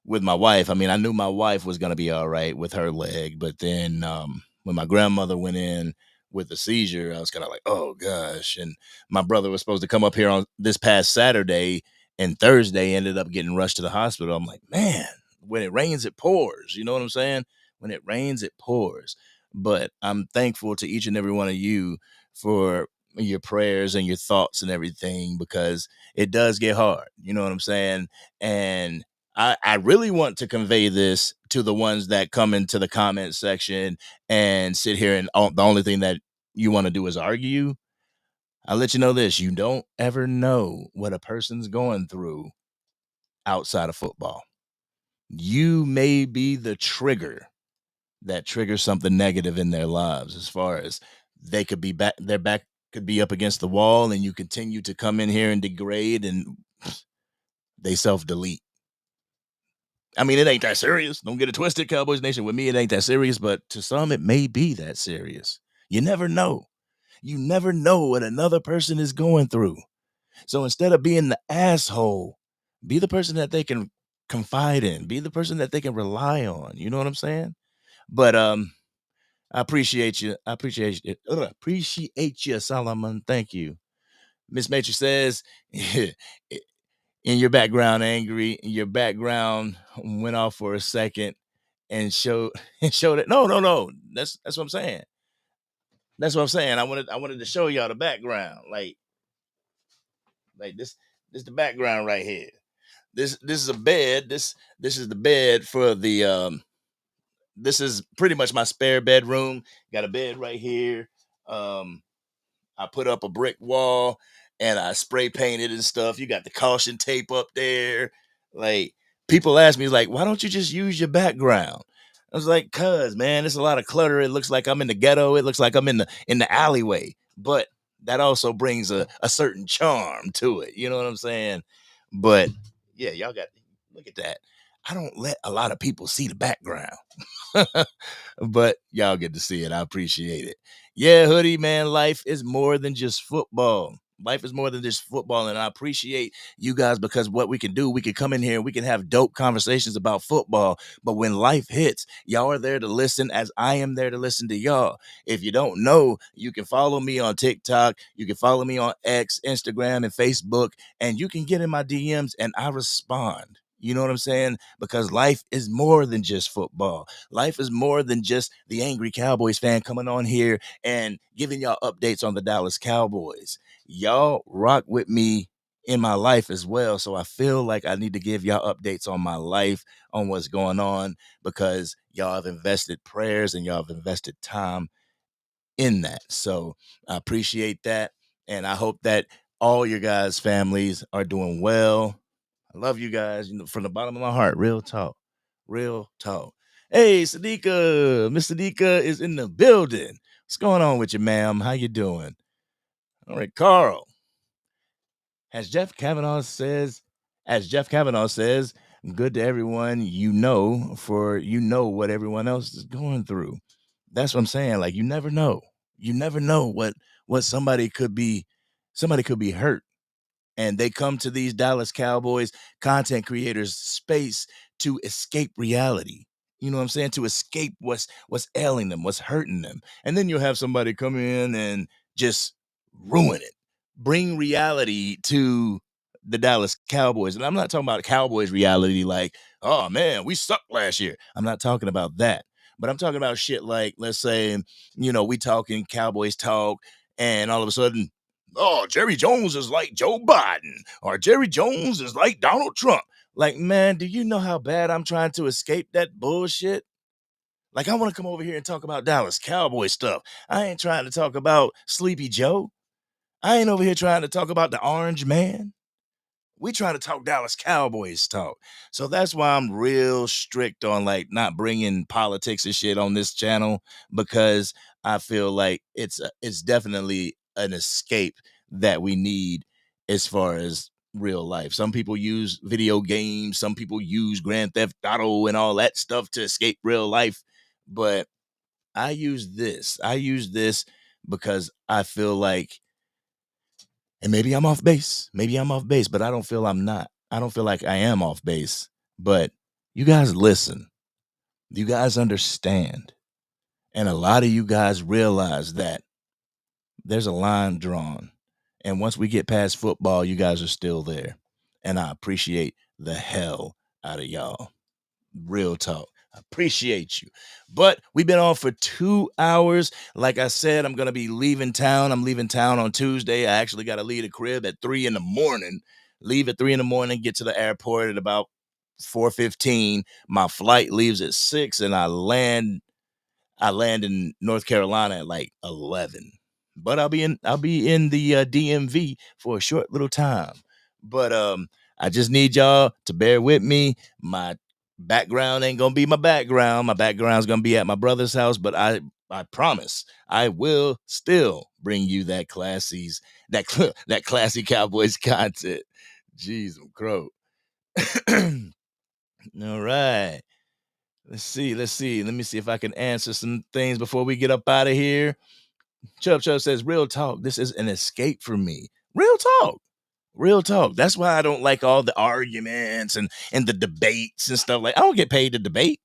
With my wife. I mean, I knew my wife was gonna be all right with her leg, but then when my grandmother went in with a seizure, I was kind of like, oh gosh. And my brother was supposed to come up here on this past Saturday, and Thursday ended up getting rushed to the hospital. I'm like, man, when it rains, it pours. You know what I'm saying? When it rains, it pours. But I'm thankful to each and every one of you for your prayers and your thoughts and everything, because it does get hard. You know what I'm saying? And I really want to convey this to the ones that come into the comment section and sit here and the only thing that you want to do is argue. I'll let you know this. You don't ever know what a person's going through outside of football. You may be the trigger that triggers something negative in their lives, as far as they could be back, their back could be up against the wall, and you continue to come in here and degrade, and they self-delete. I mean, it ain't that serious. Don't get it twisted, Cowboys Nation. With me, it ain't that serious, but to some, it may be that serious. You never know. You never know what another person is going through. So instead of being the asshole, be the person that they can confide in. Be the person that they can rely on. You know what I'm saying? But I appreciate you. I appreciate you. Appreciate you, Solomon. Thank you. Miss Matrix says, in your background, angry. In your background went off for a second and showed it. No. That's what I'm saying. That's what I'm saying. I wanted to show y'all the background. Like this is the background right here. This is a bed. This is the bed for the this is pretty much my spare bedroom. Got a bed right here. I put up a brick wall and I spray painted and stuff. You got the caution tape up there. Like, people ask me, like, why don't you just use your background? I was like, cuz, man, it's a lot of clutter. It looks like I'm in the ghetto. It looks like I'm in the alleyway. But that also brings a certain charm to it. You know what I'm saying? But yeah, y'all got, look at that. I don't let a lot of people see the background. But y'all get to see it. I appreciate it. Yeah, Hoodie, man, life is more than just football. Life is more than just football. And I appreciate you guys, because what we can do, we can come in here and we can have dope conversations about football. But when life hits, y'all are there to listen, as I am there to listen to y'all. If you don't know, you can follow me on TikTok. You can follow me on X, Instagram, and Facebook. And you can get in my DMs and I respond. You know what I'm saying? Because life is more than just football. Life is more than just the Angry Cowboys fan coming on here and giving y'all updates on the Dallas Cowboys. Y'all rock with me in my life as well. So I feel like I need to give y'all updates on my life, on what's going on, because y'all have invested prayers and y'all have invested time in that. So I appreciate that. And I hope that all your guys' families are doing well. I love you guys, from the bottom of my heart. Real talk. Real talk. Hey, Sadiqa. Miss Sadiqa is in the building. What's going on with you, ma'am? How you doing? All right, Carl. As Jeff Kavanaugh says, good to everyone for what everyone else is going through. That's what I'm saying. Like, you never know. You never know what somebody could be. Somebody could be hurt. And they come to these Dallas Cowboys content creators space to escape reality. You know what I'm saying? To escape what's ailing them, what's hurting them. And then you'll have somebody come in and just ruin it. Bring reality to the Dallas Cowboys. And I'm not talking about Cowboys reality like, oh man, we sucked last year. I'm not talking about that. But I'm talking about shit like, let's say, we talking Cowboys talk, and all of a sudden, oh, Jerry Jones is like Joe Biden, or Jerry Jones is like Donald Trump. Like, man, do you know how bad I'm trying to escape that bullshit? Like, I want to come over here and talk about Dallas Cowboy stuff. I ain't trying to talk about Sleepy Joe. I ain't over here trying to talk about the Orange Man. We trying to talk Dallas Cowboys talk. So that's why I'm real strict on, like, not bringing politics and shit on this channel, because I feel like it's definitely an escape that we need as far as real life. Some people use video games, some people use Grand Theft Auto and all that stuff to escape real life, but I use this because I feel like, and maybe I'm off base, but I don't feel I'm not. I don't feel like I am off base. But you guys listen. You guys understand. And a lot of you guys realize that there's a line drawn. And once we get past football, you guys are still there. And I appreciate the hell out of y'all. Real talk. I appreciate you. But we've been on for 2 hours. Like I said, I'm going to be leaving town. I'm leaving town on Tuesday. I actually got to leave the crib at 3 in the morning. Leave at 3 in the morning, get to the airport at about 4:15. My flight leaves at 6, and I land in North Carolina at like 11. But I'll be in the DMV for a short little time. But I just need y'all to bear with me. My background ain't gonna be my background. My background's gonna be at my brother's house, but I promise I will still bring you that classy Cowboys content. Jeez, I'm crow. All right. Let's see. Let me see if I can answer some things before we get up out of here. Chub says, real talk. This is an escape for me. Real talk. Real talk. That's why I don't like all the arguments and the debates and stuff. Like, I don't get paid to debate.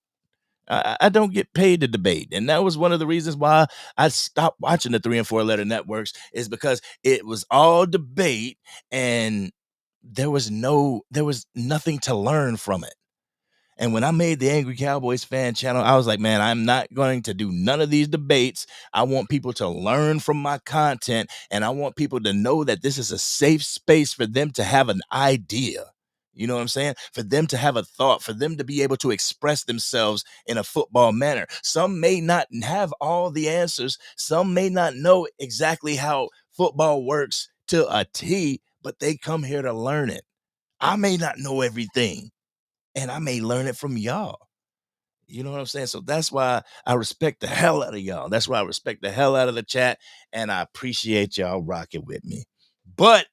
I don't get paid to debate. And that was one of the reasons why I stopped watching the 3 and 4 letter networks, is because it was all debate and there was nothing to learn from it. And when I made the Angry Cowboys fan channel, I was like, man, I'm not going to do none of these debates. I want people to learn from my content, and I want people to know that this is a safe space for them to have an idea. You know what I'm saying? For them to have a thought, for them to be able to express themselves in a football manner. Some may not have all the answers. Some may not know exactly how football works to a T, but they come here to learn it. I may not know everything, and I may learn it from y'all. You know what I'm saying? So that's why I respect the hell out of y'all. That's why I respect the hell out of the chat, and I appreciate y'all rocking with me. But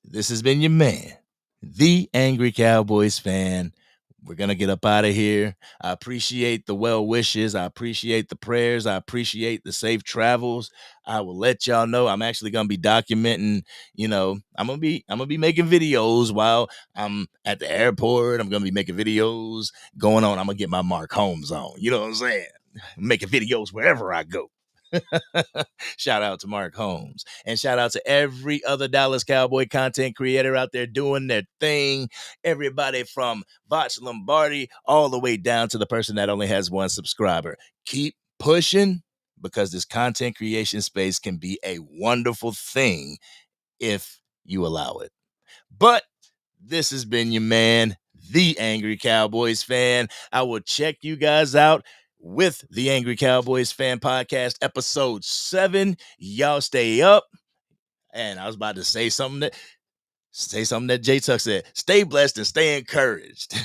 this has been your man, the Angry Cowboys fan. We're going to get up out of here. I appreciate the well wishes. I appreciate the prayers. I appreciate the safe travels. I will let y'all know I'm actually going to be documenting, I'm going to be making videos while I'm at the airport. I'm going to be making videos going on. I'm going to get my Mark Holmes on. You know what I'm saying? Making videos wherever I go. Shout out to Mark Holmes, and shout out to every other Dallas Cowboy content creator out there doing their thing. Everybody from Vach Lombardi all the way down to the person that only has 1 subscriber. Keep pushing, because this content creation space can be a wonderful thing if you allow it. But this has been your man, the Angry Cowboys fan. I will check you guys out with the Angry Cowboys Fan Podcast, episode 7. Y'all stay up. And I was about to say something that Jay Tuck said. Stay blessed and stay encouraged.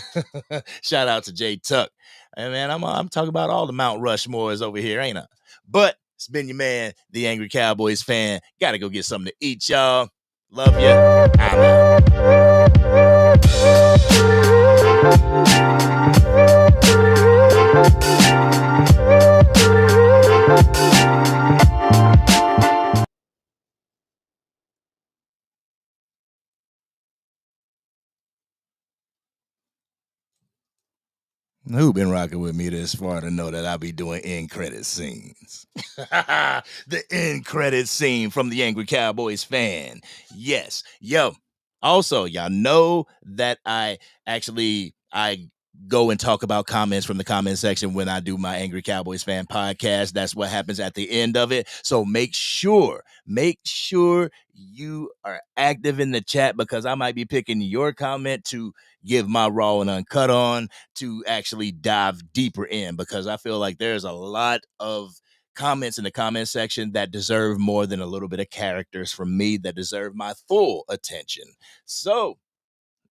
Shout out to Jay Tuck. And man, I'm talking about all the Mount Rushmores over here, ain't I? But it's been your man, the Angry Cowboys fan. Gotta go get something to eat, y'all. Love you. I'm out. Who been rocking with me this far to know that I'll be doing end credit scenes? The end credit scene from the Angry Cowboys fan. Yes. Yo. Also, y'all know that I go and talk about comments from the comment section when I do my Angry Cowboys Fan Podcast. That's what happens at the end of it. So make sure you are active in the chat, because I might be picking your comment to give my raw and uncut on, to actually dive deeper in, because I feel like there's a lot of comments in the comment section that deserve more than a little bit of characters from me, that deserve my full attention. So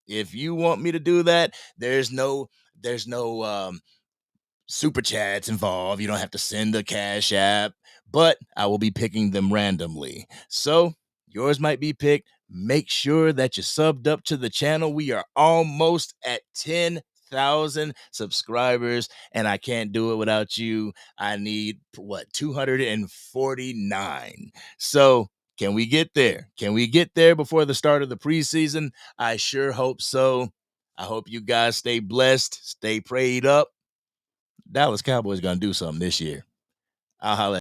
if you want me to do that, there's no super chats involved. You don't have to send a Cash App, but I will be picking them randomly. So yours might be picked. Make sure that you're subbed up to the channel. We are almost at 10,000 subscribers, and I can't do it without you. I need 249. So can we get there? Can we get there before the start of the preseason? I sure hope so. I hope you guys stay blessed, stay prayed up. Dallas Cowboys gonna do something this year. I'll holler.